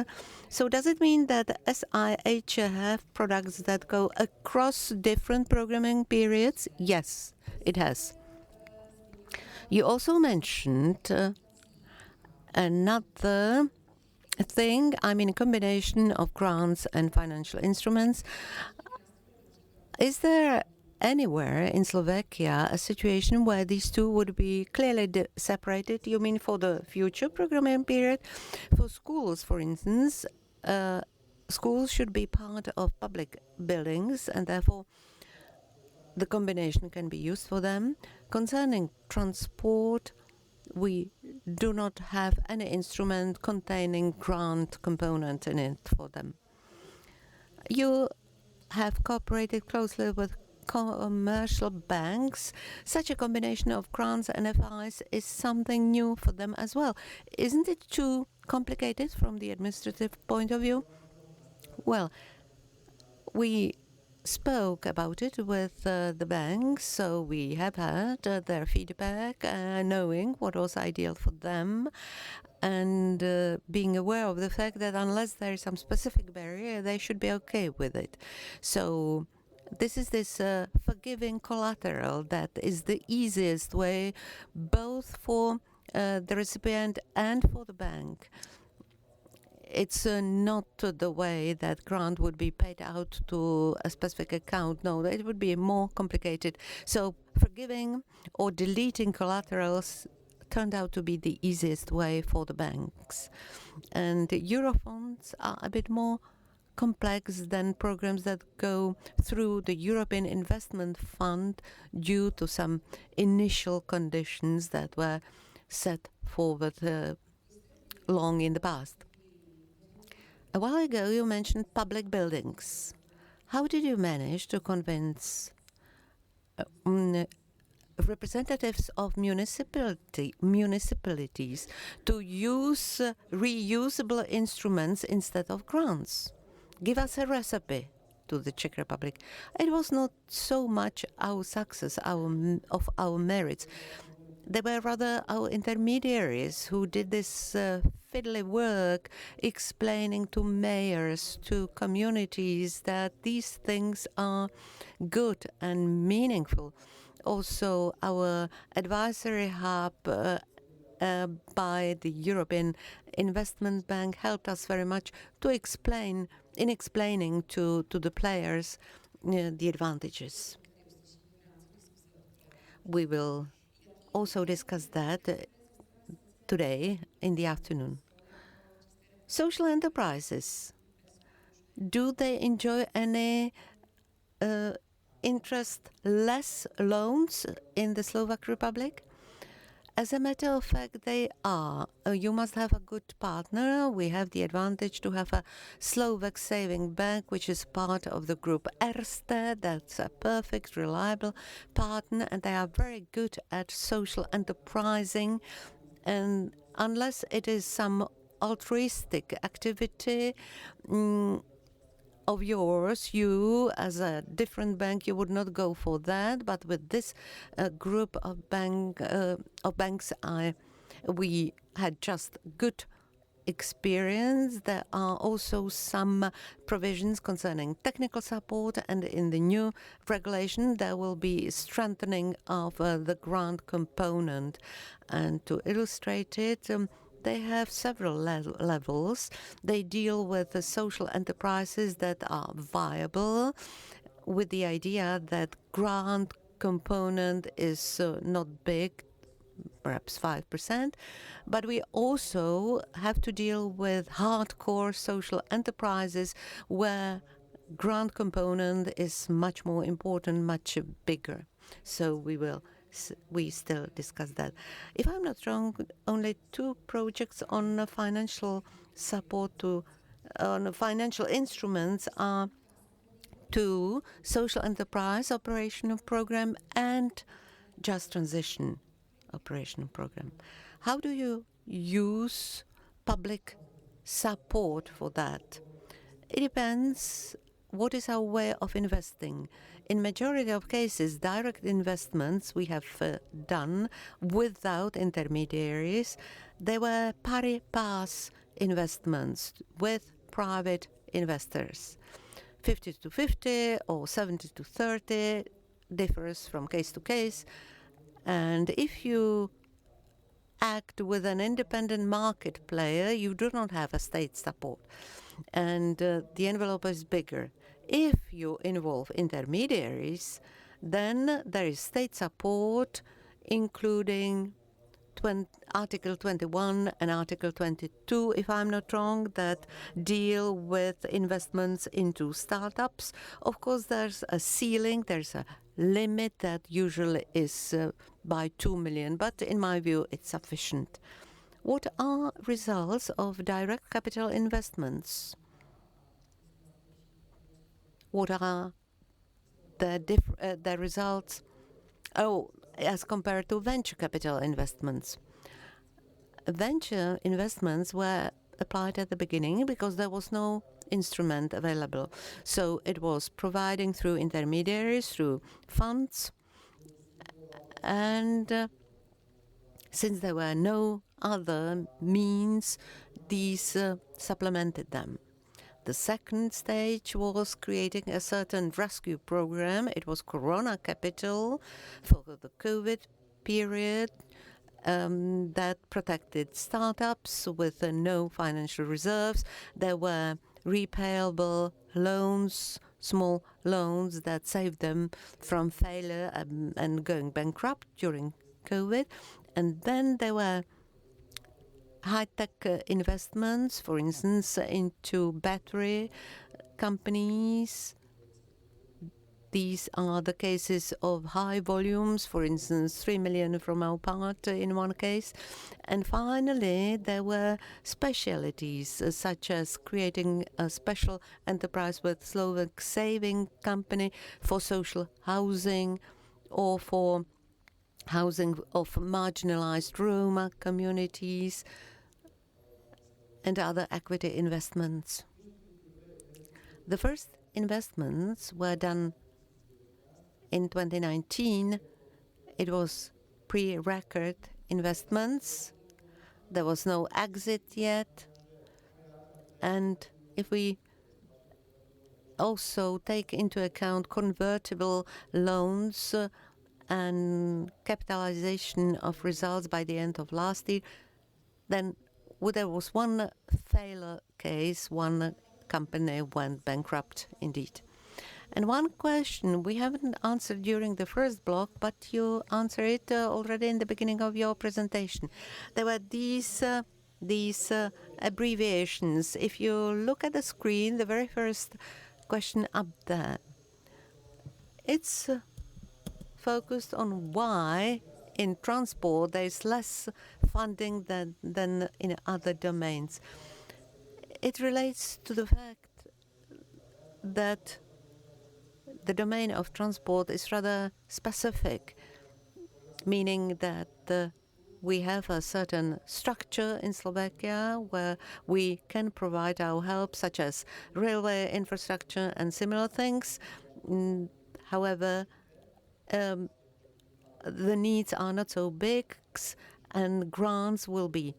So does it mean that SIH have products that go across different programming periods? Yes, it has. You also mentioned another thing, I mean a combination of grants and financial instruments. Is there anywhere in Slovakia a situation where these two would be clearly separated? You mean for the future programming period? For schools, for instance, schools should be part of public buildings, and therefore the combination can be used for them. Concerning transport, we do not have any instrument containing grant component in it for them. You have cooperated closely with commercial banks. Such a combination of grants and FIs is something new for them as well. Isn't it too complicated from the administrative point of view? Well, we spoke about it with the banks, so we have had their feedback, knowing what was ideal for them, and being aware of the fact that unless there is some specific barrier, they should be okay with it. So this is this forgiving collateral that is the easiest way, both for the recipient and for the bank. It's not the way that grant would be paid out to a specific account. No, it would be more complicated. So forgiving or deleting collaterals turned out to be the easiest way for the banks. And Eurofunds are a bit more complex than programs that go through the European Investment Fund due to some initial conditions that were set forward long in the past. A while ago, you mentioned public buildings. How did you manage to convince representatives of municipalities to use reusable instruments instead of grants? Give us a recipe to the Czech Republic. It was not so much our success, of our merits. They were rather our intermediaries who did this fiddly work, explaining to mayors, to communities that these things are good and meaningful. Also, our advisory hub by the European Investment Bank helped us very much to explaining to the players the advantages. We will also discuss that today in the afternoon. Social enterprises, do they enjoy any interest-less loans in the Slovak Republic? As a matter of fact, they are. You must have a good partner. We have the advantage to have a Slovak saving bank, which is part of the group Erste. That's a perfect, reliable partner, and they are very good at social enterprising. And unless it is some altruistic activity of yours, you as a different bank, you would not go for that. But with this group of banks, we had just good experience. There are also some provisions concerning technical support, and in the new regulation there will be strengthening of the grant component. And to illustrate it, they have several levels. They deal with the social enterprises that are viable, with the idea that grant component is not big, perhaps 5%, but we also have to deal with hardcore social enterprises where grant component is much more important, much bigger. So we still discuss that. If I'm not wrong, only 2 projects on financial support on financial instruments are to social enterprise operational program and just transition operational program. How do you use public support for that? It depends what is our way of investing. In majority of cases, direct investments we have done without intermediaries. They were pari pass investments with private investors. 50-50 or 70-30 differs from case to case. And if you act with an independent market player, you do not have a state support. And the envelope is bigger. If you involve intermediaries, then there is state support, including Article 21 and Article 22, if I'm not wrong, that deal with investments into startups. Of course, there's a ceiling, there's a limit that usually is by 2 million, but in my view, it's sufficient. What are results of direct capital investments? What are the results as compared to venture capital investments? Venture investments were applied at the beginning because there was no instrument available. So it was providing through intermediaries, through funds, and since there were no other means, these supplemented them. The second stage was creating a certain rescue program. It was Corona Capital for the COVID period that protected startups with no financial reserves. There were repayable loans, small loans that saved them from failure and going bankrupt during COVID. And then there were high-tech investments, for instance, into battery companies. These are the cases of high volumes, for instance, 3 million from our part in one case. And finally, there were specialities, such as creating a special enterprise with Slovak saving company for social housing or for housing of marginalized Roma communities and other equity investments. The first investments were done in 2019. It was pre-record investments. There was no exit yet. And if we also take into account convertible loans and capitalization of results by the end of last year, then there was one failure case, one company went bankrupt indeed. And one question we haven't answered during the first block, but you answered it already in the beginning of your presentation. There were these abbreviations. If you look at the screen, the very first question up there, it's focused on why in transport there is less funding than in other domains. It relates to the fact that the domain of transport is rather specific, meaning that we have a certain structure in Slovakia where we can provide our help, such as railway infrastructure and similar things. However, the needs are not so big and grants will be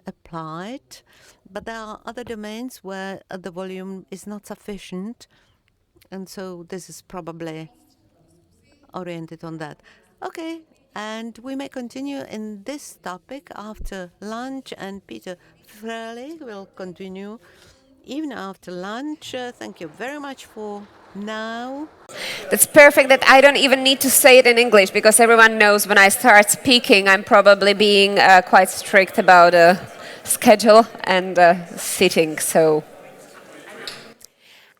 applied, but there are other domains where the volume is not sufficient, and so this is probably oriented on that. Okay, and we may continue in this topic after lunch, and Peter Fröhlich will continue even after lunch. Thank you very much for now. That's perfect that I don't even need to say it in English, because everyone knows when I start speaking I'm probably being quite strict about schedule and sitting, so.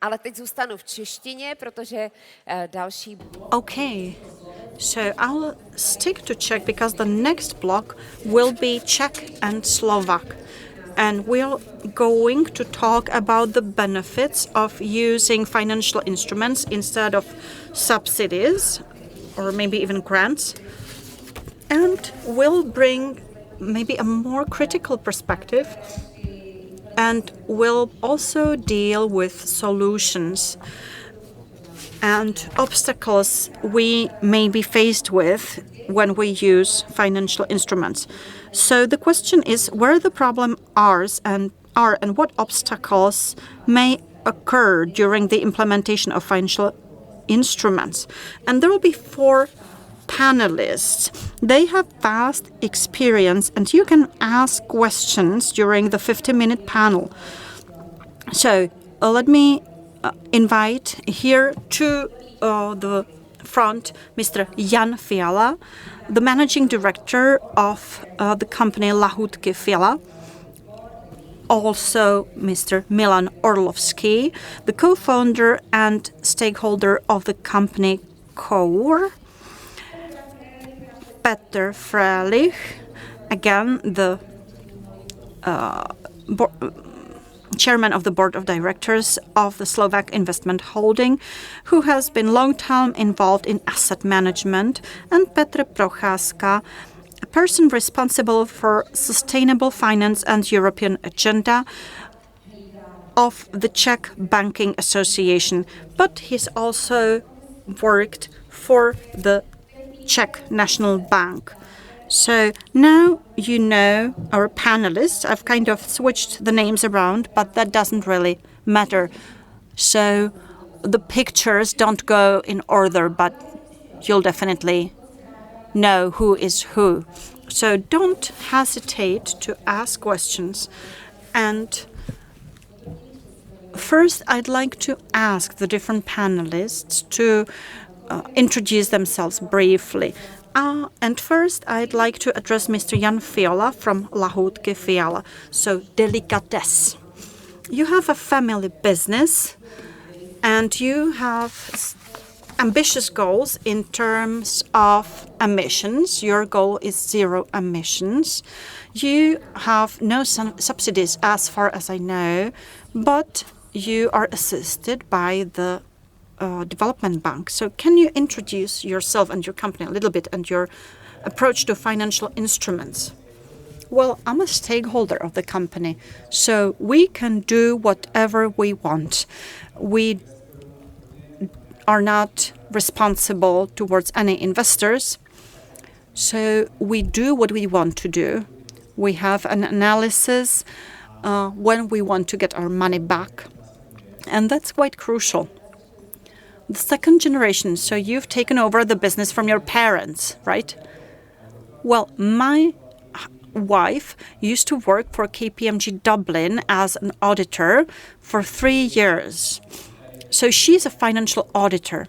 Ale teď zůstanu v češtině, protože další... Okay, so I'll stick to Czech because the next block will be Czech and Slovak. And we're going to talk about the benefits of using financial instruments instead of subsidies or maybe even grants. And we'll bring maybe a more critical perspective, and we'll also deal with solutions and obstacles we may be faced with when we use financial instruments. So the question is where the problem are and what obstacles may occur during the implementation of financial instruments. And there will be 4 panelists. They have vast experience, and you can ask questions during the 50-minute panel. So let me invite here to the front Mr. Jan Fiala, the managing director of the company Lahůdky Fiala. Also Mr. Milan Orlovsky, the co-founder and stakeholder of the company Core. Petr Fröhlich, again the chairman of the board of directors of the Slovak Investment Holding, who has been long time involved in asset management, and Petr Procházka, a person responsible for sustainable finance and European agenda of the Czech Banking Association, but he's also worked for the Czech National Bank. So now you know our panelists. I've kind of switched the names around, but that doesn't really matter. So the pictures don't go in order, but you'll definitely know who is who. So don't hesitate to ask questions. And first, I'd like to ask the different panelists to introduce themselves briefly. And first, I'd like to address Mr. Jan Fiala from Lahůdky Fiala. So, delicatesse. You have a family business, and you have ambitious goals in terms of emissions. Your goal is 0 emissions. You have no subsidies, as far as I know, but you are assisted by the Development Bank. So can you introduce yourself and your company a little bit and your approach to financial instruments? Well, I'm a stakeholder of the company, so we can do whatever we want. We are not responsible towards any investors, so we do what we want to do. We have an analysis when we want to get our money back, and that's quite crucial. The second generation, so you've taken over the business from your parents, right? Well, my wife used to work for KPMG Dublin as an auditor for 3 years. So she's a financial auditor.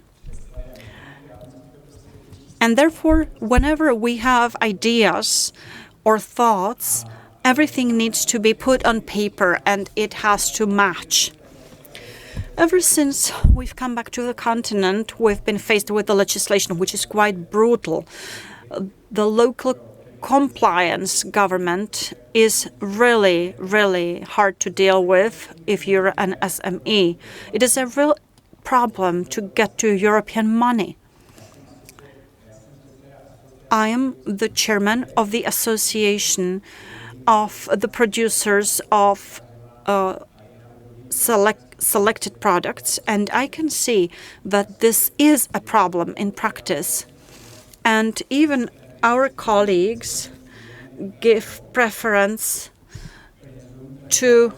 And therefore, whenever we have ideas or thoughts, everything needs to be put on paper and it has to match. Ever since we've come back to the continent, we've been faced with the legislation, which is quite brutal. The local compliance government is really, really hard to deal with if you're an SME. It is a real problem to get to European money. I am the chairman of the Association of the Producers of Selected Products, and I can see that this is a problem in practice. And even our colleagues give preference to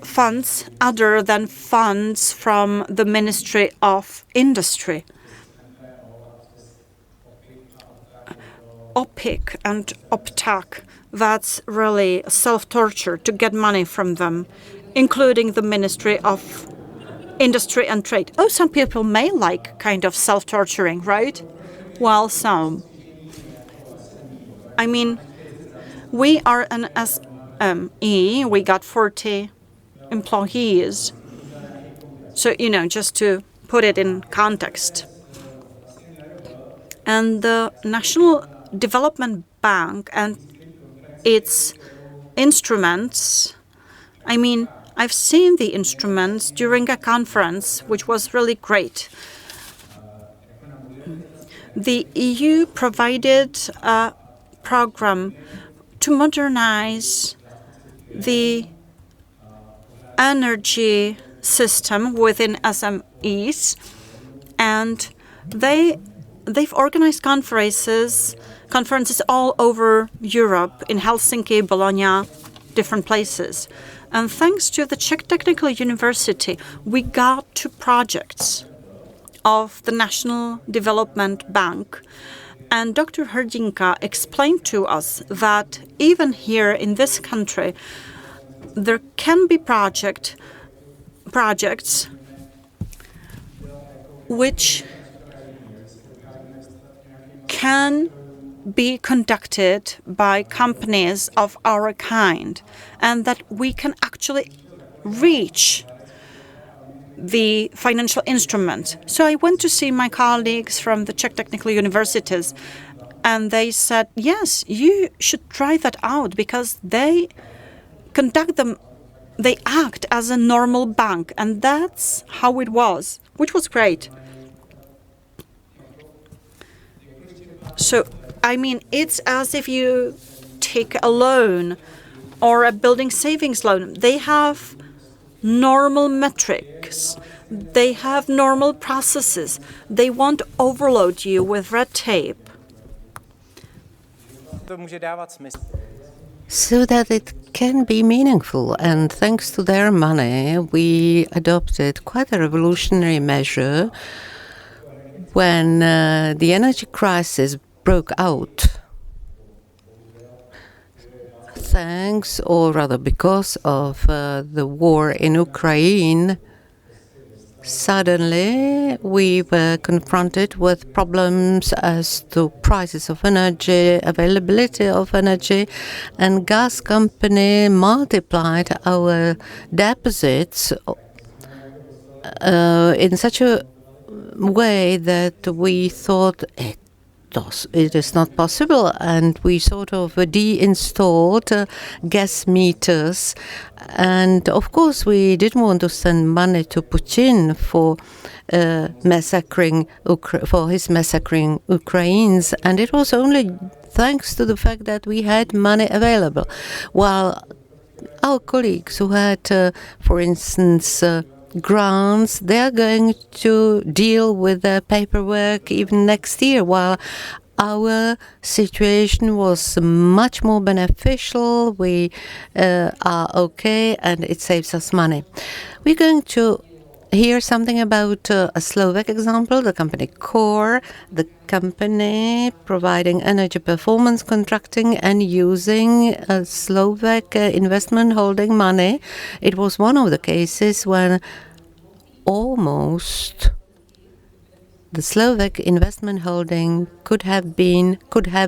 funds other than funds from the Ministry of Industry. OPIC and OPTAC, that's really self-torture to get money from them, including the Ministry of Industry and Trade. Oh, some people may like kind of self-torturing, right? Well, some. I mean, we are an SME, we got 40 employees. So, just to put it in context. And the National Development Bank and its instruments, I mean, I've seen the instruments during a conference, which was really great. The EU provided a program to modernize the energy system within SMEs, and they've organized conferences all over Europe, in Helsinki, Bologna, different places. And thanks to the Czech Technical University, we got 2 projects of the National Development Bank. And Dr. Hrdinka explained to us that even here in this country, there can be projects which can be conducted by companies of our kind, and that we can actually reach the financial instruments. So I went to see my colleagues from the Czech Technical Universities, and they said, yes, you should try that out, because they act as a normal bank, and that's how it was, which was great. So, I mean, it's as if you take a loan or a building savings loan. They have normal metrics. They have normal processes. They won't overload you with red tape. So that it can be meaningful, and thanks to their money, we adopted quite a revolutionary measure when the energy crisis broke out. Thanks, or rather because of the war in Ukraine, suddenly we were confronted with problems as to prices of energy, availability of energy, and gas company multiplied our deposits in such a way that we thought it is not possible, and we sort of deinstalled gas meters. And of course we didn't want to send money to Putin for his massacring Ukrainians, and it was only thanks to the fact that we had money available, while our colleagues who had for instance grants, they are going to deal with the paperwork even next year, while our situation was much more beneficial. We are okay, and it saves us money. We're going to hear something about a Slovak example, the company Core, the company providing energy performance contracting and using Slovak investment holding money. It was one of the cases when almost the Slovak investment holding could have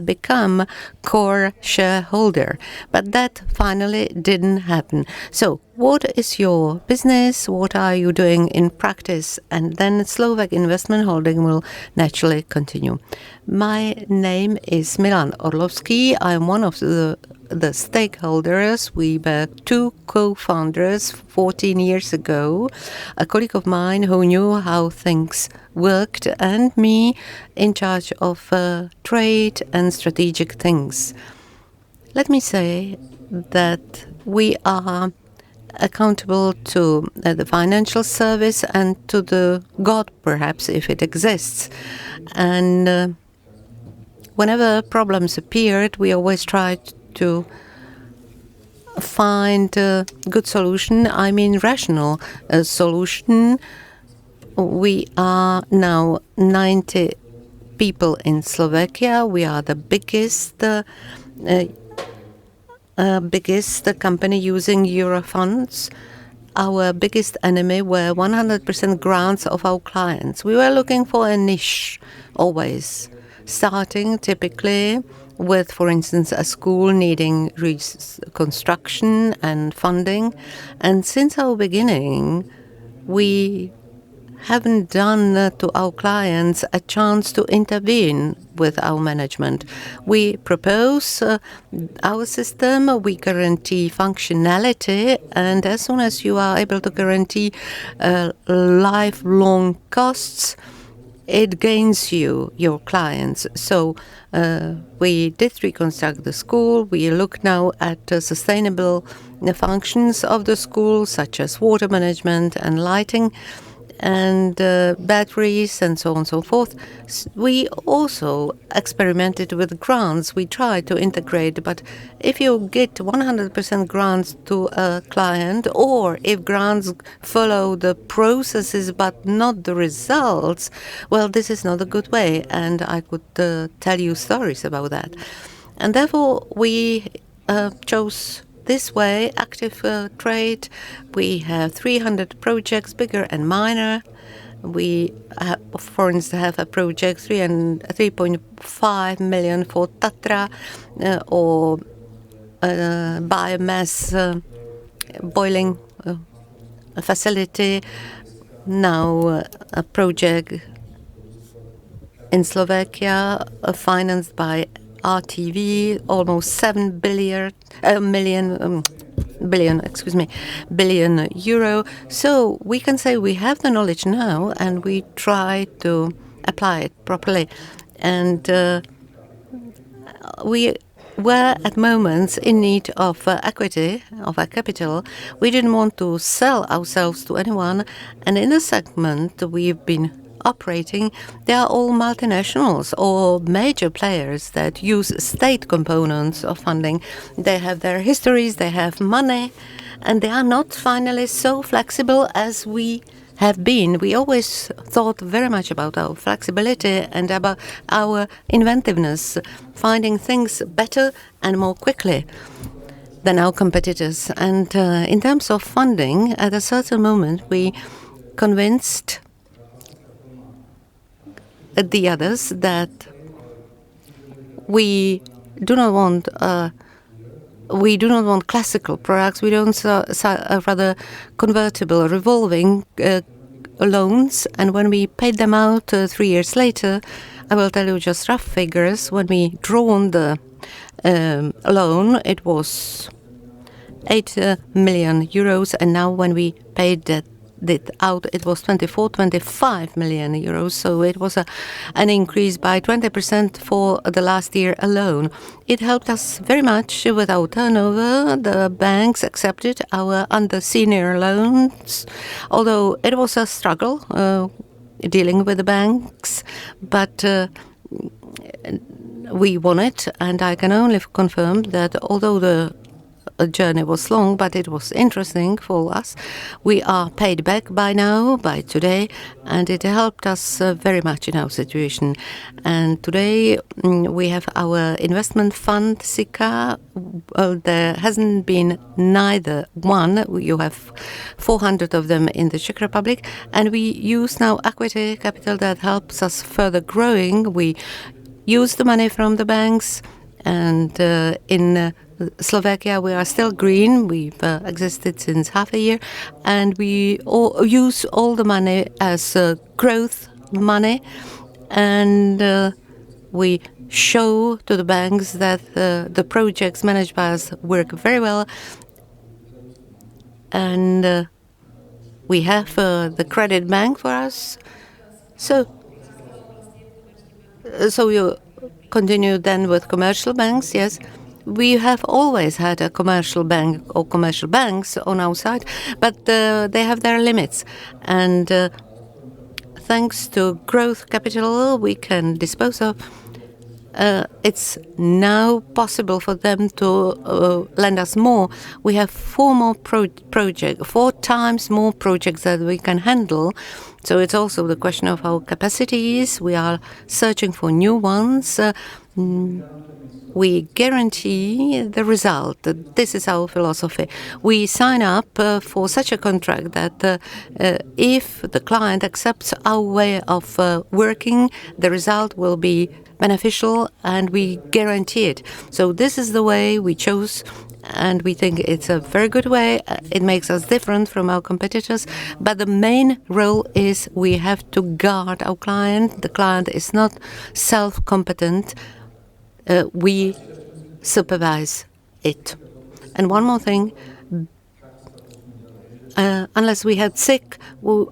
become core shareholder, but that finally didn't happen. So what is your business? What are you doing in practice? And then Slovak investment holding will naturally continue. My name is Milan Orlovský. I'm one of the stakeholders. We were two co-founders 14 years ago. A colleague of mine who knew how things worked, and me in charge of trade and strategic things. Let me say that we are accountable to the financial service and to the God, perhaps, if it exists. And whenever problems appeared, we always tried to find a good solution, I mean rational solution. We are now 90 people in Slovakia. We are the biggest company using Euro funds. Our biggest enemy were 100% grants of our clients. We were looking for a niche, always, starting typically with, for instance, a school needing reconstruction and funding. And since our beginning, we haven't done to our clients a chance to intervene with our management. We propose our system, we guarantee functionality, and as soon as you are able to guarantee lifelong costs, it gains you, your clients. So we did reconstruct the school. We look now at sustainable functions of the school, such as water management and lighting, and batteries and so on and so forth. We also experimented with grants. We tried to integrate, but if you get 100% grants to a client, or if grants follow the processes but not the results, well, this is not a good way, and I could tell you stories about that. And therefore, we chose this way, active trade. We have 300 projects, bigger and minor. We, for instance, have a project 3.5 million for Tatra, or biomass boiling facility. Now a project in Slovakia financed by RTV, almost 7 billion euro. So we can say we have the knowledge now, and we try to apply it properly. And we were at moments in need of equity, of a capital. We didn't want to sell ourselves to anyone, and in the segment we've been operating, they are all multinationals or major players that use state components of funding. They have their histories, they have money, and they are not finally so flexible as we have been. We always thought very much about our flexibility and about our inventiveness, finding things better and more quickly than our competitors. And in terms of funding, at a certain moment, we convinced the others that we do not want classical products. We don't rather convertible, revolving loans. And when we paid them out 3 years later, I will tell you just rough figures. When we drawn the loan, it was 8 million euros, and now when we paid it out, it was 25 million euros. So it was an increase by 20% for the last year alone. It helped us very much with our turnover. The banks accepted our under senior loans, although it was a struggle dealing with the banks, but we won it, and I can only confirm that although the journey was long, but it was interesting for us. We are paid back by now, by today, and it helped us very much in our situation. And today we have our investment fund, SICA. There hasn't been neither one. You have 400 of them in the Czech Republic, and we use now equity capital that helps us further growing. We use the money from the banks, and in Slovakia we are still green. We've existed since half a year, and we use all the money as growth money, and we show to the banks that the projects managed by us work very well, and we have the credit bank for us. So you continue then with commercial banks, yes. We have always had a commercial bank or commercial banks on our side, but they have their limits. And thanks to growth capital we can dispose of, it's now possible for them to lend us more. We have 4 times more projects that we can handle. So it's also the question of our capacities. We are searching for new ones. We guarantee the result. This is our philosophy. We sign up for such a contract that if the client accepts our way of working, the result will be beneficial, and we guarantee it. So this is the way we chose, and we think it's a very good way. It makes us different from our competitors, but the main role is we have to guard our client. The client is not self-competent. We supervise it. And one more thing, unless we had sick or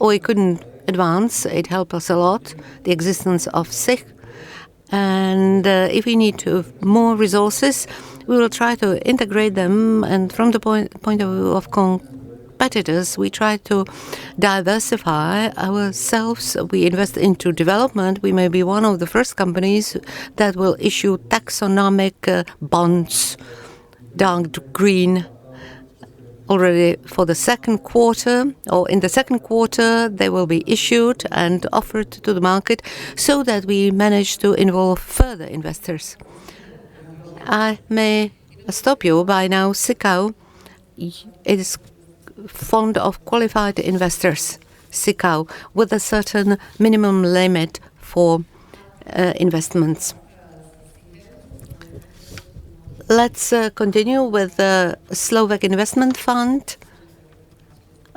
we couldn't advance, it helped us a lot, the existence of SIC. And if we need more resources, we will try to integrate them. And from the point of view of competitors, we try to diversify ourselves. We invest into development. We may be one of the first companies that will issue taxonomic bonds, dark green, already for the second quarter, or in the second quarter they will be issued and offered to the market, so that we manage to involve further investors. I may stop you by now. SICAO is fond of qualified investors, SICAO, with a certain minimum limit for investments. Let's continue with the Slovak Investment Fund.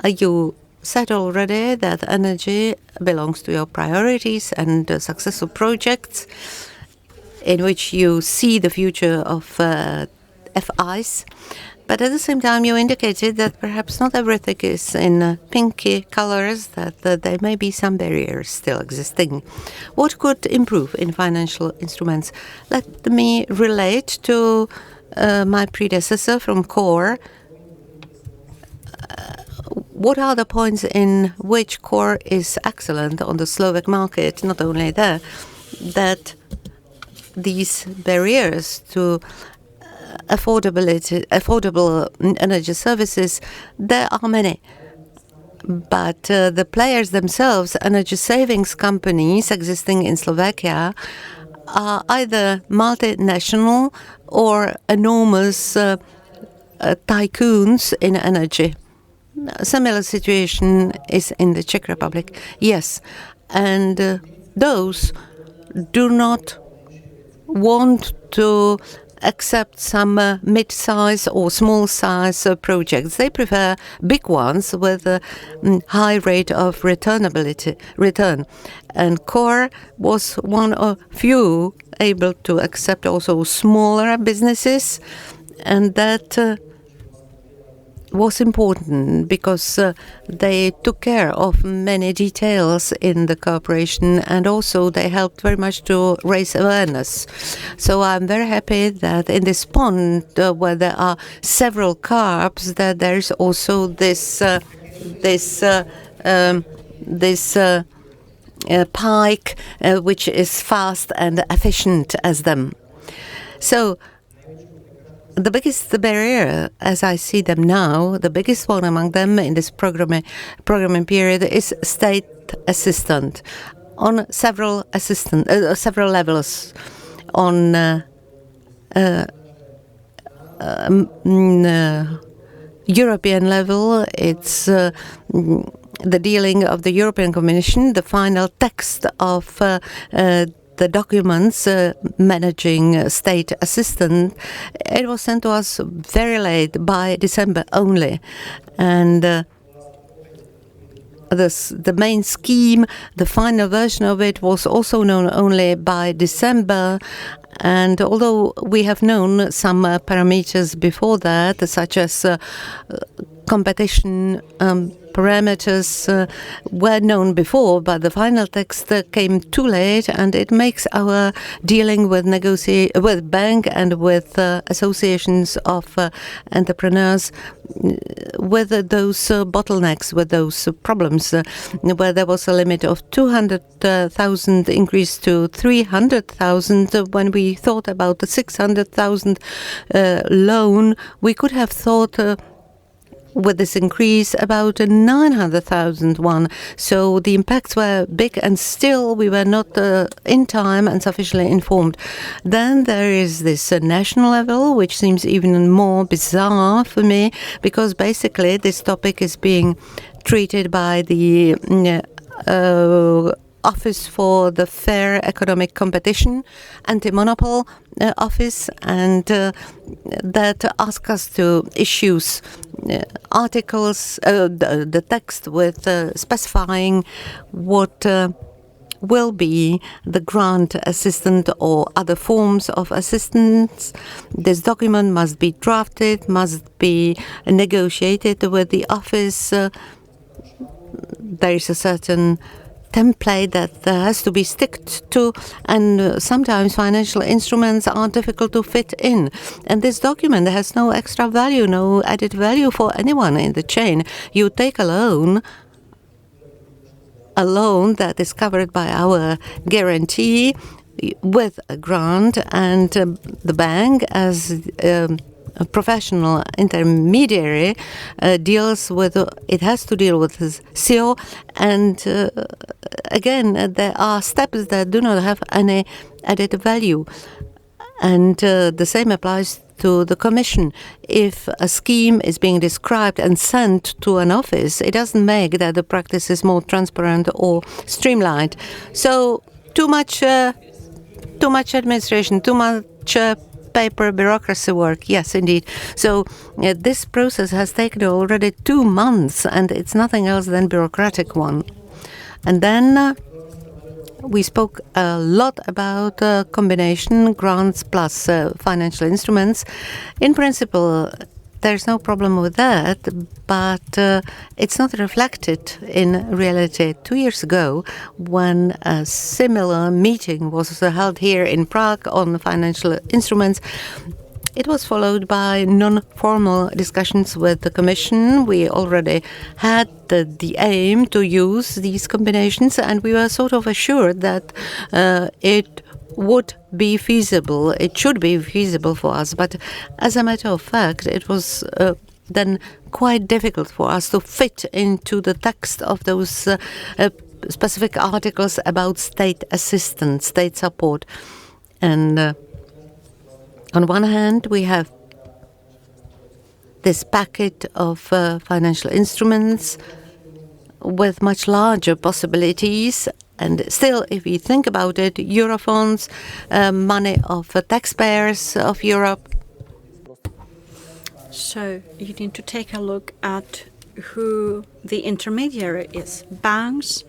You said already that energy belongs to your priorities and successful projects in which you see the future of FIs. But at the same time, you indicated that perhaps not everything is in pinky colors, that there may be some barriers still existing. What could improve in financial instruments? Let me relate to my predecessor from CORE. What are the points in which CORE is excellent on the Slovak market? Not only there, that these barriers to affordable energy services, there are many. But the players themselves, energy savings companies existing in Slovakia, are either multinational or enormous tycoons in energy. A similar situation is in the Czech Republic. Yes, and those do not want to accept some mid-size or small-size projects. They prefer big ones with a high rate of return. And CORE was one of few able to accept also smaller businesses, and that was important because they took care of many details in the cooperation, and also they helped very much to raise awareness. So I'm very happy that in this pond where there are several carps, that there is also this pike which is fast and efficient as them. So the biggest barrier, as I see them now, the biggest one among them in this programming period is state assistant on several levels. On European level, it's the dealing of the European Commission, the final text of the documents managing state assistance. It was sent to us very late, by December only. And the main scheme, the final version of it, was also known only by December. And although we have known some parameters before that, such as competition parameters were known before, but the final text came too late, and it makes our dealing with bank and with associations of entrepreneurs with those bottlenecks, with those problems, where there was a limit of 200,000 increase to 300,000. When we thought about the 600,000 loan, we could have thought with this increase about 900,000 one. So the impacts were big, and still we were not in time and sufficiently informed. Then there is this national level, which seems even more bizarre for me, because basically this topic is being treated by the Office for the Fair Economic Competition, Anti-Monopoly Office, and that asks us to issue articles, the text with specifying what will be the grant assistance or other forms of assistance. This document must be drafted, must be negotiated with the office. There is a certain template that has to be sticked to, and sometimes financial instruments are difficult to fit in. And this document has no extra value, no added value for anyone in the chain. You take a loan that is covered by our guarantee with a grant, and the bank, as a professional intermediary, deals with it, has to deal with his CEO, and again there are steps that do not have any added value, and the same applies to the Commission. If a scheme is being described and sent to an office, it doesn't make that the practice is more transparent or streamlined. So too much administration, too much paper bureaucracy work. Yes, indeed. So this process has taken already 2 months, and it's nothing else than bureaucratic one. And then we spoke a lot about combination grants plus financial instruments. In principle, there's no problem with that, but it's not reflected in reality. 2 years ago, when a similar meeting was held here in Prague on financial instruments, it was followed by non-formal discussions with the Commission. We already had the aim to use these combinations, and we were sort of assured that it would be feasible. It should be feasible for us. But as a matter of fact, it was then quite difficult for us to fit into the text of those specific articles about state assistance, state support. And on one hand, we have this packet of financial instruments with much larger possibilities. And still, if we think about it, Eurofunds, money of taxpayers of Europe. So you need to take a look at who the intermediary is. Banks,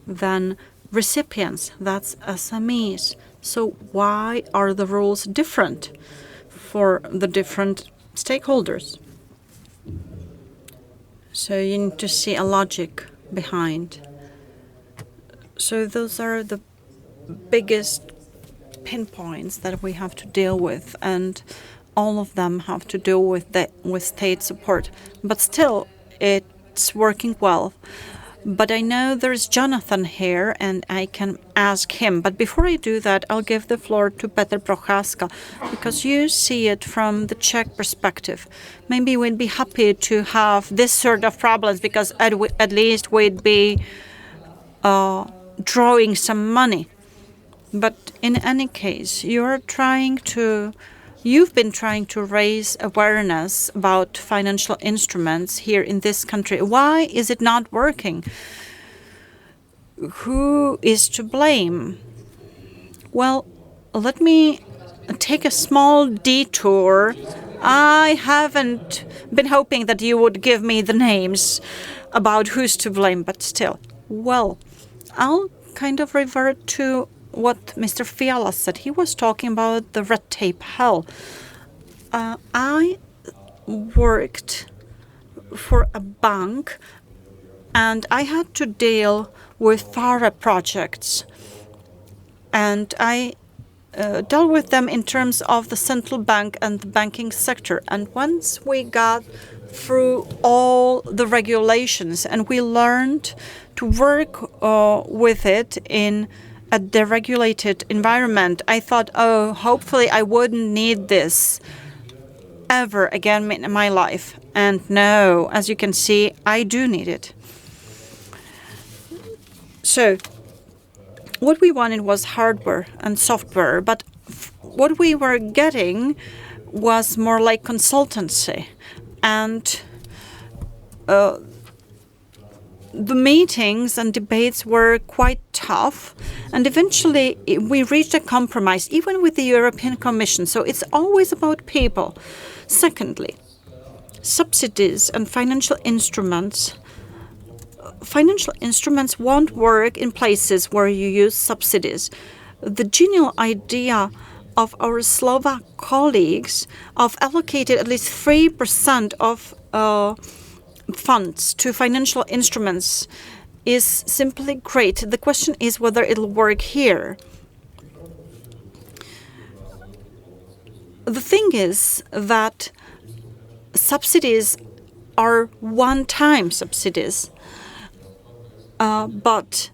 then recipients, that's SMEs. So why are the rules different for the different stakeholders? So you need to see a logic behind. So those are the biggest pinpoints that we have to deal with, and all of them have to do with state support. But still, it's working well. But I know there's Jonathan here, and I can ask him. But before I do that, I'll give the floor to Petr Procházka, because you see it from the Czech perspective. Maybe we'd be happy to have this sort of problems, because at least we'd be drawing some money. But in any case, you've been trying to raise awareness about financial instruments here in this country. Why is it not working? Who is to blame? Well, let me take a small detour. I haven't been hoping that you would give me the names about who's to blame, but still. Well, I'll kind of revert to what Mr. Fiala said. He was talking about the red tape hell. I worked for a bank, and I had to deal with FARA projects, and I dealt with them in terms of the central bank and the banking sector. And once we got through all the regulations and we learned to work with it in a deregulated environment, I thought, oh, hopefully I wouldn't need this ever again in my life. And no, as you can see, I do need it. So what we wanted was hardware and software, but what we were getting was more like consultancy. And the meetings and debates were quite tough, and eventually we reached a compromise, even with the European Commission. So it's always about people. Secondly, subsidies and financial instruments. Financial instruments won't work in places where you use subsidies. The genial idea of our Slovak colleagues of allocated at least 3% of funds to financial instruments is simply great. The question is whether it'll work here. The thing is that subsidies are one-time subsidies, but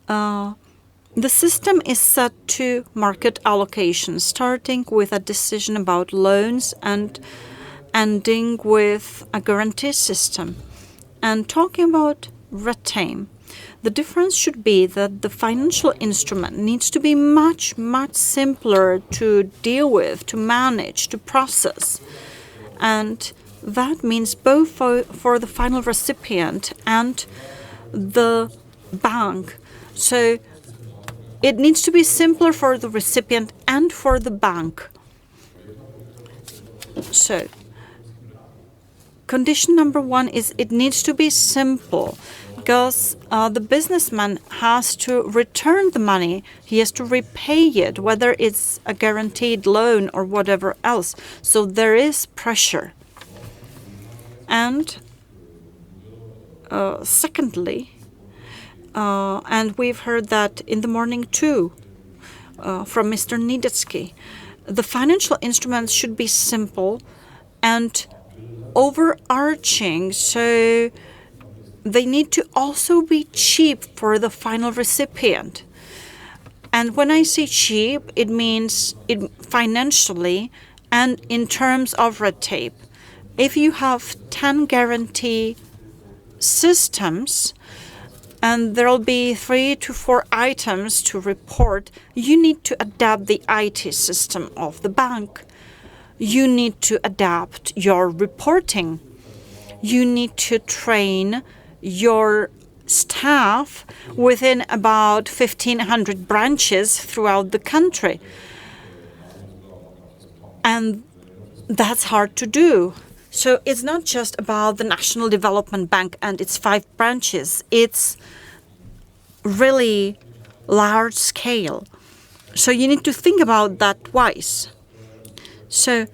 the system is set to market allocations, starting with a decision about loans and ending with a guarantee system. And talking about red tape, the difference should be that the financial instrument needs to be much, much simpler to deal with, to manage, to process. And that means both for the final recipient and the bank. So it needs to be simpler for the recipient and for the bank. So condition number one is it needs to be simple, because the businessman has to return the money. He has to repay it, whether it's a guaranteed loan or whatever else. So there is pressure. And secondly, and we've heard that in the morning too, from Mr. Nidetzký, the financial instruments should be simple and overarching, so they need to also be cheap for the final recipient. And when I say cheap, it means financially and in terms of red tape. If you have 10 guarantee systems and there'll be 3 to 4 items to report, you need to adapt the IT system of the bank. You need to adapt your reporting. You need to train your staff within about 1,500 branches throughout the country. And that's hard to do. So it's not just about the National Development Bank and its 5 branches. It's really large scale. So you need to think about that twice. So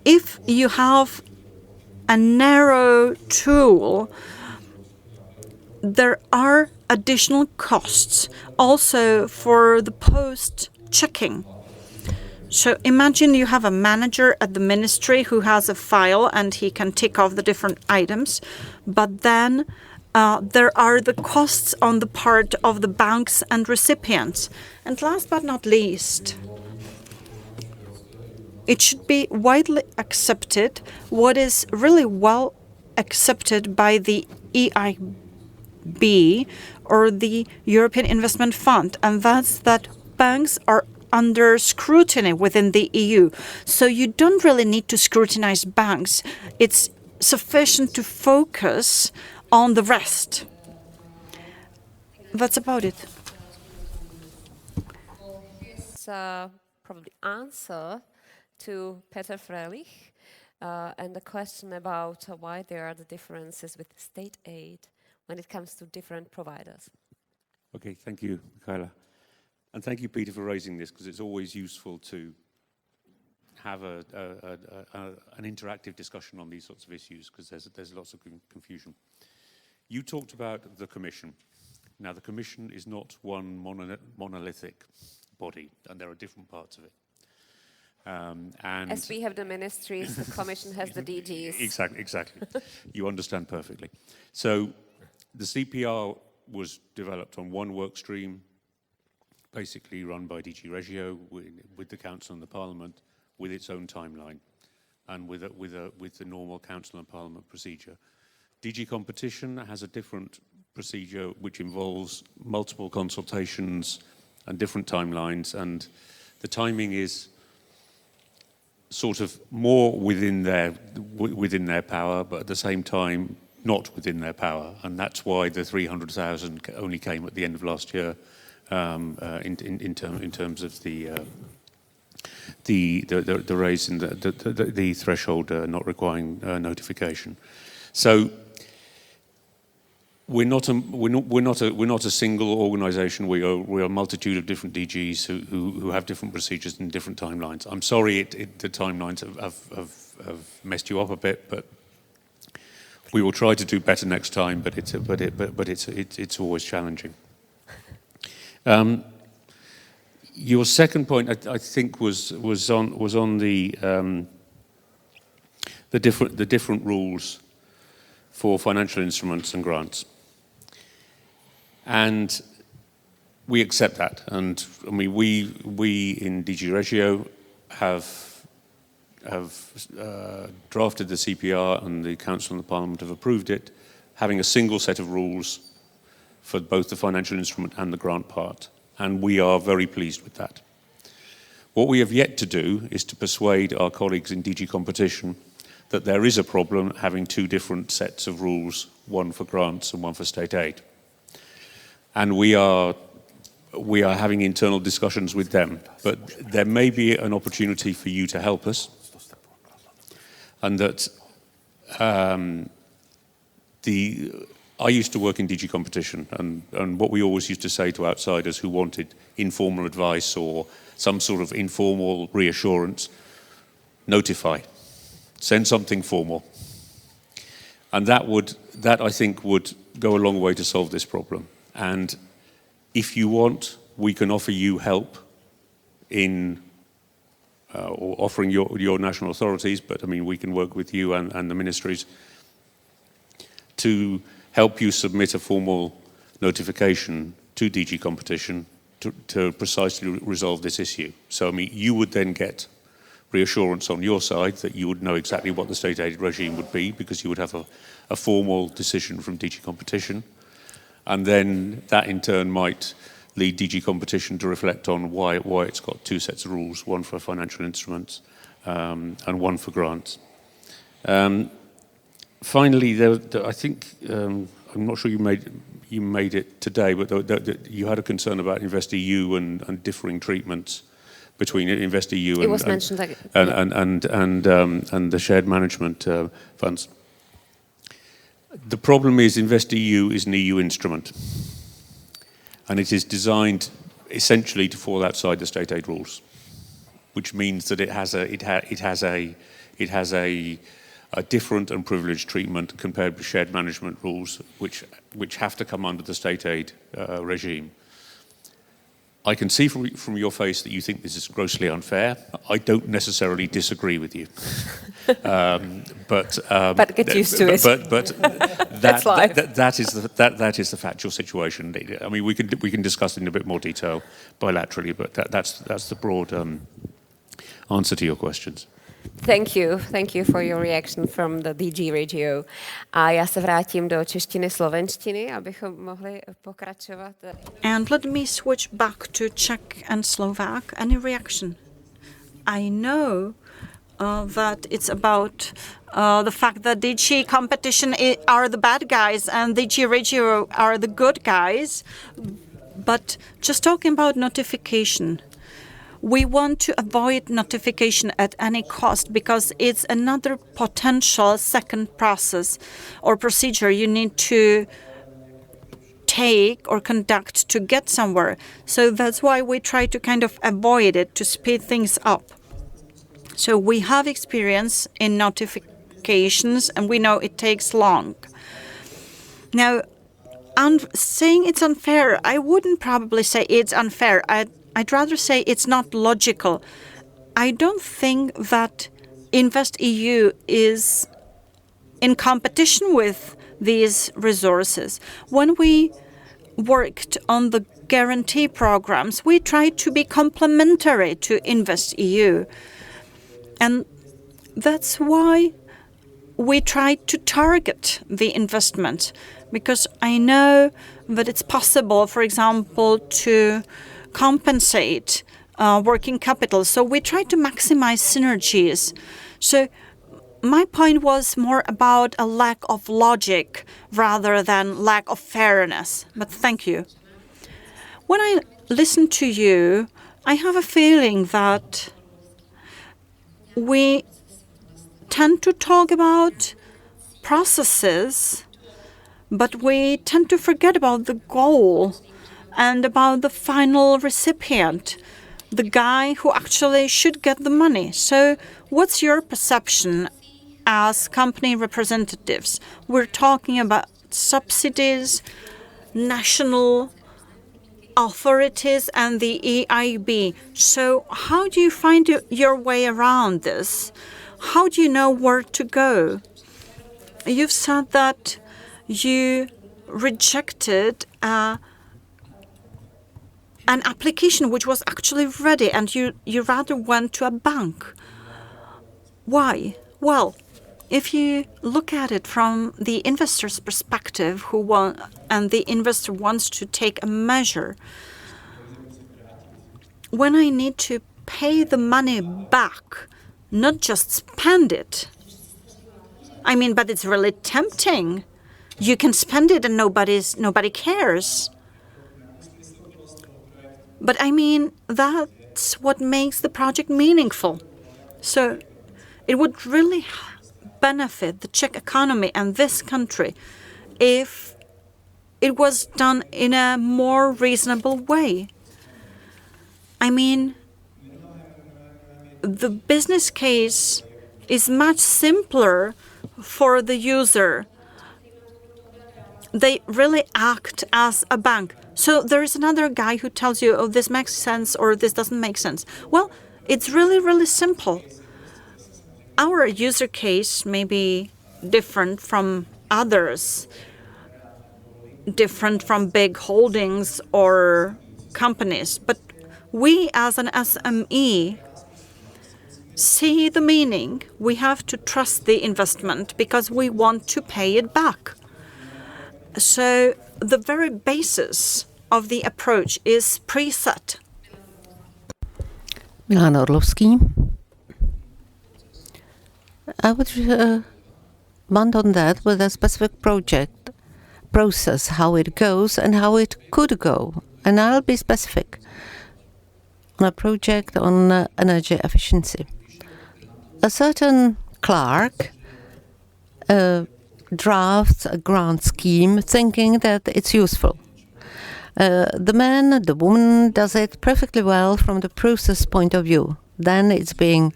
if you have a narrow tool, there are additional costs also for the post-checking. So imagine you have a manager at the ministry who has a file and he can tick off the different items, but then there are the costs on the part of the banks and recipients. And last but not least, it should be widely accepted what is really well accepted by the EIB or the European Investment Fund, and that's that banks are under scrutiny within the EU. So you don't really need to scrutinize banks. It's sufficient to focus on the rest. That's about it. So probably answer to Peter Fröhlich and the question about why there are the differences with state aid when it comes to different providers. Okay, thank you, Michaela. And thank you, Peter, for raising this, because it's always useful to have an interactive discussion on these sorts of issues, because there's lots of confusion. You talked about the Commission. Now, the Commission is not one monolithic body, and there are different parts of it. And as we have the ministries, the Commission has the DGs. Exactly. You understand perfectly. So the CPR was developed on one work stream, basically run by DG REGIO with the Council and the Parliament, with its own timeline, and with the normal Council and Parliament procedure. DG Competition has a different procedure which involves multiple consultations and different timelines, and the timing is sort of more within their power, but at the same time not within their power, and that's why the 300,000 only came at the end of last year in terms of the raise in the threshold not requiring notification. So we're not a single organisation. We are a multitude of different DGs who have different procedures and different timelines. I'm sorry the timelines have messed you up a bit, but we will try to do better next time. But it's always challenging. Your second point, I think, was on the different rules for financial instruments and grants. And we accept that, and I mean we in DG REGIO have drafted the CPR, and the Council and the Parliament have approved it, having a single set of rules for both the financial instrument and the grant part, and we are very pleased with that. What we have yet to do is to persuade our colleagues in DG Competition that there is a problem having two different sets of rules, one for grants and one for state aid. And we are having internal discussions with them, but there may be an opportunity for you to help us, and that I used to work in DG Competition, and what we always used to say to outsiders who wanted informal advice or some sort of informal reassurance, notify, send something formal. And that I think would go a long way to solve this problem. And if you want, we can offer you help in or offering your national authorities, but I mean we can work with you and the ministries to help you submit a formal notification to DG Competition to precisely resolve this issue. So I mean you would then get reassurance on your side that you would know exactly what the state aid regime would be, because you would have a formal decision from DG Competition. And then that in turn might lead DG Competition to reflect on why it's got two sets of rules, one for financial instruments and one for grants. Finally, I think, I'm not sure you made it today, but you had a concern about InvestEU and differing treatments between InvestEU and the shared management funds. The problem is InvestEU is an EU instrument, and it is designed essentially to fall outside the state aid rules, which means that it has a different and privileged treatment compared with shared management rules, which have to come under the state aid regime. I can see from your face that you think this is grossly unfair. I don't necessarily disagree with you. But get used to it. But That's life. that is the factual situation. I mean, we can discuss it in a bit more detail bilaterally, but that's the broad answer to your questions. Thank you for your reaction from the DG REGIO. A já se vrátím do češtiny, slovenštiny, abychom mohli pokračovat. And let me switch back to Czech and Slovak. Any reaction? I know that it's about the fact that DG competition are the bad guys and DG REGIO are the good guys. But just talking about notification, we want to avoid notification at any cost because it's another potential second process or procedure you need to take or conduct to get somewhere. So that's why we try to kind of avoid it, to speed things up. So we have experience in notifications and we know it takes long. Now, saying it's unfair, I wouldn't probably say it's unfair. I'd rather say it's not logical. I don't think that InvestEU is in competition with these resources. When we worked on the guarantee programs, we tried to be complementary to InvestEU. And that's why we tried to target the investment, because I know that it's possible, for example, to compensate working capital. So we try to maximize synergies. So my point was more about a lack of logic rather than lack of fairness. But thank you. When I listen to you, I have a feeling that we tend to talk about processes, but we tend to forget about the goal and about the final recipient, the guy who actually should get the money. So what's your perception as company representatives? We're talking about subsidies, national authorities, and the EIB. So how do you find your way around this? How do you know where to go? You've said that you rejected an application which was actually ready, and you rather went to a bank. Why? Well, if you look at it from the investor's perspective, and the investor wants to take a measure, when I need to pay the money back, not just spend it, I mean, but it's really tempting. You can spend it and nobody cares. But I mean, that's what makes the project meaningful. So it would really benefit the Czech economy and this country if it was done in a more reasonable way. I mean, the business case is much simpler for the user. They really act as a bank. So there is another guy who tells you, oh, this makes sense or this doesn't make sense. Well, it's really, really simple. Our user case may be different from others, different from big holdings or companies. But we as an SME see the meaning. We have to trust the investment because we want to pay it back. So the very basis of the approach is preset. Milan Orlovský. I would want on that with a specific process, how it goes and how it could go. And I'll be specific on a project on energy efficiency. A certain clerk drafts a grant scheme thinking that it's useful. The man, the woman does it perfectly well from the process point of view. Then it's being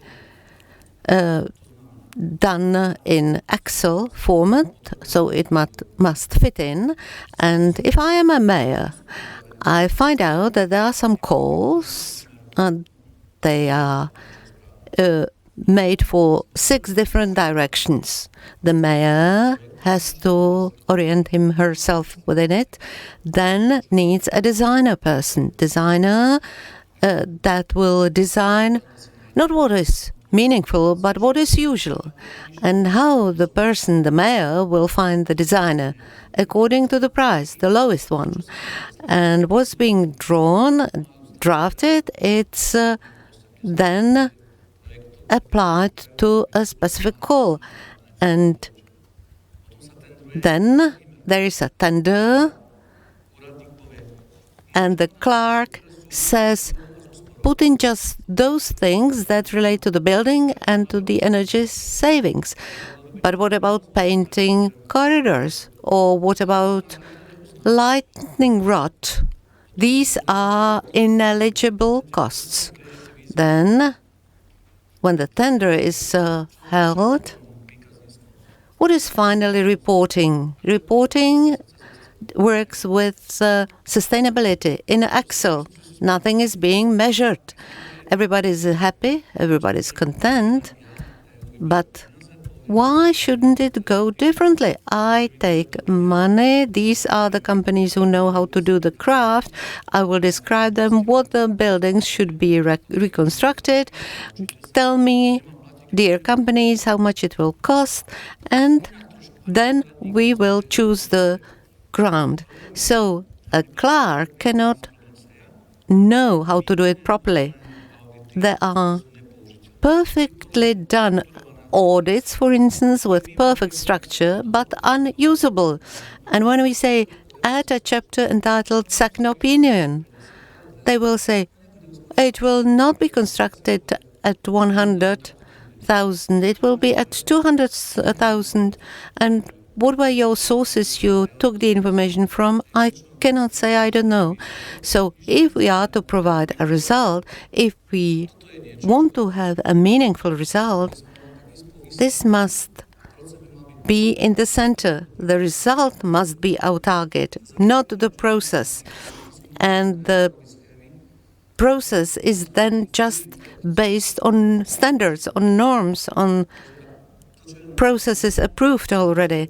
done in Excel format, so it must fit in. And if I am a mayor, I find out that there are some calls, and they are made for 6 different directions. The mayor has to orient him herself within it, then needs a designer person. Designer that will design not what is meaningful, but what is usual. And how the person, the mayor, will find the designer according to the price, the lowest one. And what's being drafted, it's then applied to a specific call. And then there is a tender, and the clerk says, put in just those things that relate to the building and to the energy savings. But what about painting corridors? Or what about lightning rod? These are ineligible costs. Then, when the tender is held, what is finally reporting? Reporting works with sustainability in Excel. Nothing is being measured. Everybody's happy, everybody's content, but why shouldn't it go differently? I take money. These are the companies who know how to do the craft. I will describe them what the buildings should be reconstructed. Tell me, dear companies, how much it will cost, and then we will choose the ground. So a clerk cannot know how to do it properly. There are perfectly done audits, for instance, with perfect structure, but unusable. And when we say, add a chapter entitled Second Opinion, they will say, it will not be constructed at 100,000, it will be at 200,000. And what were your sources you took the information from? I cannot say, I don't know. So if we are to provide a result, if we want to have a meaningful result, this must be in the center. The result must be our target, not the process. And the process is then just based on standards, on norms, on processes approved already.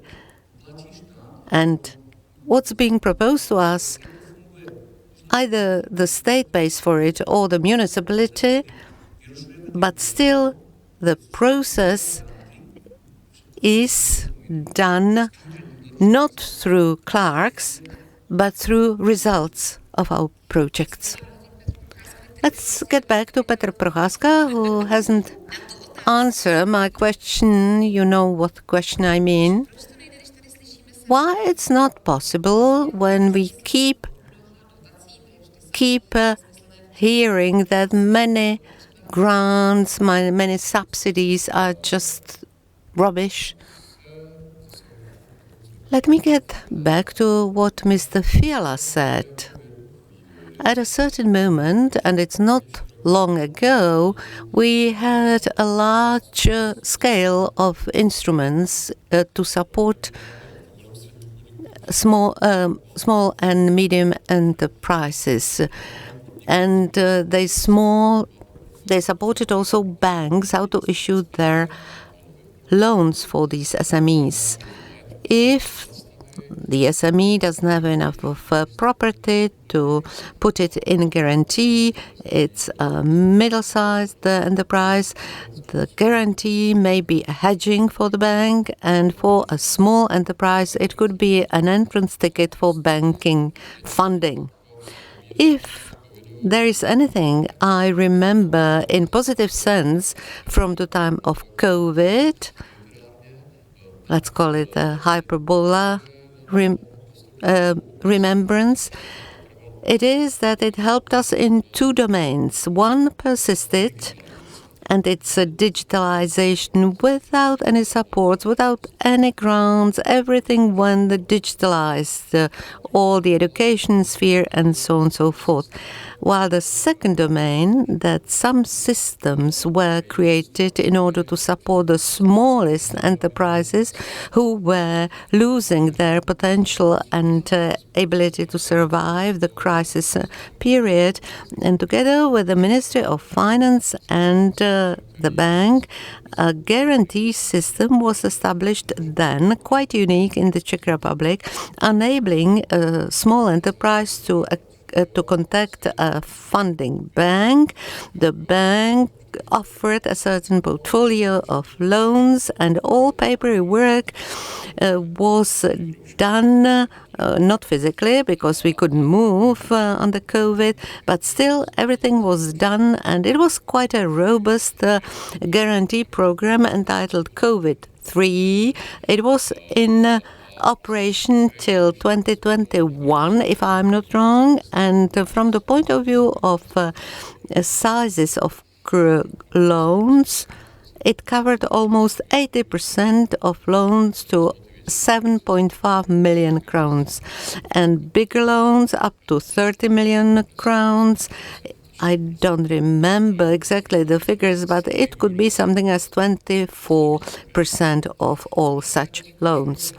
And what's being proposed to us, either the state pays for it or the municipality, but still the process is done not through clerks, but through results of our projects. Let's get back to Petr Procházka, who hasn't answered my question. You know what question I mean. Why it's not possible when we keep hearing that many grants, many subsidies are just rubbish? Let me get back to what Mr. Fiala said. At a certain moment, and it's not long ago, we had a large scale of instruments to support small and medium enterprises, and they supported also banks how to issue their loans for these SMEs. If the SME doesn't have enough of property to put it in guarantee, it's a middle-sized enterprise, the guarantee may be a hedging for the bank, and for a small enterprise it could be an entrance ticket for banking funding. If there is anything I remember in positive sense from the time of COVID, let's call it a hyperbola remembrance, it is that it helped us in 2 domains. One persisted, and it's a digitalization without any supports, without any grants. Everything went digitalized, all the education sphere and so on and so forth. While the second domain, that some systems were created in order to support the smallest enterprises who were losing their potential and ability to survive the crisis period. And together with the Ministry of Finance and the bank, a guarantee system was established then, quite unique in the Czech Republic, enabling a small enterprise to contact a funding bank. The bank offered a certain portfolio of loans, and all paperwork was done, not physically because we couldn't move under COVID, but still everything was done, and it was quite a robust guarantee program entitled COVID-3. It was in operation till 2021, if I'm not wrong, and from the point of view of sizes of loans, it covered almost 80% of loans to 7.5 million crowns, and bigger loans up to 30 million crowns. I don't remember exactly the figures, but it could be something as 24% of all such loans.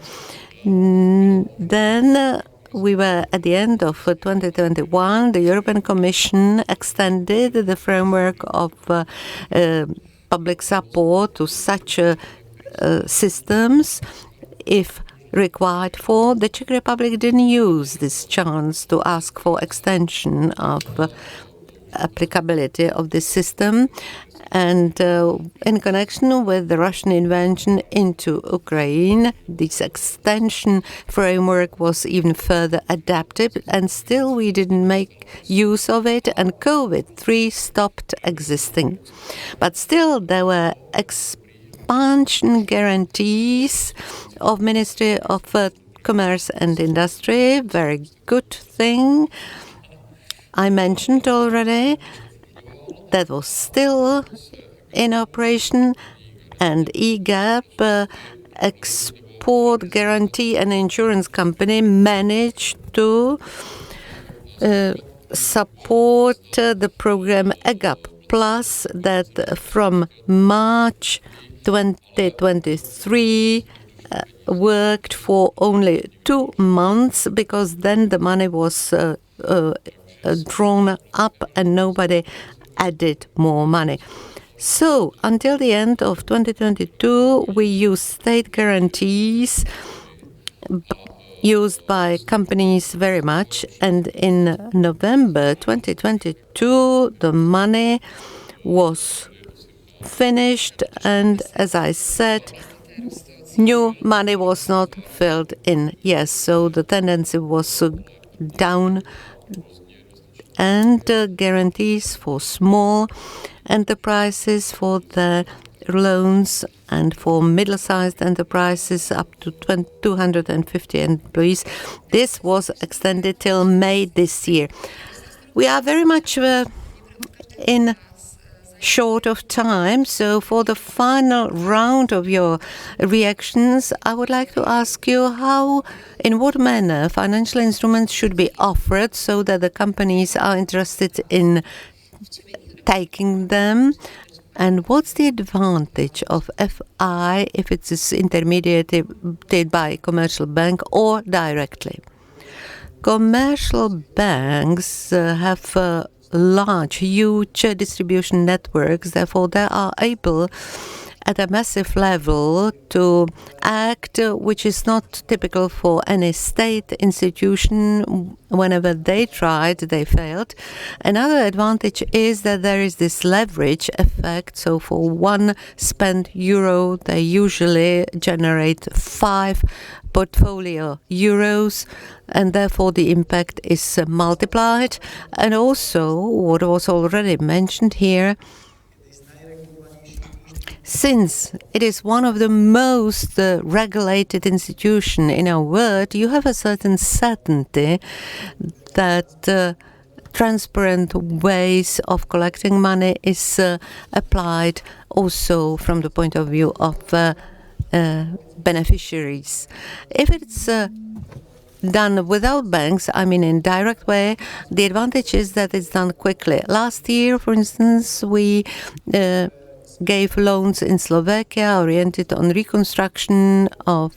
Then we were at the end of 2021. The European Commission extended the framework of public support to such systems if required for. The Czech Republic didn't use this chance to ask for extension of applicability of this system. And in connection with the Russian invasion into Ukraine, this extension framework was even further adapted, and still we didn't make use of it, and COVID-3 stopped existing. But still there were expansion guarantees of Ministry of Commerce and Industry, very good thing. I mentioned already that was still in operation, and EGAP, Export Guarantee and Insurance Company, managed to support the program EGAP Plus that from March 2023 worked for only 2 months, because then the money was drawn up and nobody added more money. So until the end of 2022, we used state guarantees used by companies very much. And in November 2022, the money was finished. And as I said, new money was not filled in. Yes, so the tendency was down, and guarantees for small enterprises for the loans, and for middle-sized enterprises up to 250 employees. This was extended till May this year. We are very much in short of time, so for the final round of your reactions, I would like to ask you in what manner financial instruments should be offered so that the companies are interested in taking them, and what's the advantage of FI if it is intermediated by a commercial bank or directly? Commercial banks have large, huge distribution networks. Therefore, they are able at a massive level to act, which is not typical for any state institution. Whenever they tried, they failed. Another advantage is that there is this leverage effect. So for one spent euro, they usually generate 5 portfolio euros, and therefore the impact is multiplied. And also, what was already mentioned here, since it is one of the most regulated institutions in our world, you have a certain certainty that transparent ways of collecting money is applied also from the point of view of beneficiaries. If it's done without banks, I mean in direct way, the advantage is that it's done quickly. Last year, for instance, we gave loans in Slovakia oriented on reconstruction of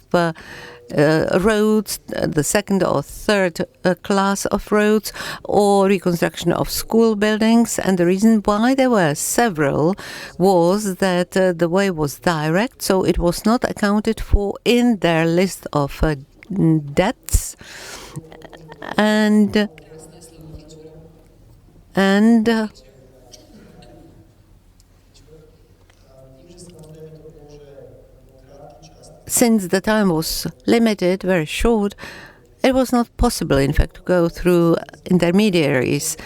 roads, the second or third class of roads, or reconstruction of school buildings. And the reason why there were several was that the way was direct, so it was not accounted for in their list of debts. And since the time was limited, very short, it was not possible, in fact, to go through intermediaries.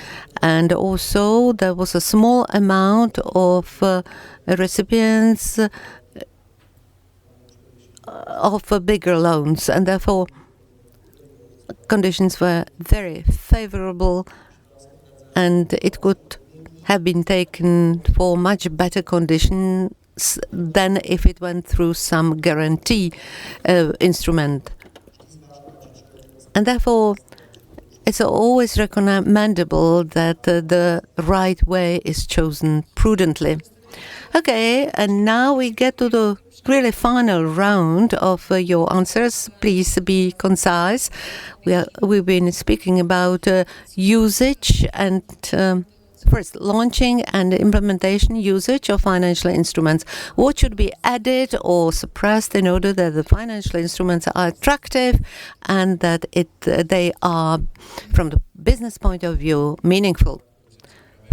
And also there was a small amount of recipients of bigger loans, and therefore conditions were very favorable, and it could have been taken for much better conditions than if it went through some guarantee instrument. And therefore, it's always recommendable that the right way is chosen prudently. Okay, and now we get to the really final round of your answers. Please be concise. We've been speaking about usage and first, launching and implementation usage of financial instruments. What should be added or suppressed in order that the financial instruments are attractive and that they are, from the business point of view, meaningful?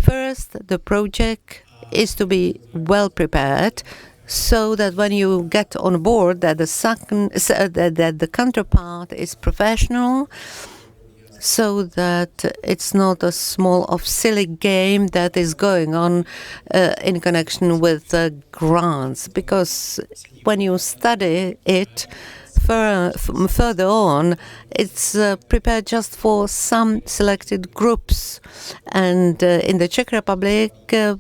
First, the project is to be well prepared, so that when you get on board, that the counterpart is professional, so that it's not a small of silly game that is going on in connection with grants. Because when you study it further on, it's prepared just for some selected groups. And in the Czech Republic,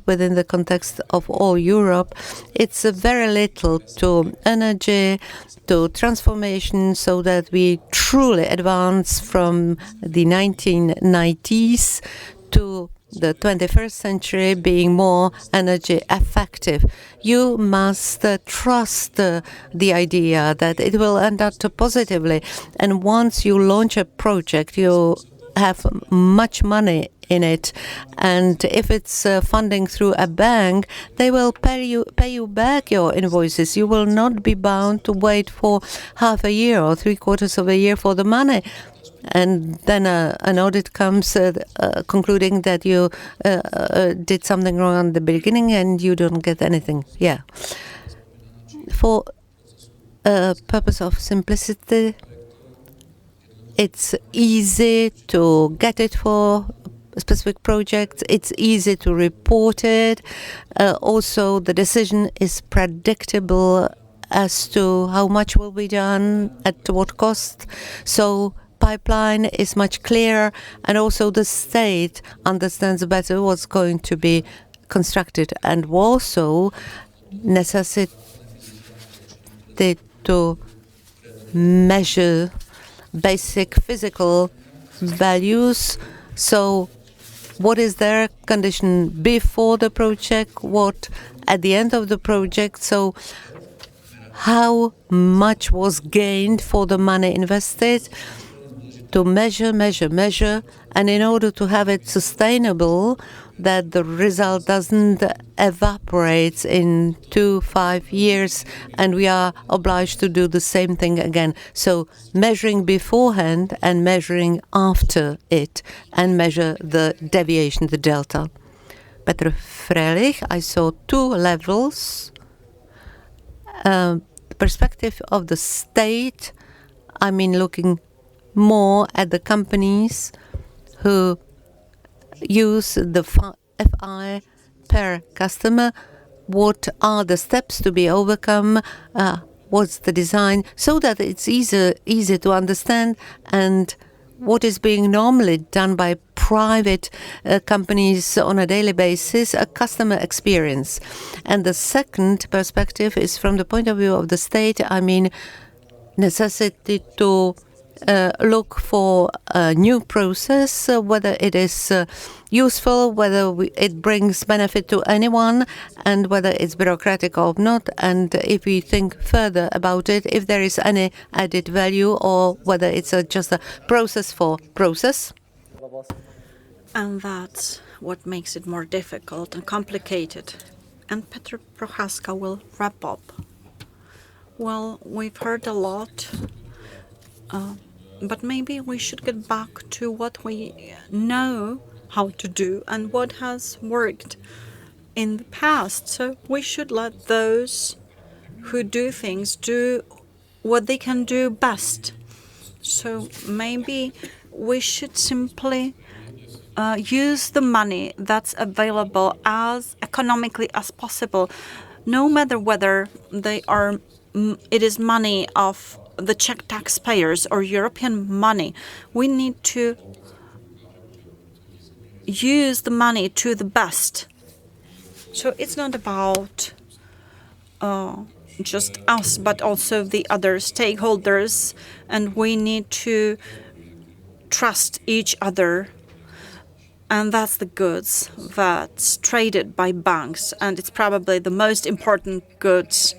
within the context of all Europe, it's very little to energy, to transformation, so that we truly advance from the 1990s to the 21st century being more energy effective. You must trust the idea that it will end up positively. And once you launch a project, you have much money in it. And if it's funding through a bank, they will pay you back your invoices. You will not be bound to wait for half a year or 3/4 of a year for the money. And then an audit comes concluding that you did something wrong at the beginning and you don't get anything. Yeah. For purpose of simplicity, it's easy to get it for specific projects. It's easy to report it. Also, the decision is predictable as to how much will be done, at what cost. So pipeline is much clearer, and also the state understands better what's going to be constructed, and also necessity to measure basic physical values. So what is their condition before the project, what at the end of the project? So how much was gained for the money invested? To measure, and in order to have it sustainable, that the result doesn't evaporate in 2-5 years, and we are obliged to do the same thing again. So measuring beforehand and measuring after it, and measure the deviation, the delta. Fröhlich, I saw 2 levels. Perspective of the state, I mean looking more at the companies who use the FI per customer. What are the steps to be overcome? What's the design? So that it's easy to understand, and what is being normally done by private companies on a daily basis, a customer experience. And the second perspective is from the point of view of the state, I mean, necessity to look for a new process, whether it is useful, whether it brings benefit to anyone, and whether it's bureaucratic or not. And if we think further about it, if there is any added value or whether it's just a process for process. And that's what makes it more difficult and complicated. And Petr Procházka will wrap up. Well, we've heard a lot, but maybe we should get back to what we know how to do and what has worked in the past. So we should let those who do things do what they can do best. So maybe we should simply use the money that's available as economically as possible, no matter whether it is money of the Czech taxpayers or European money. We need to use the money to the best. So it's not about just us, but also the other stakeholders, and we need to trust each other. And that's the goods that's traded by banks, and it's probably the most important goods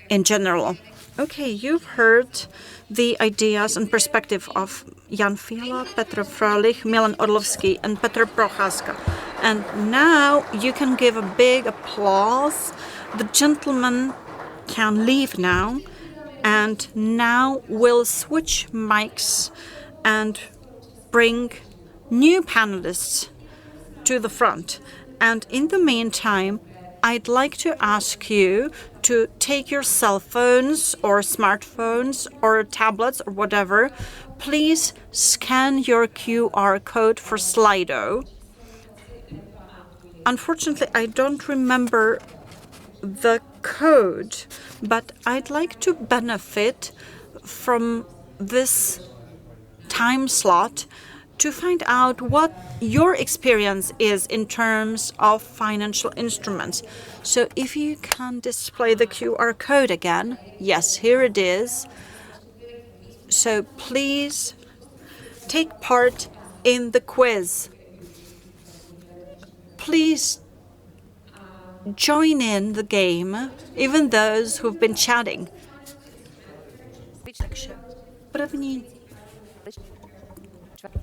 in general. Okay, you've heard the ideas and perspective of Jan Fiala, Petr Fröhlich, Milan Orlovsky, and Petr Procházka. And now you can give a big applause. The gentlemen can leave now, and now we'll switch mics and bring new panelists to the front. And in the meantime, I'd like to ask you to take your cell phones or smartphones or tablets or whatever. Please scan your QR code for Slido. Unfortunately, I don't remember the code, but I'd like to benefit from this time slot to find out what your experience is in terms of financial instruments. So if you can display the QR code again. Yes, here it is. So please take part in the quiz. Please join in the game, even those who've been chatting.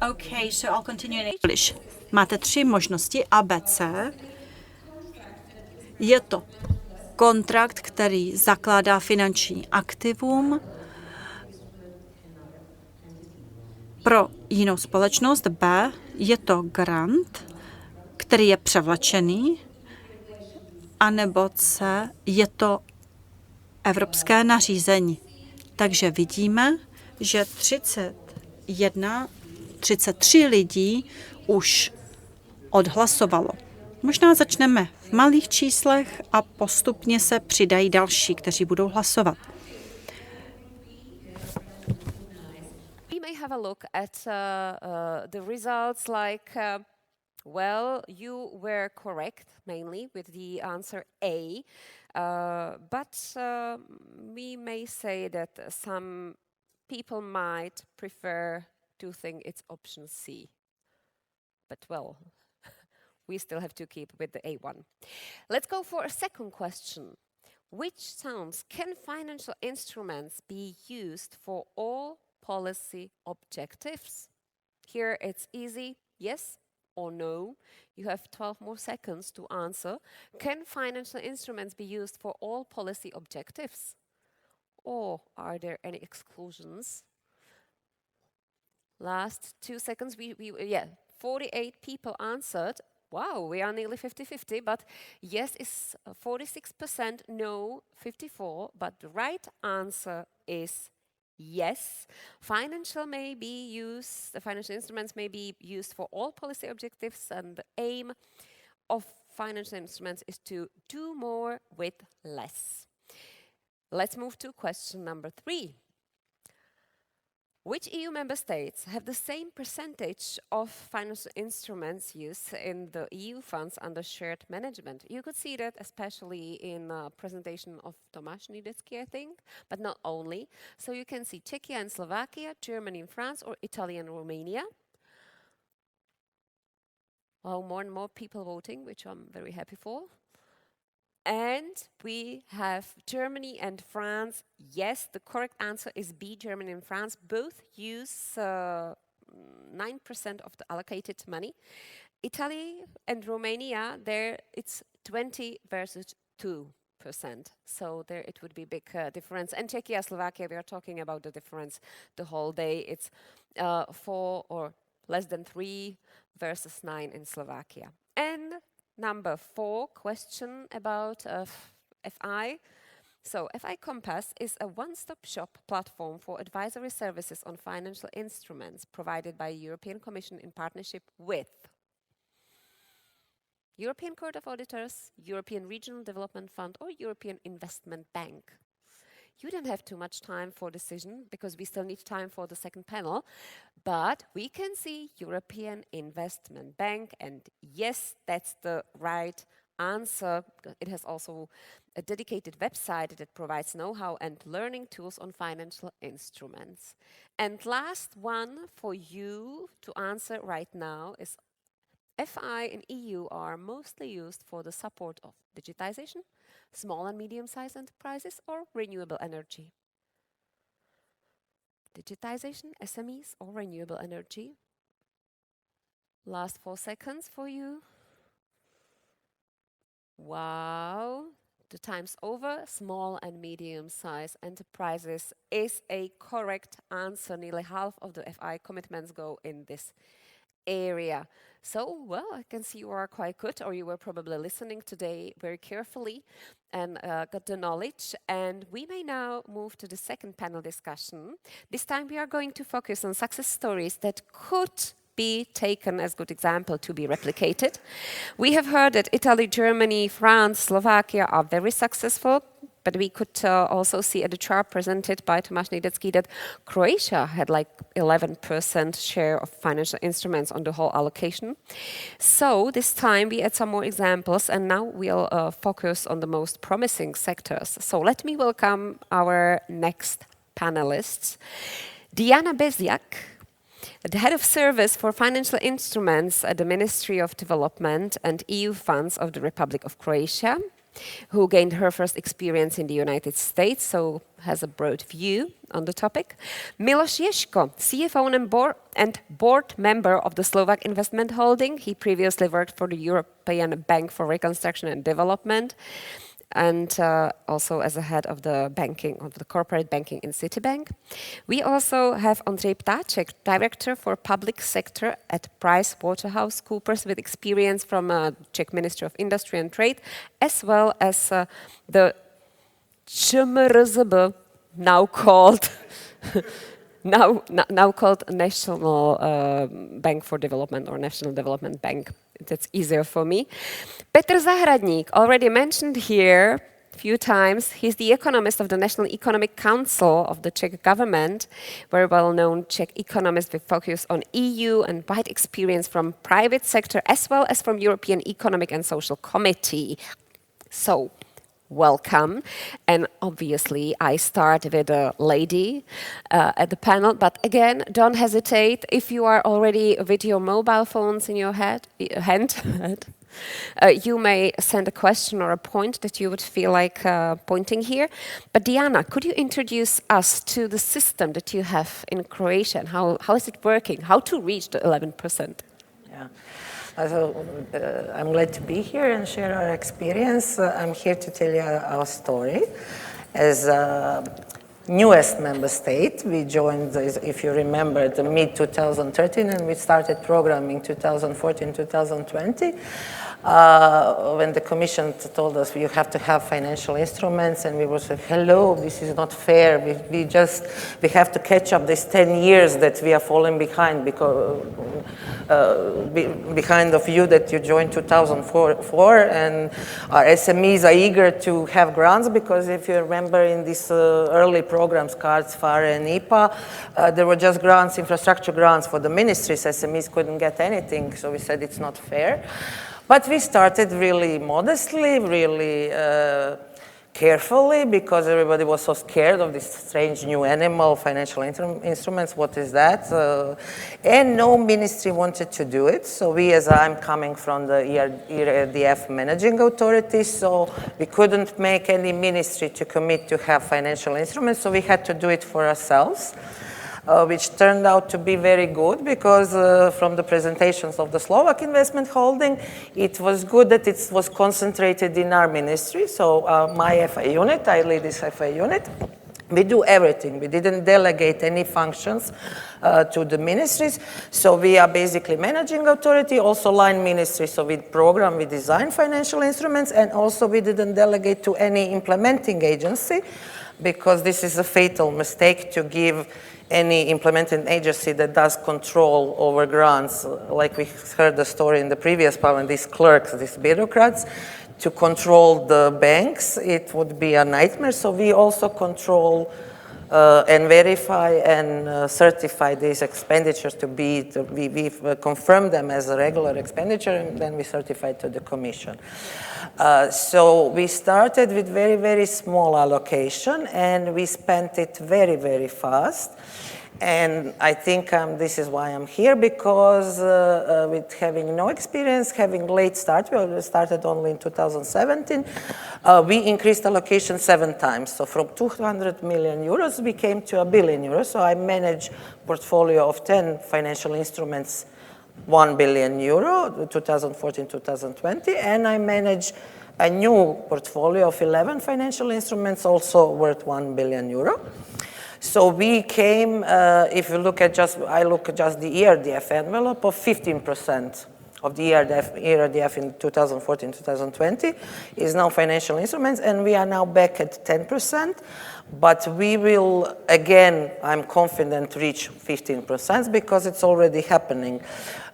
Okay, so I'll continue in English. Máte 3 možnosti ABC. Je to kontrakt, který zakládá finanční aktivum pro jinou společnost. B, je to grant, který je převlečený. A nebo C, je to evropské nařízení. Takže vidíme, že 33 lidí už odhlasovalo. Možná začneme v malých číslech a postupně se přidají další, kteří budou hlasovat. We may have a look at the results like, well, you were correct mainly with the answer A, but we may say that some people might prefer to think it's option C. But well, we still have to keep with the A1. Let's go for a second question. Which sounds can financial instruments be used for all policy objectives? Here it's easy, yes or no. You have 12 more seconds to answer. Can financial instruments be used for all policy objectives? Or are there any exclusions? Last 2 seconds, 48 people answered. Wow, we are nearly 50-50, but yes is 46%, no 54%, but the right answer is yes. The financial instruments may be used for all policy objectives, and the aim of financial instruments is to do more with less. Let's move to question number 3. Which EU member states have the same percentage of financial instruments used in the EU funds under shared management? You could see that especially in a presentation of Tomáš Nidetzký, I think, but not only. So you can see Czechia and Slovakia, Germany and France, or Italy and Romania. Well, more and more people voting, which I'm very happy for. And we have Germany and France. Yes, the correct answer is B, Germany and France. Both use 9% of the allocated money. Italy and Romania, there it's 20 versus 2%. So there it would be a big difference. And Czechia, Slovakia, we are talking about the difference the whole day. It's 4 or less than 3 versus 9 in Slovakia. And number 4 question about FI. So FI Compass is a one-stop shop platform for advisory services on financial instruments provided by European Commission in partnership with European Court of Auditors, European Regional Development Fund, or European Investment Bank. You don't have too much time for decision because we still need time for the second panel, but we can see European Investment Bank, and yes, that's the right answer. It has also a dedicated website that provides know-how and learning tools on financial instruments. And last one for you to answer right now is FI in EU are mostly used for the support of digitization, small and medium-sized enterprises, or renewable energy. Digitization, SMEs, or renewable energy. Last 4 seconds for you. Wow, the time's over. Small and medium-sized enterprises is a correct answer. Nearly half of the FI commitments go in this area. So, well, I can see you are quite good, or you were probably listening today very carefully and got the knowledge. And we may now move to the second panel discussion. This time we are going to focus on success stories that could be taken as good example to be replicated. We have heard that Italy, Germany, France, Slovakia are very successful, but we could also see at the chart presented by Tomáš Nidetzký that Croatia had like 11% share of financial instruments on the whole allocation. So this time we had some more examples, and now we'll focus on the most promising sectors. So let me welcome our next panelists. Diana Beziak, the head of service for financial instruments at the Ministry of Development and EU funds of the Republic of Croatia, who gained her first experience in the United States, so has a broad view on the topic. Miloš Ježko, CFO and board member of the Slovak Investment Holding. He previously worked for the European Bank for Reconstruction and Development, and also as a head of the banking, of the corporate banking in Citibank. We also have Ondřej Ptáček, Director for Public Sector at PricewaterhouseCoopers, with experience from Czech Ministry of Industry and Trade, as well as the ČMRZB, now called now called National Bank for Development, or National Development Bank. That's easier for me. Petr Zahradník, already mentioned here a few times. He's the economist of the National Economic Council of the Czech government, very well-known Czech economist with focus on EU and wide experience from private sector as well as from European Economic and Social Committee. So, welcome. And obviously I start with a lady at the panel, but again, don't hesitate. If you are already with your mobile phones in your hand, you may send a question or a point that you would feel like pointing here. But Diana, could you introduce us to the system that you have in Croatia, and how is it working? How to reach the 11%? Yeah. So, I'm glad to be here and share our experience. I'm here to tell you our story. As newest member state, we joined, if you remember, the mid-2013, and we started programming 2014-2020. When the Commission told us you have to have financial instruments, and we were saying, hello, this is not fair. We have to catch up these 10 years that we are falling behind, because behind of you that you joined 2004, and our SMEs are eager to have grants, because if you remember in these early programs, CARDS, FARE, and IPA, there were just grants, infrastructure grants for the ministries. SMEs couldn't get anything, so we said it's not fair. But we started really modestly, really carefully, because everybody was so scared of this strange new animal, financial instruments. What is that? And no ministry wanted to do it. So we, as I'm coming from the ERDF managing authority, so we couldn't make any ministry to commit to have financial instruments, so we had to do it for ourselves. Which turned out to be very good, because from the presentations of the Slovak investment holding, it was good that it was concentrated in our ministry. So my FA unit, I lead this FA unit, we do everything. We didn't delegate any functions to the ministries. So we are basically managing authority, also line ministry. So we program, we design financial instruments, and also we didn't delegate to any implementing agency, because this is a fatal mistake to give any implementing agency that does control over grants, like we heard the story in the previous part, these clerks, these bureaucrats, to control the banks, it would be a nightmare. So we also control and verify and certify these expenditures to be, we confirm them as a regular expenditure, and then we certify to the Commission. So we started with very, very small allocation, and we spent it very, very fast. And I think this is why I'm here, because with having no experience, having late start, we started only in 2017, we increased allocation 7 times. So from 200 million euros, we came to 1 billion euros. So I manage portfolio of 10 financial instruments, 1 billion euro, 2014-2020, and I manage a new portfolio of 11 financial instruments, also worth 1 billion euro. So we came, if you look at I look at just the ERDF envelope of 15% of the ERDF in 2014-2020 is now financial instruments, and we are now back at 10%. But we will, again, I'm confident, reach 15% because it's already happening.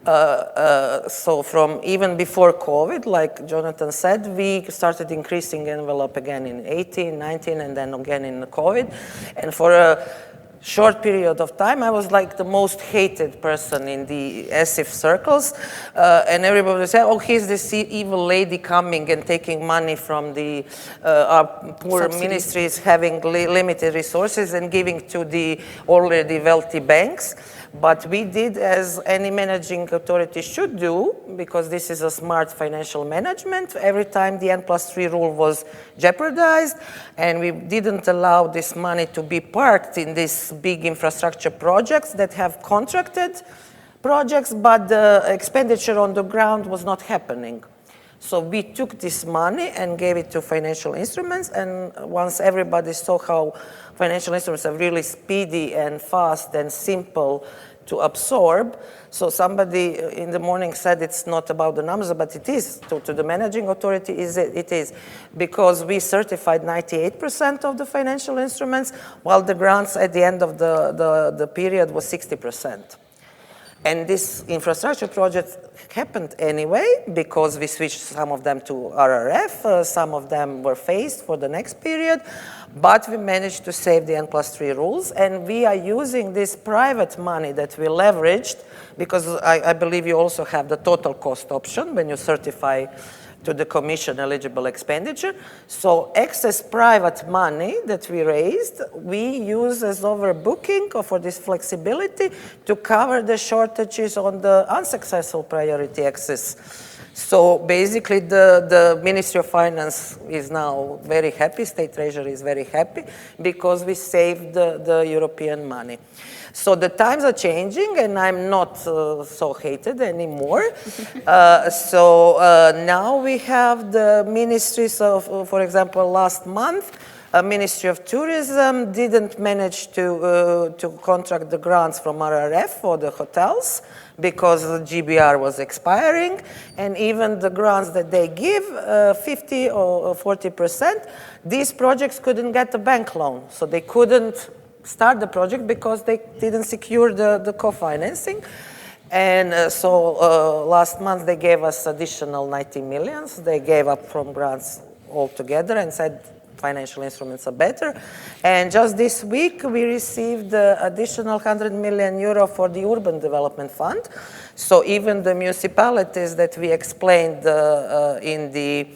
So from even before COVID, like Jonathan said, we started increasing envelope again in 18, 19, and then again in the COVID. And for a short period of time, I was like the most hated person in the ESIF circles. And everybody said, oh, here's this evil lady coming and taking money from the our poor subsidies. Ministries having limited resources and giving to the already wealthy banks. But we did as any managing authority should do, because this is a smart financial management. Every time the N+3 rule was jeopardized, and we didn't allow this money to be parked in these big infrastructure projects that have contracted projects, but the expenditure on the ground was not happening. So we took this money and gave it to financial instruments, and once everybody saw how financial instruments are really speedy and fast and simple to absorb, so somebody in the morning said it's not about the numbers, but it is. To the managing authority, it is. Because we certified 98% of the financial instruments, while the grants at the end of the period was 60%. And this infrastructure project happened anyway, because we switched some of them to RRF, some of them were phased for the next period, but we managed to save the N+3 rules, and we are using this private money that we leveraged, because I believe you also have the total cost option when you certify to the Commission eligible expenditure. So excess private money that we raised, we use as overbooking or for this flexibility to cover the shortages on the unsuccessful priority access. So basically the Ministry of Finance is now very happy, State Treasury is very happy, because we saved the European money. So the times are changing, and I'm not so hated anymore. Now we have the ministries of, for example, last month, Ministry of Tourism didn't manage to contract the grants from RRF for the hotels because the GBR was expiring, and even the grants that they give, 50 or 40%, these projects couldn't get a bank loan, so they couldn't start the project because they didn't secure the co-financing. And so last month they gave us additional 90 millions. They gave up from grants altogether and said financial instruments are better. And just this week we received additional 100 million euro for the Urban Development Fund. So even the municipalities that we explained in the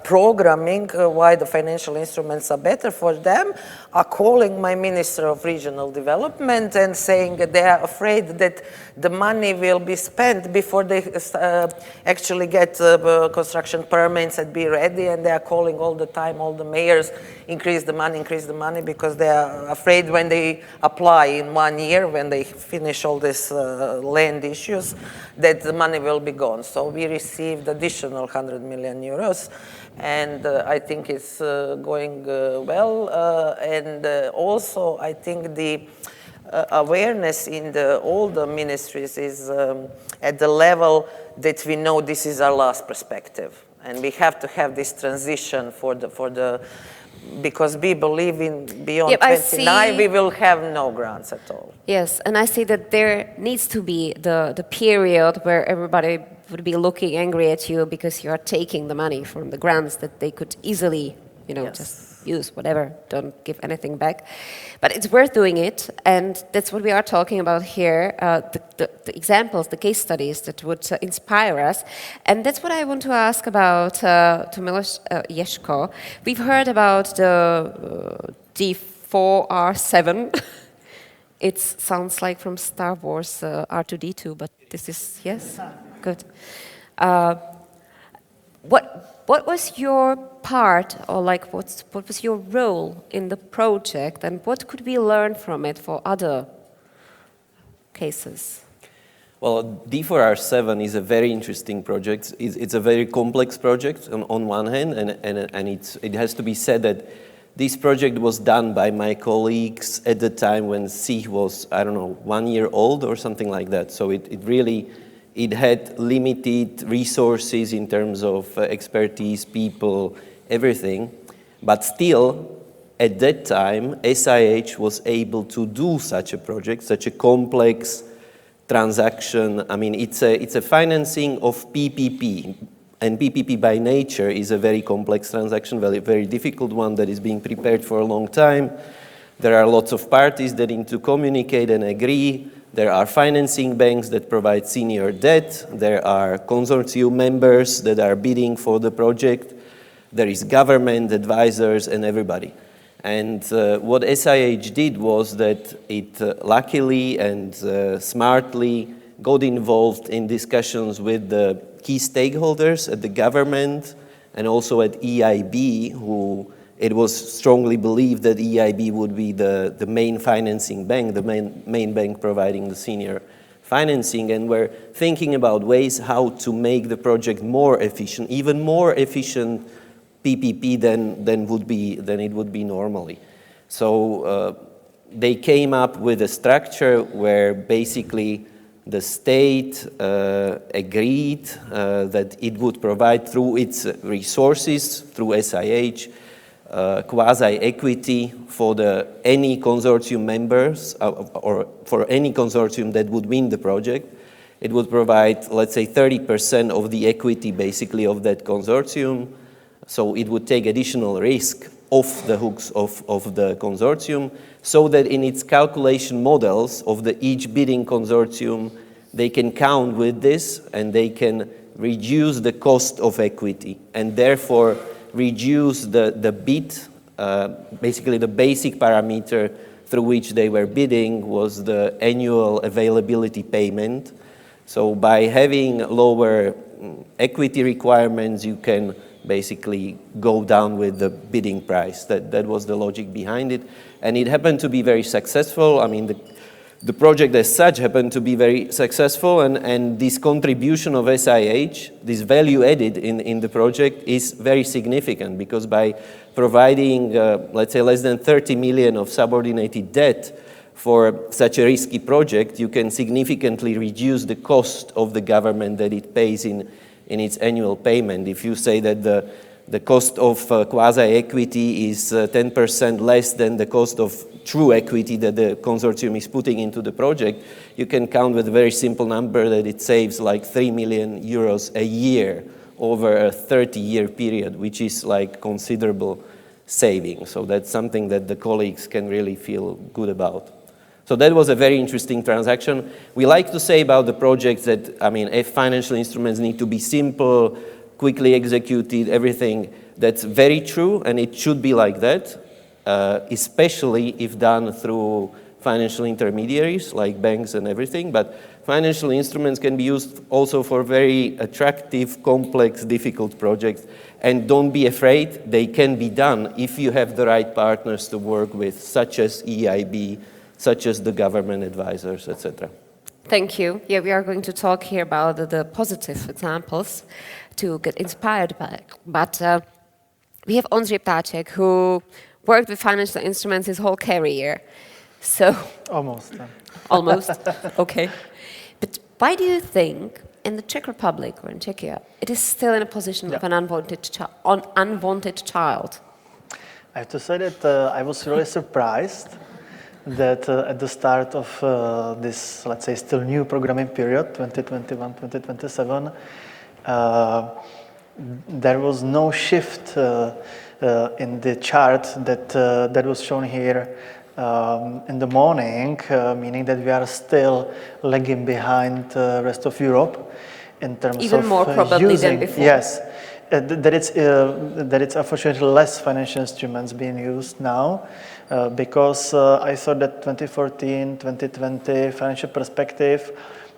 programming why the financial instruments are better for them are calling my Minister of Regional Development and saying that they are afraid that the money will be spent before they actually get construction permits and be ready, and they are calling all the time, all the mayors, increase the money, because they are afraid when they apply in 1 year, when they finish all these land issues, that the money will be gone. So we received additional 100 million euros. And I think it's going well. And also, I think the awareness in all the ministries is at the level that we know this is our last perspective. And we have to have this transition because we believe in beyond 29, we will have no grants at all. Yes, and I see that there needs to be the period where everybody would be looking angry at you because you are taking the money from the grants that they could easily, just use, whatever, don't give anything back. But it's worth doing it, and that's what we are talking about here, the examples, the case studies that would inspire us. And that's what I want to ask about to Miloš Ježko. We've heard about the D4R7. It sounds like from Star Wars R2-D2, but this is, yes? Good. What was your part, or like what was your role in the project, and what could we learn from it for other cases? Well, D4R7 is a very interesting project. It's a very complex project on one hand, and it has to be said that this project was done by my colleagues at the time when SIH was, I don't know, 1 year old or something like that. So it had limited resources in terms of expertise, people, everything. But still, at that time, SIH was able to do such a project, such a complex transaction. I mean, it's a financing of PPP. And PPP by nature is a very complex transaction, very difficult one that is being prepared for a long time. There are lots of parties that need to communicate and agree. There are financing banks that provide senior debt. There are consortium members that are bidding for the project. There is government advisors and everybody. And what SIH did was that it luckily and smartly got involved in discussions with the key stakeholders at the government and also at EIB, who it was strongly believed that EIB would be the main financing bank, the main bank providing the senior financing, and we're thinking about ways how to make the project more efficient, even more efficient PPP than it would be normally. So they came up with a structure where basically the state agreed that it would provide through its resources, through SIH, quasi-equity for any consortium members or for any consortium that would win the project. It would provide, let's say, 30% of the equity basically of that consortium. So it would take additional risk off the hooks of the consortium, so that in its calculation models of each bidding consortium, they can count with this and they can reduce the cost of equity and therefore reduce the bid. Basically the basic parameter through which they were bidding was the annual availability payment. So by having lower equity requirements, you can basically go down with the bidding price. That was the logic behind it. And it happened to be very successful. I mean, the project as such happened to be very successful, and this contribution of SIH, this value added in the project is very significant, because by providing, let's say, less than 30 million of subordinated debt for such a risky project, you can significantly reduce the cost of the government that it pays in its annual payment. If you say that the cost of quasi-equity is 10% less than the cost of true equity that the consortium is putting into the project, you can count with a very simple number that it saves like 3 million euros a year over a 30-year period, which is like considerable saving. So that's something that the colleagues can really feel good about. So that was a very interesting transaction. We like to say about the projects that, I mean, if financial instruments need to be simple, quickly executed, everything, that's very true, and it should be like that, especially if done through financial intermediaries like banks and everything. But financial instruments can be used also for very attractive, complex, difficult projects. And don't be afraid, they can be done if you have the right partners to work with, such as EIB, such as the government advisors, etc. Thank you. Yeah, we are going to talk here about the positive examples to get inspired by. But we have Ondřej Ptáček, who worked with financial instruments his whole career. So almost. Almost. Okay. But why do you think in the Czech Republic or in Czechia it is still in a position of an unwanted child? I have to say that I was really surprised that at the start of this, let's say, still new programming period, 2021-2027, there was no shift in the chart that was shown here in the morning, meaning that we are still lagging behind the rest of Europe in terms even of more probably using, than before. Yes, that it's unfortunately less financial instruments being used now. Because I thought that 2014, 2020 financial perspective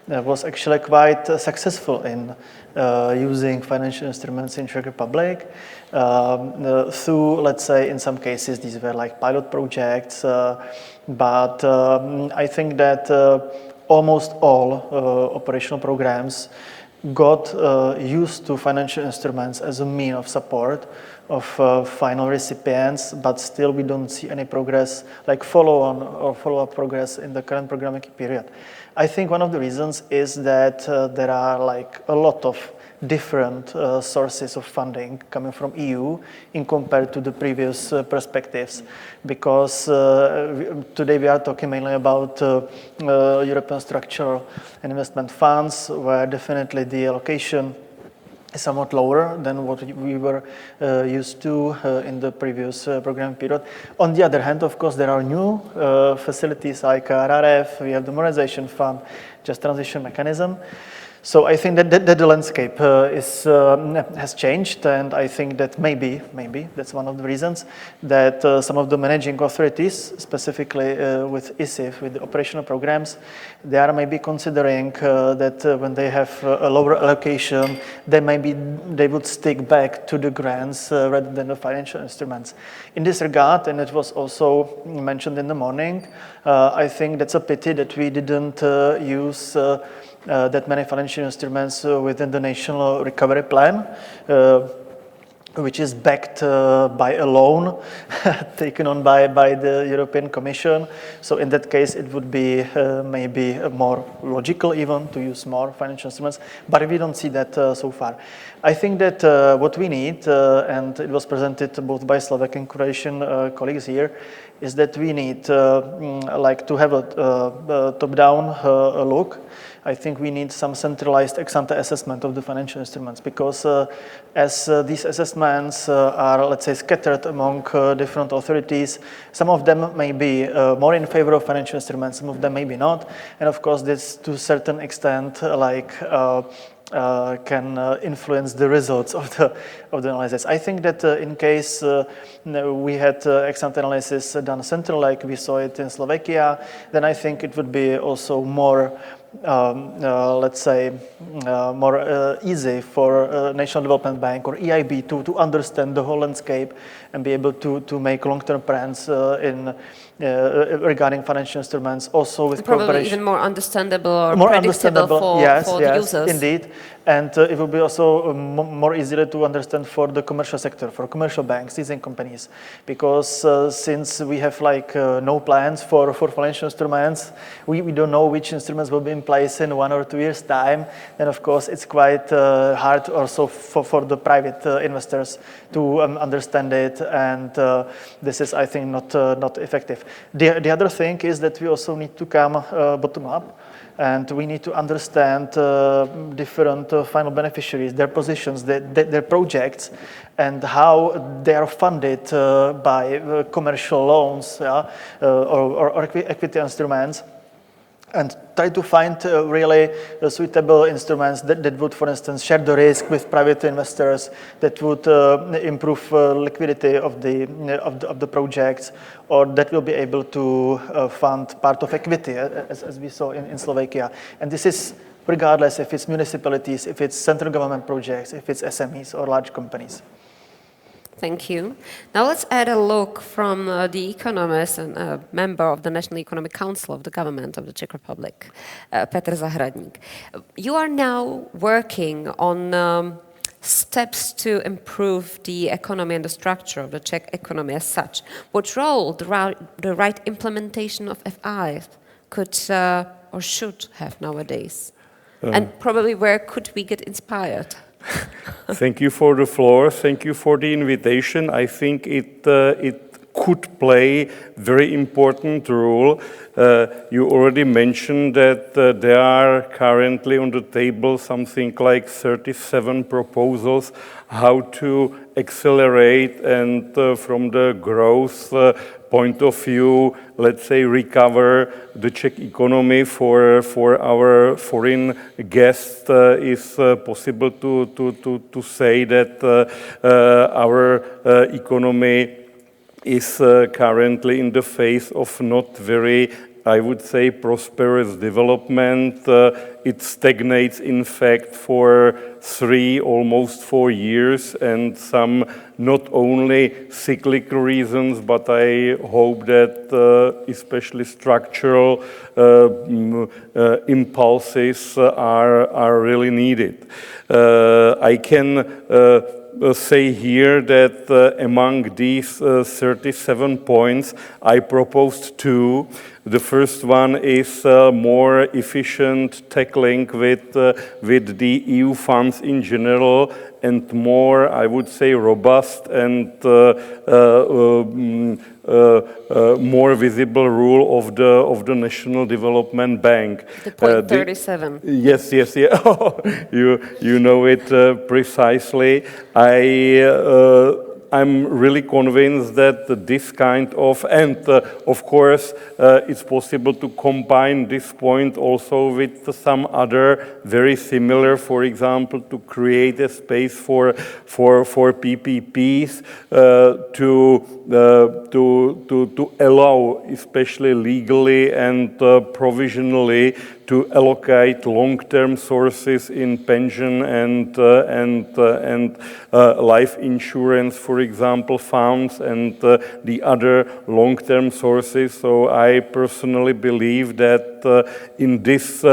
was actually quite successful in using financial instruments in Czech Republic through, let's say, in some cases these were like pilot projects, but I think that almost all operational programs got used to financial instruments as a means of support of final recipients, but still we don't see any progress, like follow-on or follow-up progress in the current programming period. I think one of the reasons is that there are like a lot of different sources of funding coming from EU in compared to the previous perspectives, because today we are talking mainly about European structural and investment funds, where definitely the allocation is somewhat lower than what we were used to in the previous program period. On the other hand, of course, there are new facilities like RRF, we have the Modernization Fund, Just Transition Mechanism. So I think that the landscape has changed, and I think that maybe that's one of the reasons that some of the managing authorities, specifically with ISIF, with the operational programs, they are maybe considering that when they have a lower allocation, they would stick back to the grants rather than the financial instruments. In this regard, and it was also mentioned in the morning, I think that's a pity that we didn't use that many financial instruments within the National Recovery Plan, which is backed by a loan taken on by the European Commission. So in that case, it would be maybe more logical even to use more financial instruments, but we don't see that so far. I think that what we need, and it was presented both by Slovak and Croatian colleagues here, is that we need like to have a top-down look. I think we need some centralized ex-ante assessment of the financial instruments, because as these assessments are, let's say, scattered among different authorities, some of them may be more in favor of financial instruments, some of them maybe not, and of course this to a certain extent like can influence the results of the analysis. I think that in case we had ex-ante analysis done central, like we saw it in Slovakia, then I think it would be also more let's say, more easy for National Development Bank or EIB to understand the whole landscape and be able to make long-term plans in regarding financial instruments, also with probably cooperation. even more understandable or More predictable for the users. Indeed. And it will be also more easily to understand for the commercial sector, for commercial banks, leasing companies, because since we have like no plans for financial instruments, we don't know which instruments will be in place in 1 or 2 years' time. Then of course it's quite hard also for the private investors to understand it, and this is, I think, not effective. The other thing is that we also need to come bottom up. And we need to understand different final beneficiaries, their positions, their projects, and how they are funded by commercial loans or equity instruments. And try to find really suitable instruments that would, for instance, share the risk with private investors, that would improve liquidity of the projects, or that will be able to fund part of equity, as we saw in Slovakia. And this is regardless if it's municipalities, if it's central government projects, if it's SMEs or large companies. Thank you. Now let's add a look from the economist and a member of the National Economic Council of the government of the Czech Republic, Petr Zahradník. You are now working on steps to improve the economy and the structure of the Czech economy as such. What role the right implementation of FI could or should have nowadays? And probably where could we get inspired? Thank you for the floor. Thank you for the invitation. I think it could play very important role. You already mentioned that there are currently on the table something like 37 proposals how to accelerate and from the growth point of view, let's say, recover the Czech economy for our foreign guests. Is possible to say that our economy is currently in the phase of not very, I would say, prosperous development. It stagnates, in fact, for 3, almost 4 years, and some not only cyclical reasons, but I hope that especially structural impulses are really needed. I can say here that among these 37 points, I proposed 2. The first one is more efficient tackling with the EU funds in general, and more, I would say, robust and more visible role of the National Development Bank. The point 37. Yes. You know it precisely. I'm really convinced that this kind of, and of course, it's possible to combine this point also with some other very similar, for example, to create a space for PPPs, to allow, especially legally and provisionally, to allocate long-term sources in pension and life insurance, for example, funds, and the other long-term sources. So I personally believe that in this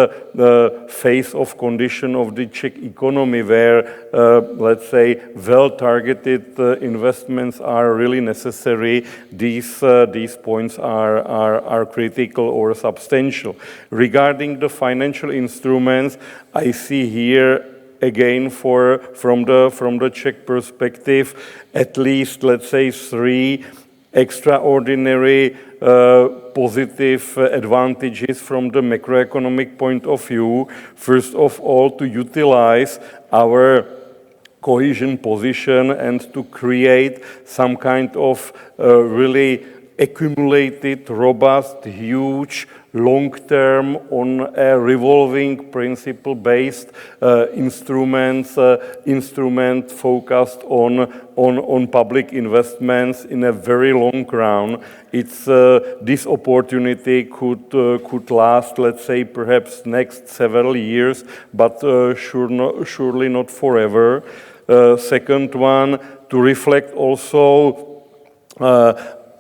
phase of condition of the Czech economy, where let's say well-targeted investments are really necessary, these points are critical or substantial. Regarding the financial instruments, I see here again from the Czech perspective at least, let's say, 3 extraordinary positive advantages from the macroeconomic point of view. First of all, to utilize our cohesion position and to create some kind of really accumulated, robust, huge, long-term, on a revolving principle-based instrument focused on public investments in a very long run. It's this opportunity could last, let's say, perhaps next several years, but surely not forever. Second one, to reflect also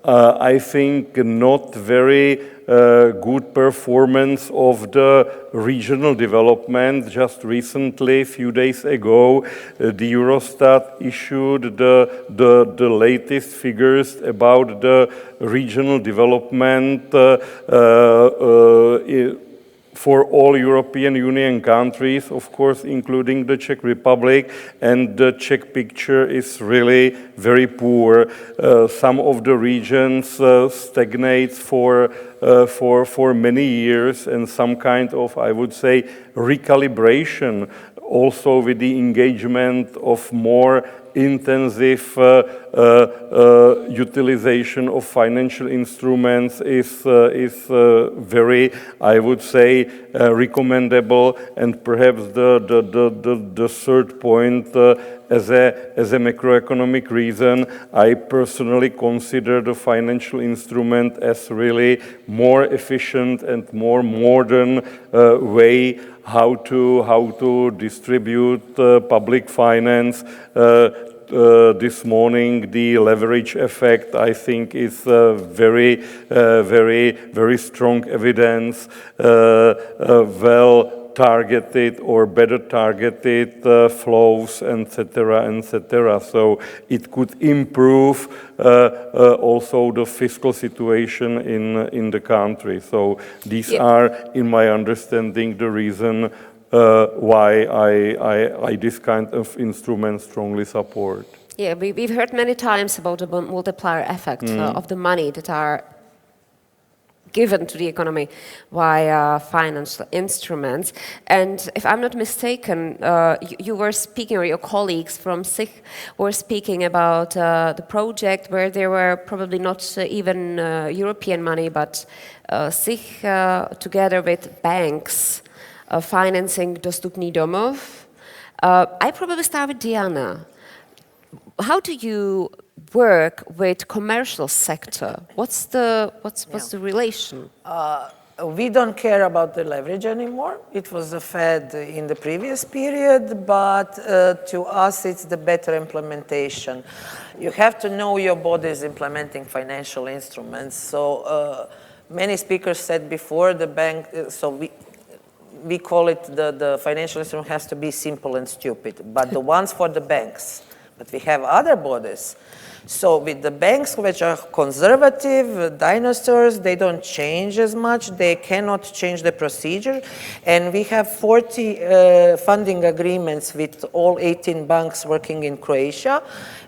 I think not very good performance of the regional development. Just recently, a few days ago, the Eurostat issued the latest figures about the regional development for all European Union countries, of course, including the Czech Republic, and the Czech picture is really very poor. Some of the regions stagnate for many years, and some kind of, I would say, recalibration, also with the engagement of more intensive utilization of financial instruments is very, I would say, recommendable. And perhaps the third point, as a macroeconomic reason, I personally consider the financial instrument as really more efficient and more modern way how to distribute public finance. This morning, the leverage effect, I think, is very strong evidence, well targeted or better targeted flows, etc. So it could improve also the fiscal situation in the country. So these are, in my understanding, the reason why I this kind of instrument strongly support. Yeah, we've heard many times about the multiplier effect of the money that are given to the economy via financial instruments. And if I'm not mistaken, you were speaking, or your colleagues from Czech were speaking about the project where there were probably not even European money, but Czech together with banks financing Dostupný domov. I probably start with Diana. How do you work with commercial sector? What's the relation? We don't care about the leverage anymore. It was a fad in the previous period, but to us it's the better implementation. You have to know your body is implementing financial instruments. So many speakers said before the bank, so we call it the financial instrument has to be simple and stupid, but the ones for the banks. But we have other bodies. So with the banks, which are conservative, dinosaurs, they don't change as much. They cannot change the procedure. And we have 40 funding agreements with all 18 banks working in Croatia.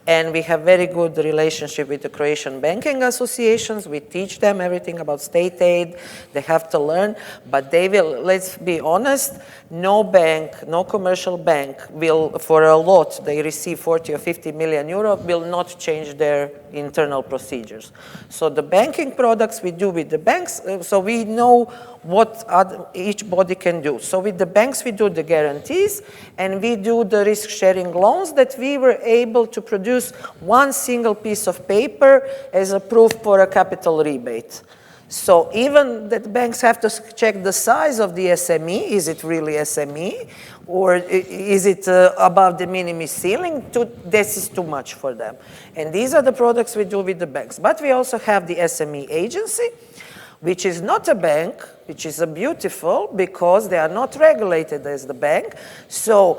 And we have very good relationship with the Croatian banking associations. We teach them everything about state aid. They have to learn. But they will, let's be honest, no bank, no commercial bank will, for a lot, they receive 40 or 50 million euro, will not change their internal procedures. So the banking products we do with the banks, so we know what each body can do. So with the banks we do the guarantees and we do the risk-sharing loans that we were able to produce one single piece of paper as a proof for a capital rebate. So even that banks have to check the size of the SME, is it really SME, or is it above the minimum ceiling? This is too much for them. And these are the products we do with the banks. But we also have the SME agency, which is not a bank, which is a beautiful because they are not regulated as the bank. So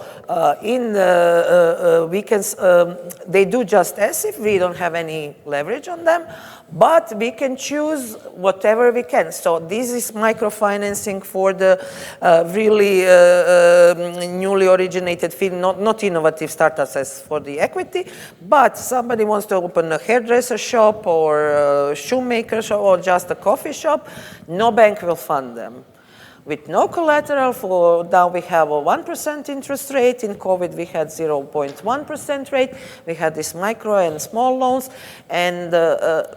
they do just as if we don't have any leverage on them, but we can choose whatever we can. So this is microfinancing for the really newly originated field, not innovative startups as for the equity, but somebody wants to open a hairdresser shop or a shoemaker shop or just a coffee shop, no bank will fund them. With no collateral, now we have a 1% interest rate. In COVID, we had 0.1% rate. We had these micro and small loans, and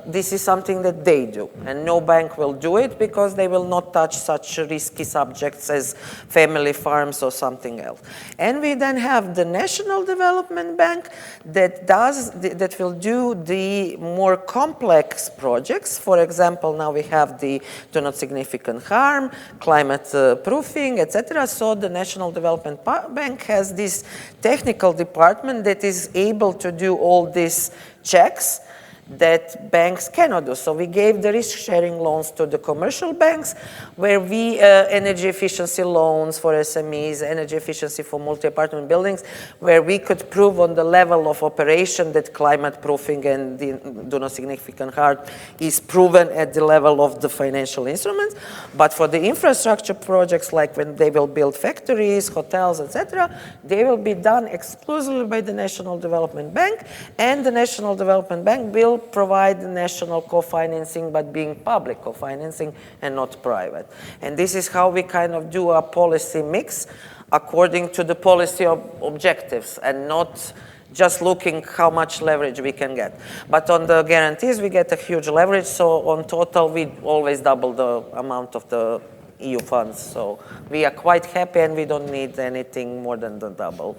this is something that they do. And no bank will do it because they will not touch such risky subjects as family farms or something else. And we then have the National Development Bank that will do the more complex projects. For example, now we have the do not significant harm, climate proofing, etc. So the National Development Bank has this technical department that is able to do all these checks that banks cannot do. So we gave the risk-sharing loans to the commercial banks, where we energy efficiency loans for SMEs, energy efficiency for multi-apartment buildings, where we could prove on the level of operation that climate proofing and do no significant harm is proven at the level of the financial instruments. But for the infrastructure projects, like when they will build factories, hotels, etc., they will be done exclusively by the National Development Bank, and the National Development Bank will provide the national co-financing, but being public co-financing and not private. And this is how we kind of do a policy mix according to the policy objectives, and not just looking how much leverage we can get. But on the guarantees, we get a huge leverage, so on total, we always double the amount of the EU funds. So we are quite happy, and we don't need anything more than the double.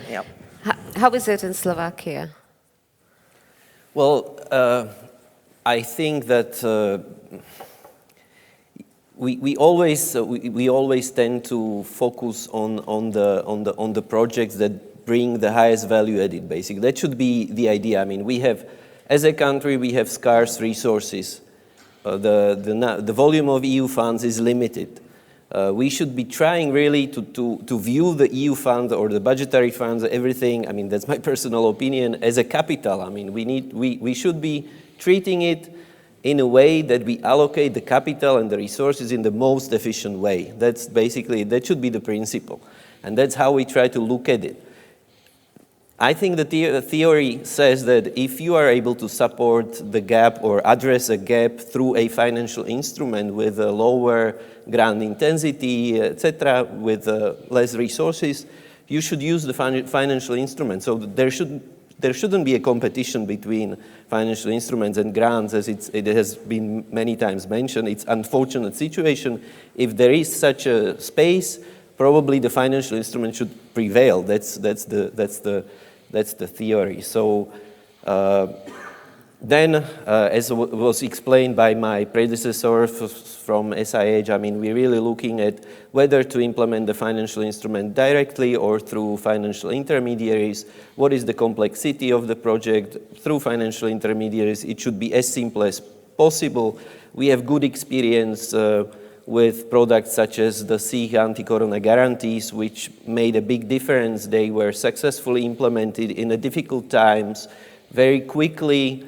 Yeah. How is it in Slovakia? Well, I think that we always tend to focus on the projects that bring the highest value added. Basically, that should be the idea. I mean, we have, as a country, we have scarce resources. The volume of EU funds is limited. We should be trying really to view the EU funds or the budgetary funds, everything, I mean, that's my personal opinion, as a capital. I mean, we should be treating it in a way that we allocate the capital and the resources in the most efficient way. That's basically, that should be the principle. And that's how we try to look at it. I think the theory says that if you are able to support the gap or address a gap through a financial instrument with a lower grant intensity, etc., with less resources, you should use the financial instrument. So there shouldn't be a competition between financial instruments and grants, as it has been many times mentioned. It's an unfortunate situation. If there is such a space, probably the financial instrument should prevail. That's the theory. So then, as was explained by my predecessor from SIH, I mean, we're really looking at whether to implement the financial instrument directly or through financial intermediaries. What is the complexity of the project? Through financial intermediaries, it should be as simple as possible. We have good experience with products such as the SIH anti-corona guarantees, which made a big difference. They were successfully implemented in a difficult times, very quickly,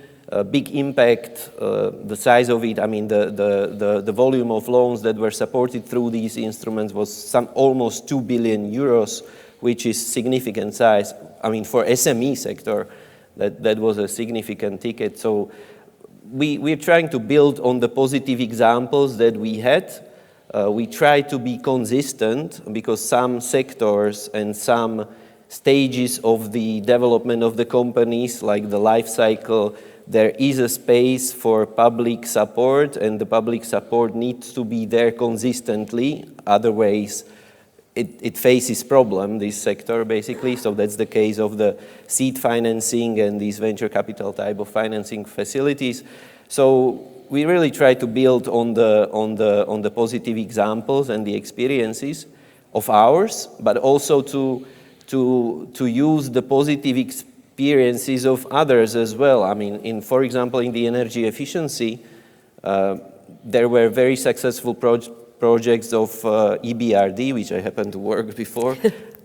big impact, the size of it, I mean, the volume of loans that were supported through these instruments was almost 2 billion euros, which is significant size. I mean, for SME sector, that was a significant ticket. So we're trying to build on the positive examples that we had. We try to be consistent because some sectors and some stages of the development of the companies, like the life cycle, there is a space for public support, and the public support needs to be there consistently. Otherwise, it faces problem, this sector, basically. So that's the case of the seed financing and these venture capital type of financing facilities. So we really try to build on the positive examples and the experiences of ours, but also to use the positive experiences of others as well. I mean, for example, in the energy efficiency, there were very successful projects of EBRD, which I happened to work before,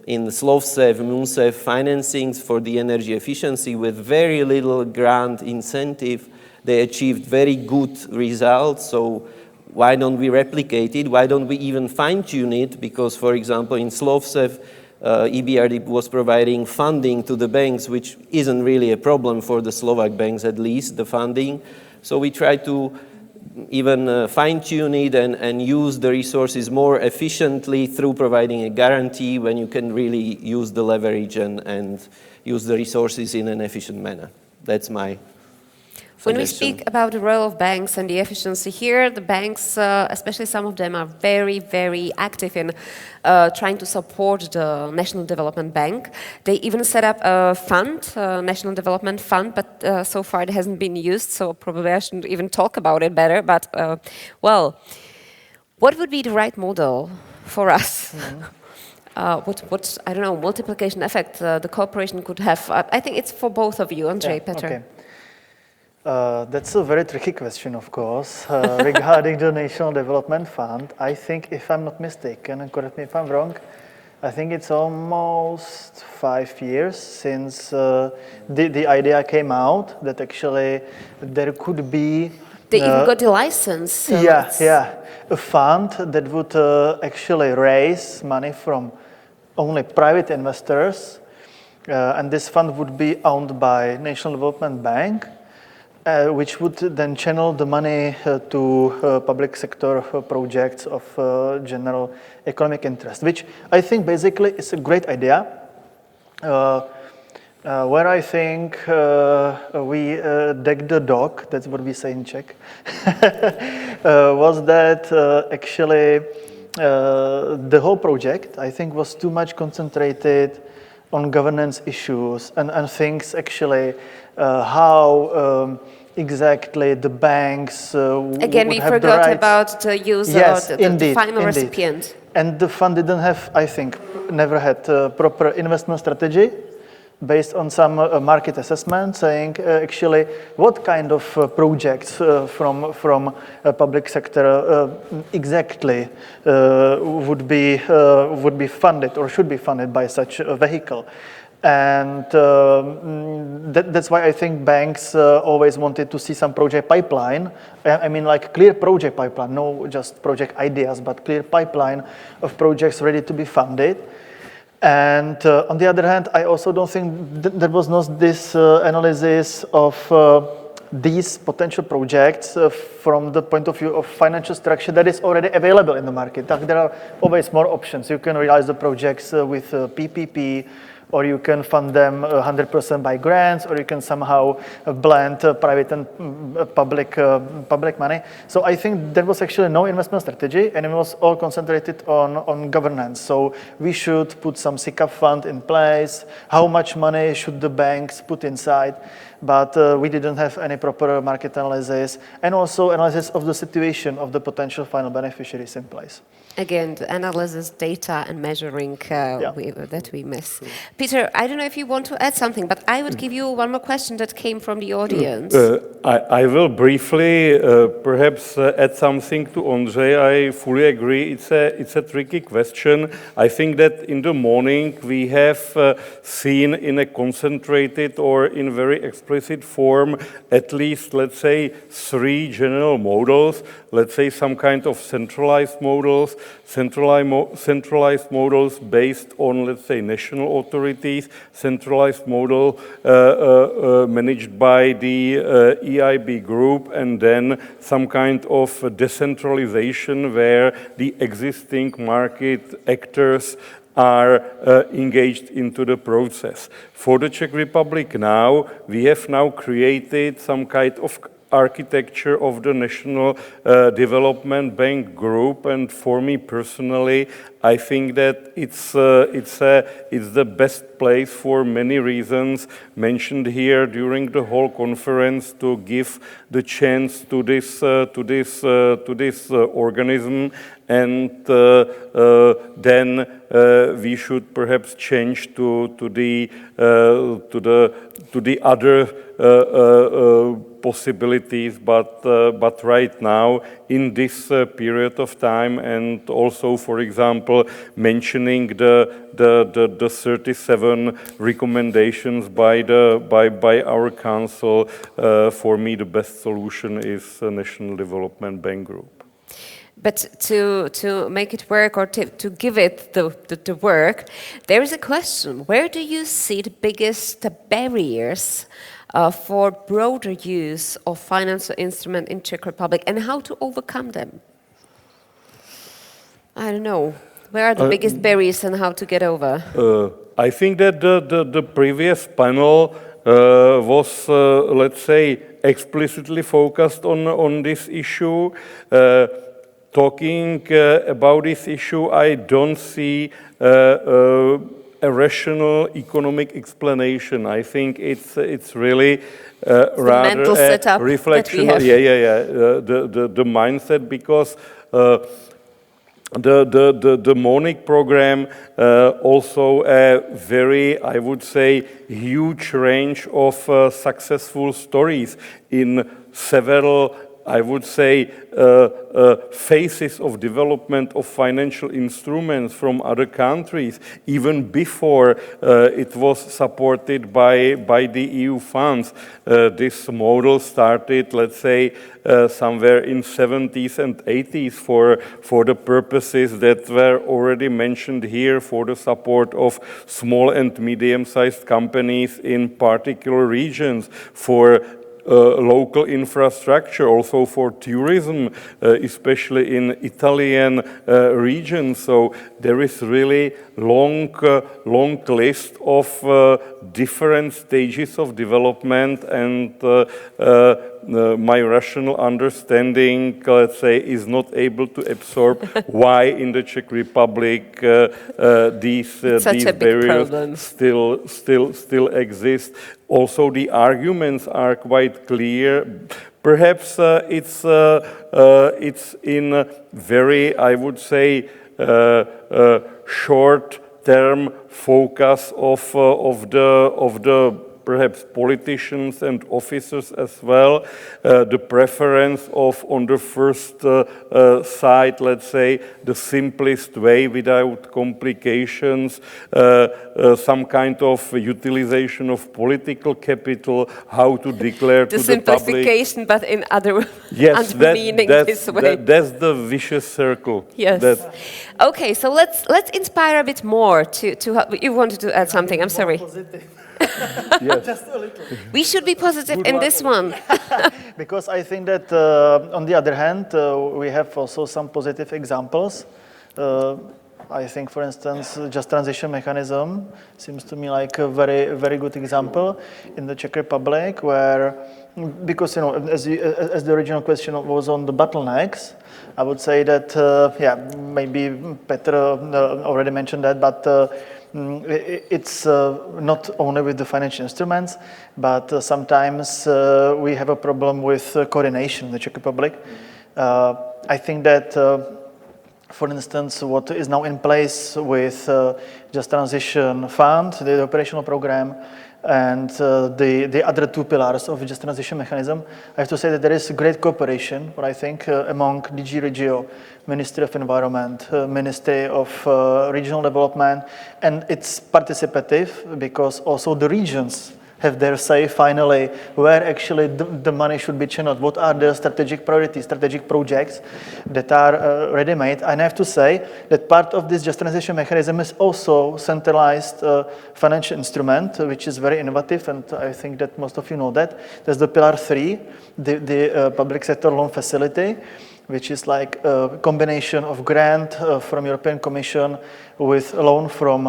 in Slovsev, Munsev financings for the energy efficiency with very little grant incentive. They achieved very good results, so why don't we replicate it? Why don't we even fine-tune it? Because, for example, in Slovsev, EBRD was providing funding to the banks, which isn't really a problem for the Slovak banks, at least, the funding. So we try to even fine-tune it and use the resources more efficiently through providing a guarantee when you can really use the leverage and use the resources in an efficient manner. That's my When we speak about the role of banks and the efficiency here, the banks, especially some of them, are very, very active in trying to support the National Development Bank. They even set up a fund, National Development Fund, but so far it hasn't been used, so probably I shouldn't even talk about it better. But, well, what would be the right model for us? What I don't know, multiplication effect the cooperation could have? I think it's for both of you, Andrzej, Petr. Okay. That's a very tricky question, of course, regarding the National Development Fund. I think, if I'm not mistaken, and correct me if I'm wrong, I think it's almost 5 years since the idea came out that actually there could be... They even got a license. So a fund that would actually raise money from only private investors, and this fund would be owned by National Development Bank, which would then channel the money to public sector projects of general economic interest, which I think basically is a great idea. Where I think we decked the dog, that's what we say in Czech, was that actually the whole project, I think, was too much concentrated on governance issues and things actually how exactly the banks again, we forgot about the user, yes, the final recipient. And the fund didn't have, I think, never had a proper investment strategy based on some market assessment saying actually what kind of projects from public sector exactly would be funded or should be funded by such a vehicle. And that's why I think banks always wanted to see some project pipeline. I mean, like clear project pipeline, no just project ideas, but clear pipeline of projects ready to be funded. And on the other hand, I also don't think there was not this analysis of these potential projects from the point of view of financial structure that is already available in the market. There are always more options. You can realize the projects with PPP, or you can fund them 100% by grants, or you can somehow blend private and public money. So I think there was actually no investment strategy, and it was all concentrated on governance. So we should put some SICAV fund in place. How much money should the banks put inside? But we didn't have any proper market analysis, and also analysis of the situation of the potential final beneficiaries in place. Again, the analysis, data, and measuring that we miss. Peter, I don't know if you want to add something, but I would give you one more question that came from the audience. I will briefly perhaps add something to Ondřej. I fully agree. It's a tricky question. I think that in the morning we have seen in a concentrated or in very explicit form at least, let's say, 3 general models. Let's say some kind of centralized models, centralized models based on, let's say, national authorities, centralized model managed by the EIB group, and then some kind of decentralization where the existing market actors are engaged into the process. For the Czech Republic now, we have now created some kind of architecture of the National Development Bank group, and for me personally, I think that it's the best place for many reasons mentioned here during the whole conference to give the chance to this organism, and then we should perhaps change to the other possibilities, but right now in this period of time, and also, for example, mentioning the 37 recommendations by our council, for me the best solution is the National Development Bank Group. But to make it work, or to give it the work, there is a question. Where do you see the biggest barriers for broader use of financial instrument in Czech Republic, and how to overcome them? I don't know. Where are the biggest barriers and how to get over? I think that the previous panel was, let's say, explicitly focused on this issue. Talking about this issue, I don't see a rational economic explanation. I think it's really rather a reflection. The mindset, because the MONIC program, also a very, I would say, huge range of successful stories in several, I would say, phases of development of financial instruments from other countries, even before it was supported by the EU funds. This model started, let's say, somewhere in 70s and 80s for the purposes that were already mentioned here, for the support of small and medium-sized companies in particular regions, for local infrastructure, also for tourism, especially in Italian regions. So there is really long list of different stages of development, and my rational understanding, let's say, is not able to absorb why in the Czech Republic these barriers still exist. Also, the arguments are quite clear. Perhaps it's in very, I would say, short-term focus of the perhaps politicians and officers as well, the preference of, on the first side, let's say, the simplest way without complications, some kind of utilization of political capital, how to declare to the public. The simplification, but in other yes, meaning this way. That's the vicious circle. Yes. Okay, so let's inspire a bit more to you wanted to add something. I'm sorry. Yes. Just a little. We should be positive in this one. Because I think that, on the other hand, we have also some positive examples. I think, for instance, just transition mechanism seems to me like a very good example in the Czech Republic, where, because, you know, as the original question was on the bottlenecks, I would say that, maybe Petr already mentioned that, but it's not only with the financial instruments, but sometimes we have a problem with coordination in the Czech Republic. I think that, for instance, what is now in place with Just Transition Fund, the operational program, and the other two pillars of Just Transition Mechanism, I have to say that there is great cooperation, what I think, among DG REGIO, Ministry of Environment, Ministry of Regional Development, and it's participative because also the regions have their say finally where actually the money should be channeled, what are the strategic priorities, strategic projects that are ready-made. And I have to say that part of this Just Transition Mechanism is also centralized financial instrument, which is very innovative, and I think that most of you know that. There's the Pillar 3, the Public Sector Loan Facility, which is like a combination of grant from European Commission with a loan from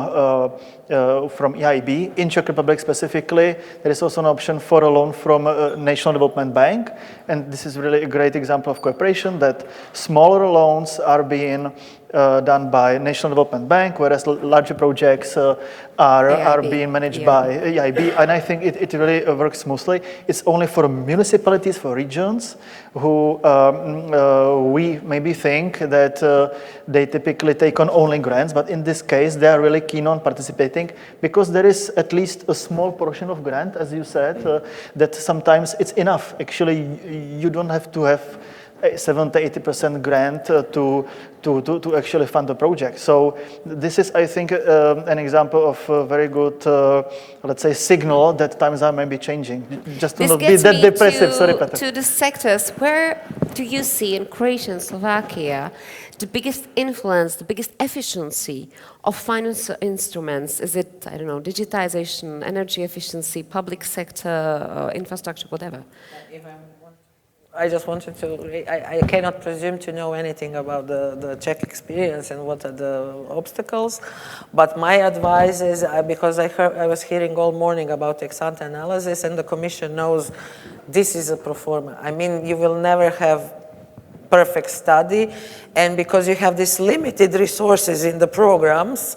EIB. In Czech Republic specifically, there is also an option for a loan from National Development Bank, and this is really a great example of cooperation, that smaller loans are being done by National Development Bank, whereas larger projects are being managed by EIB, and I think it really works smoothly. It's only for municipalities, for regions, who we maybe think that they typically take on only grants, but in this case, they are really keen on participating, because there is at least a small portion of grant, as you said, that sometimes it's enough. Actually, you don't have to have 70-80% grant to actually fund the project. So this is, I think, an example of a very good, let's say, signal that times are maybe changing. Just to not be that depressive. Sorry, Petr. To the sectors, where do you see in Croatia and Slovakia the biggest influence, the biggest efficiency of financial instruments? Is it, I don't know, digitization, energy efficiency, public sector, infrastructure, whatever? I just wanted to, I cannot presume to know anything about the Czech experience and what are the obstacles, but my advice is, because I was hearing all morning about ex-ante analysis, and the Commission knows this is a pro forma. I mean, you will never have perfect study, and because you have these limited resources in the programs,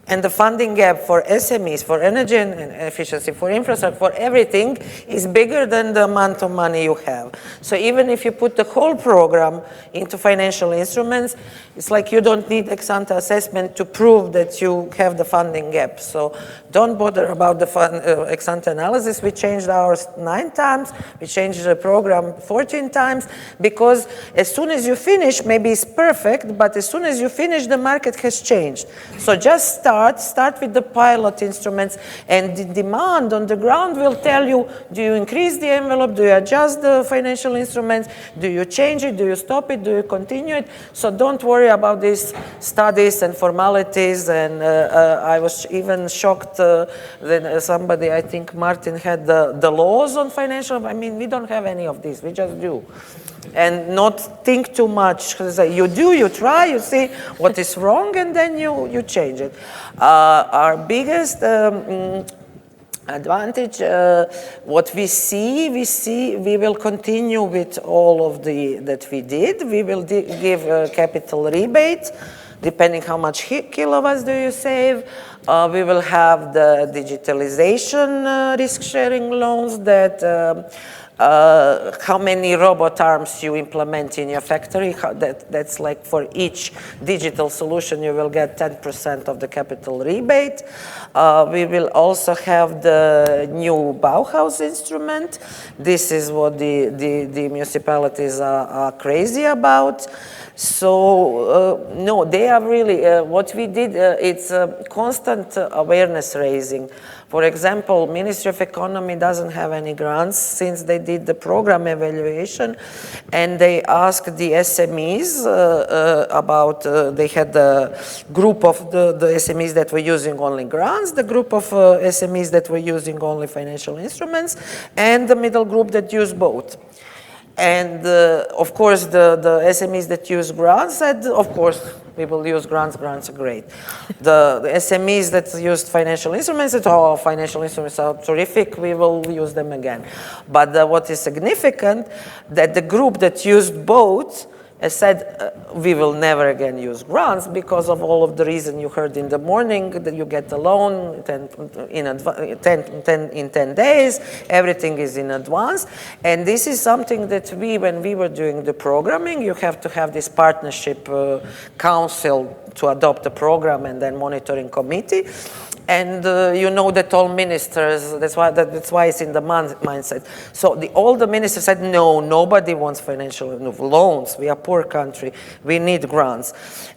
And the funding gap for SMEs, for energy and efficiency, for infrastructure, for everything is bigger than the amount of money you have. So even if you put the whole program into financial instruments, it's like you don't need ex-ante assessment to prove that you have the funding gap. So don't bother about the ex-ante analysis. We changed ours 9 times. We changed the program 14 times because as soon as you finish, maybe it's perfect, but as soon as you finish, the market has changed. So just start with the pilot instruments, and the demand on the ground will tell you, do you increase the envelope, do you adjust the financial instruments, do you change it, do you stop it, do you continue it? So don't worry about these studies and formalities. And I was even shocked that somebody, I think Martin, had the laws on financial. I mean, we don't have any of this, we just do. And not think too much. You do, you try, you see what is wrong, and then you change it. Our biggest advantage, what we will continue with all of that we did. We will give a capital rebate, depending how much kilowatts do you save. We will have the digitalization risk-sharing loans that how many robot arms you implement in your factory. That's like for each digital solution you will get 10% of the capital rebate. We will also have the new Bauhaus instrument. This is what the municipalities are crazy about. So no, they are really, what we did, it's a constant awareness raising. For example, Ministry of Economy doesn't have any grants since they did the program evaluation, and they asked the SMEs about, they had the group of the SMEs that were using only grants, the group of SMEs that were using only financial instruments, and the middle group that used both. And of course, the SMEs that use grants said, of course, we will use grants, grants are great. The SMEs that used financial instruments said, oh, financial instruments are terrific, we will use them again. But what is significant, that the group that used both said, we will never again use grants because of all of the reason you heard in the morning, that you get a loan in 10 days, everything is in advance. And this is something that when we were doing the programming, you have to have this partnership council to adopt the program and then monitoring committee. And you know that all ministers, that's why it's in the mindset. So all the ministers said, no, nobody wants financial loans. We are a poor country. We need grants.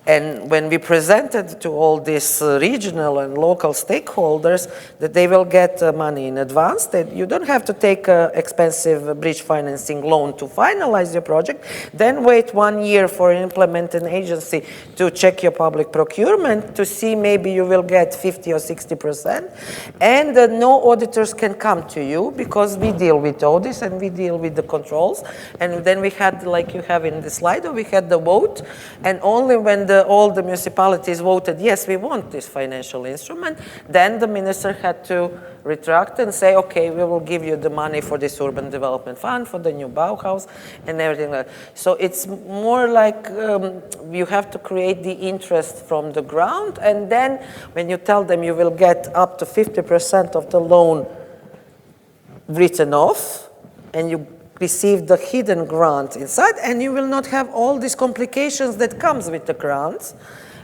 And when we presented to all these regional and local stakeholders that they will get money in advance, that you don't have to take an expensive bridge financing loan to finalize your project, then wait 1 year for an implementing agency to check your public procurement to see maybe you will get 50 or 60%, and no auditors can come to you because we deal with audits and we deal with the controls. And then we had, like you have in the slide, we had the vote, and only when all the municipalities voted, yes, we want this financial instrument, then the minister had to retract and say, okay, we will give you the money for this urban development fund, for the new Bauhaus, and everything like that. So it's more like you have to create the interest from the ground, and then when you tell them you will get up to 50% of the loan written off, and you receive the hidden grant inside, and you will not have all these complications that comes with the grants.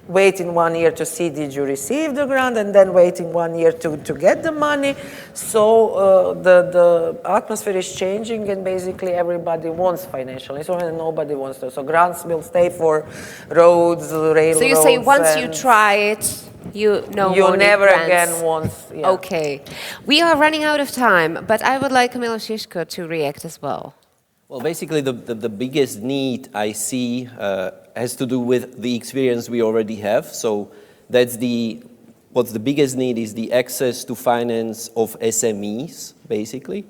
Waiting 1 year to see did you receive the grant, and then waiting 1 year to get the money. So the atmosphere is changing, and basically everybody wants financial instruments and nobody wants to. So grants will stay for roads, railroads. So you say once you try it, you never again want. Yeah. Okay. We are running out of time, but I would like Kamila Šiško to react as well. Well, basically, the biggest need I see has to do with the experience we already have. So that's what's the biggest need is the access to finance of SMEs, basically,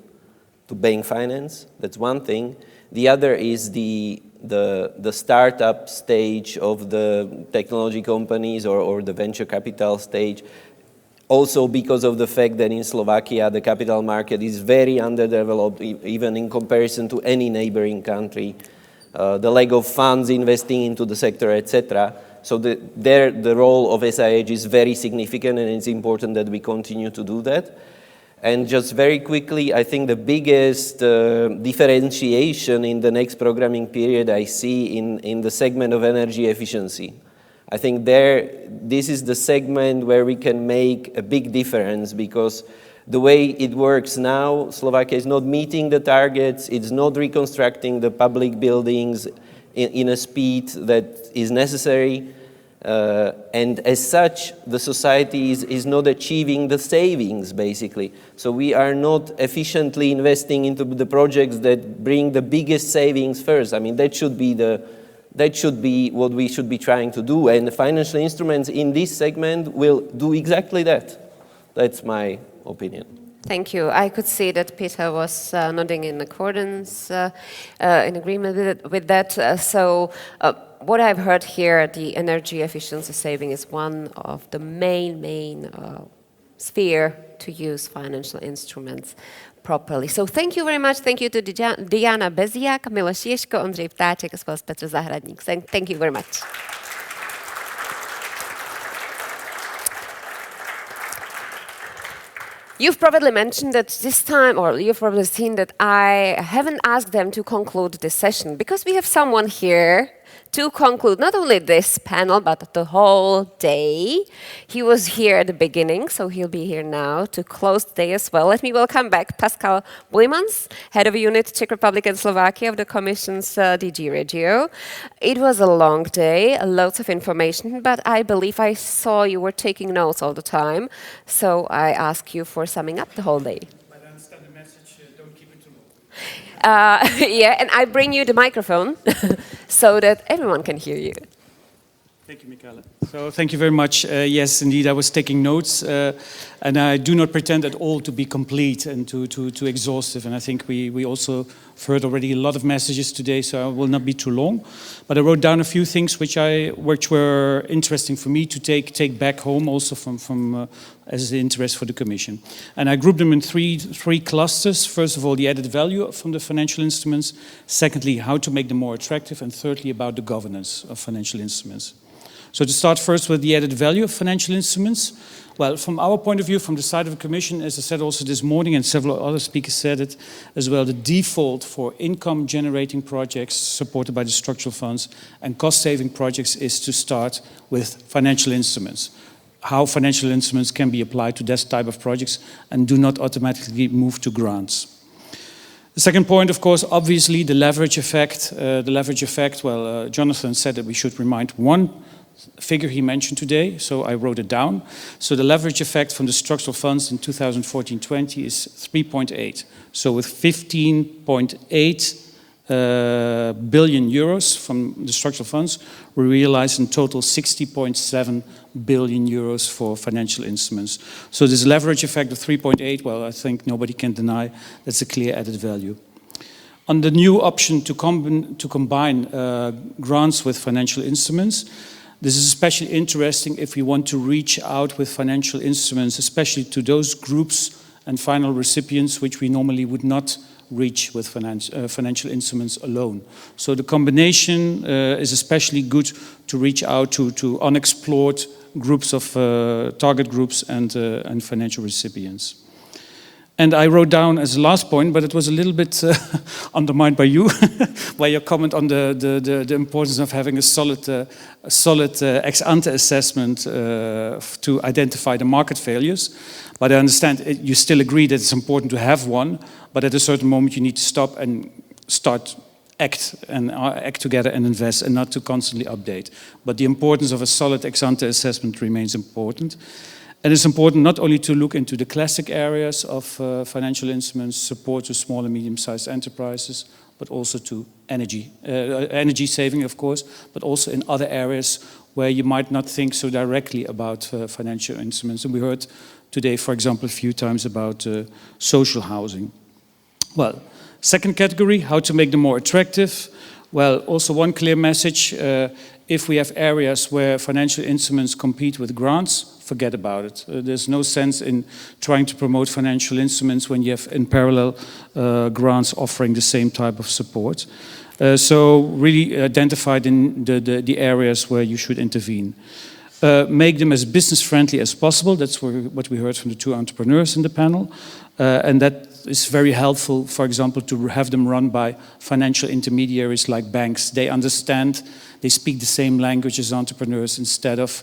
to bank finance. That's one thing. The other is the startup stage of the technology companies or the venture capital stage. Also because of the fact that in Slovakia, the capital market is very underdeveloped, even in comparison to any neighboring country. The lack of funds investing into the sector, etc. So the role of SIH is very significant, and it's important that we continue to do that. And just very quickly, I think the biggest differentiation in the next programming period I see in the segment of energy efficiency. I think this is the segment where we can make a big difference, because the way it works now, Slovakia is not meeting the targets, it's not reconstructing the public buildings in a speed that is necessary. And as such, the society is not achieving the savings, basically. So we are not efficiently investing into the projects that bring the biggest savings first. I mean, that should be what we should be trying to do. And the financial instruments in this segment will do exactly that. That's my opinion. Thank you. I could see that Peter was nodding in accordance, in agreement with that. So what I've heard here, the energy efficiency saving is one of the main sphere to use financial instruments properly. So thank you very much. Thank you to Diana Beziak, Miloš Ježko, Ondřej Ptáček, as well as Petr Zahradník. Thank you very much. You've probably mentioned that this time, or you've probably seen that I haven't asked them to conclude this session, because we have someone here to conclude not only this panel, but the whole day. He was here at the beginning, so he'll be here now to close the day as well. Let me welcome back Pascal Boijmans, Head of Unit Czech Republic and Slovakia of the Commission's DG REGIO. It was a long day, lots of information, but I believe I saw you were taking notes all the time, so I ask you for summing up the whole day. But I understand the message, don't keep it too long. Yeah, and I bring you the microphone so that everyone can hear you. Thank you, Michaela. So thank you very much. Yes, indeed, I was taking notes, and I do not pretend at all to be complete and to exhaustive. And I think we also heard already a lot of messages today, so I will not be too long. But I wrote down a few things which were interesting for me to take back home, also from as an interest for the Commission. And I grouped them in three clusters. First of all, the added value from the financial instruments. Secondly, how to make them more attractive. And thirdly, about the governance of financial instruments. So to start first with the added value of financial instruments. Well, from our point of view, from the side of the Commission, as I said also this morning, and several other speakers said it as well, the default for income-generating projects supported by the structural funds and cost-saving projects is to start with financial instruments. How financial instruments can be applied to that type of projects and do not automatically move to grants. The second point, of course, obviously the leverage effect. Well, Jonathan said that we should remind one figure he mentioned today, so I wrote it down. So the leverage effect from the structural funds in 2014-20 is 3.8. So with 15.8 billion euros from the structural funds, we realized in total 60.7 billion euros for financial instruments. So this leverage effect of 3.8, well, I think nobody can deny that's a clear added value. On the new option to combine grants with financial instruments, this is especially interesting if we want to reach out with financial instruments, especially to those groups and final recipients which we normally would not reach with financial instruments alone. So the combination is especially good to reach out to unexplored groups of target groups and financial recipients. And I wrote down as a last point, but it was a little bit undermined by you, by your comment on the importance of having a solid ex-ante assessment to identify the market failures. But I understand you still agree that it's important to have one, but at a certain moment you need to stop and act together and invest, and not to constantly update. But the importance of a solid ex-ante assessment remains important. And it's important not only to look into the classic areas of financial instruments, support to small and medium-sized enterprises, but also to energy saving, of course, but also in other areas where you might not think so directly about financial instruments. And we heard today, for example, a few times about social housing. Well, second category, how to make them more attractive. Well, also one clear message, if we have areas where financial instruments compete with grants, forget about it. There's no sense in trying to promote financial instruments when you have in parallel grants offering the same type of support. So really identified in the areas where you should intervene. Make them as business friendly as possible. That's what we heard from the two entrepreneurs in the panel. And that is very helpful, for example, to have them run by financial intermediaries like banks. They understand, they speak the same language as entrepreneurs instead of,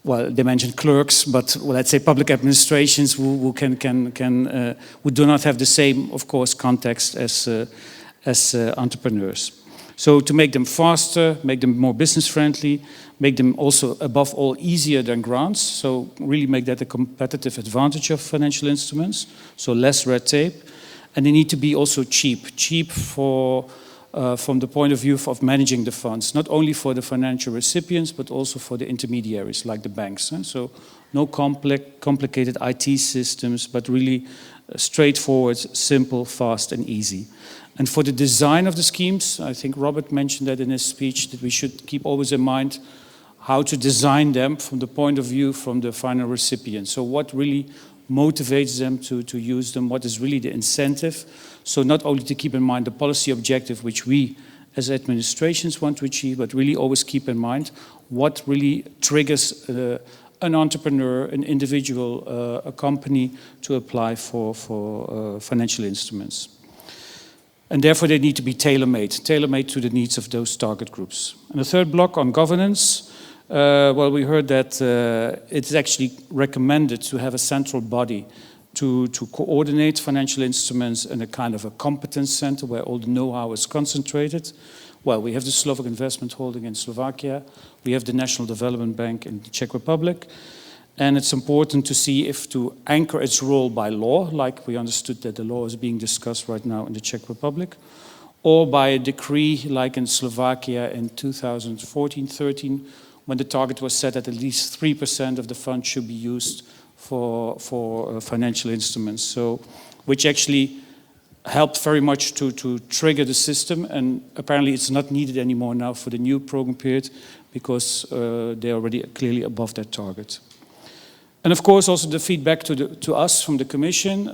well, they mentioned clerks, but well, let's say public administrations who do not have the same, of course, context as entrepreneurs. So to make them faster, make them more business friendly, make them also, above all, easier than grants. So really make that a competitive advantage of financial instruments. So less red tape. And they need to be also cheap. Cheap for, from the point of view of managing the funds, not only for the financial recipients, but also for the intermediaries, like the banks. So no complicated IT systems, but really straightforward, simple, fast, and easy. And for the design of the schemes, I think Robert mentioned that in his speech, that we should keep always in mind how to design them from the point of view from the final recipient. So what really motivates them to use them, what is really the incentive. So not only to keep in mind the policy objective which we as administrations want to achieve, but really always keep in mind what really triggers an entrepreneur, an individual, a company to apply for financial instruments. And therefore they need to be tailor-made to the needs of those target groups. And the third block on governance, well, we heard that it's actually recommended to have a central body to coordinate financial instruments and a kind of a competence center where all the know-how is concentrated. Well, we have the Slovak Investment Holding in Slovakia, we have the National Development Bank in the Czech Republic, and it's important to see if to anchor its role by law, like we understood that the law is being discussed right now in the Czech Republic, or by a decree like in Slovakia in 2014-13, when the target was set at least 3% of the fund should be used for financial instruments. So, which actually helped very much to trigger the system, and apparently it's not needed anymore now for the new program period because they're already clearly above that target. And of course also the feedback to us from the Commission,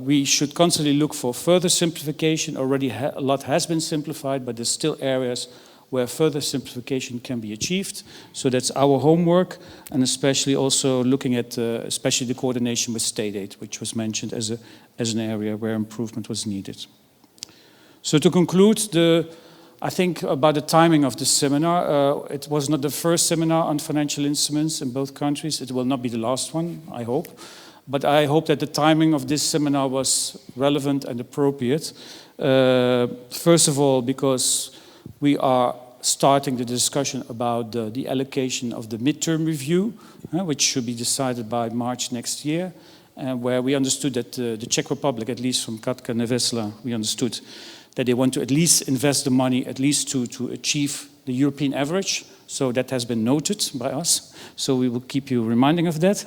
we should constantly look for further simplification. Already a lot has been simplified, but there's still areas where further simplification can be achieved. So that's our homework, and especially also looking at especially the coordination with state aid, which was mentioned as an area where improvement was needed. So to conclude, I think about the timing of this seminar, it was not the first seminar on financial instruments in both countries. It will not be the last one, I hope. But I hope that the timing of this seminar was relevant and appropriate. First of all, because we are starting the discussion about the allocation of the midterm review, which should be decided by March next year, where we understood that the Czech Republic, at least from Katka Neveselá, we understood that they want to at least invest the money at least to achieve the European average. So that has been noted by us. So we will keep you reminding of that.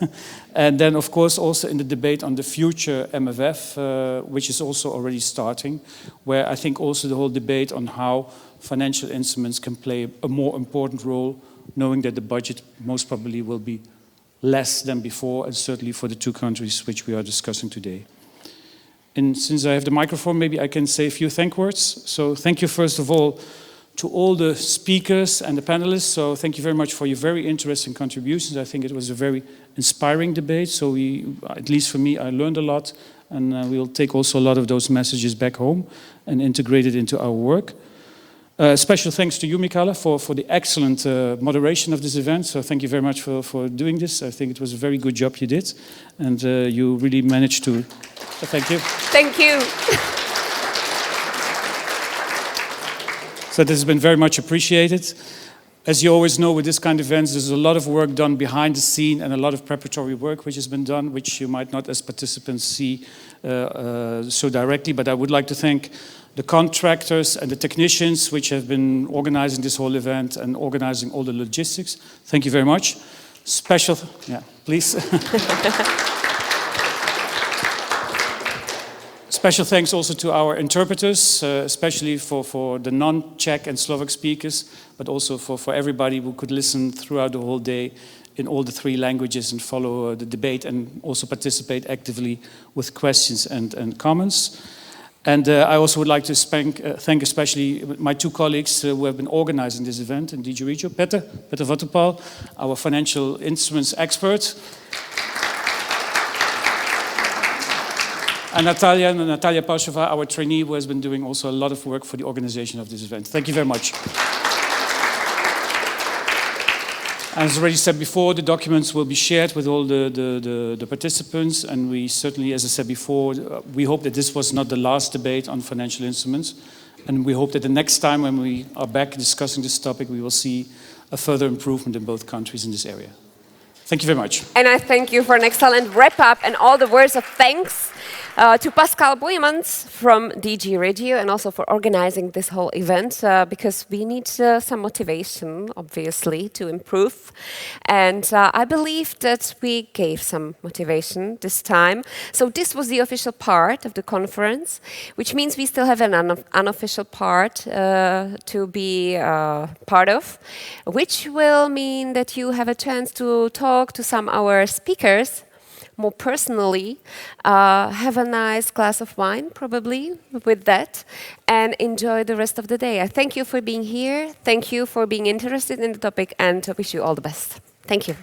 And then, of course, also in the debate on the future MFF, which is also already starting, where I think also the whole debate on how financial instruments can play a more important role, knowing that the budget most probably will be less than before, and certainly for the two countries which we are discussing today. And since I have the microphone, maybe I can say a few thank words. So thank you, first of all, to all the speakers and the panelists. So thank you very much for your very interesting contributions. I think it was a very inspiring debate. So at least for me, I learned a lot, and we'll take also a lot of those messages back home and integrate it into our work. Special thanks to you, Michaela, for the excellent moderation of this event. So thank you very much for doing this. I think it was a very good job you did, and you really managed to. So thank you. Thank you. So this has been very much appreciated. As you always know, with this kind of events, there's a lot of work done behind the scene and a lot of preparatory work which has been done, which you might not as participants see so directly. But I would like to thank the contractors and the technicians which have been organizing this whole event and organizing all the logistics. Thank you very much. Special, yeah, please. Special thanks also to our interpreters, especially for the non-Czech and Slovak speakers, but also for everybody who could listen throughout the whole day in all the three languages and follow the debate and also participate actively with questions and comments. And I also would like to thank especially my two colleagues who have been organizing this event in DG REGIO, Peter Vatupal, our financial instruments expert, and Natalia Pausheva, our trainee, who has been doing also a lot of work for the organization of this event. Thank you very much. As already said before, the documents will be shared with all the participants, and we certainly, as I said before, we hope that this was not the last debate on financial instruments, and we hope that the next time when we are back discussing this topic, we will see a further improvement in both countries in this area. Thank you very much. And I thank you for an excellent wrap-up and all the words of thanks to Pascal Boijmans from DG REGIO and also for organizing this whole event because we need some motivation, obviously, to improve. And I believe that we gave some motivation this time. So this was the official part of the conference, which means we still have an unofficial part to be part of, which will mean that you have a chance to talk to some of our speakers more personally, have a nice glass of wine, probably, with that, and enjoy the rest of the day. I thank you for being here, thank you for being interested in the topic, and I wish you all the best. Thank you.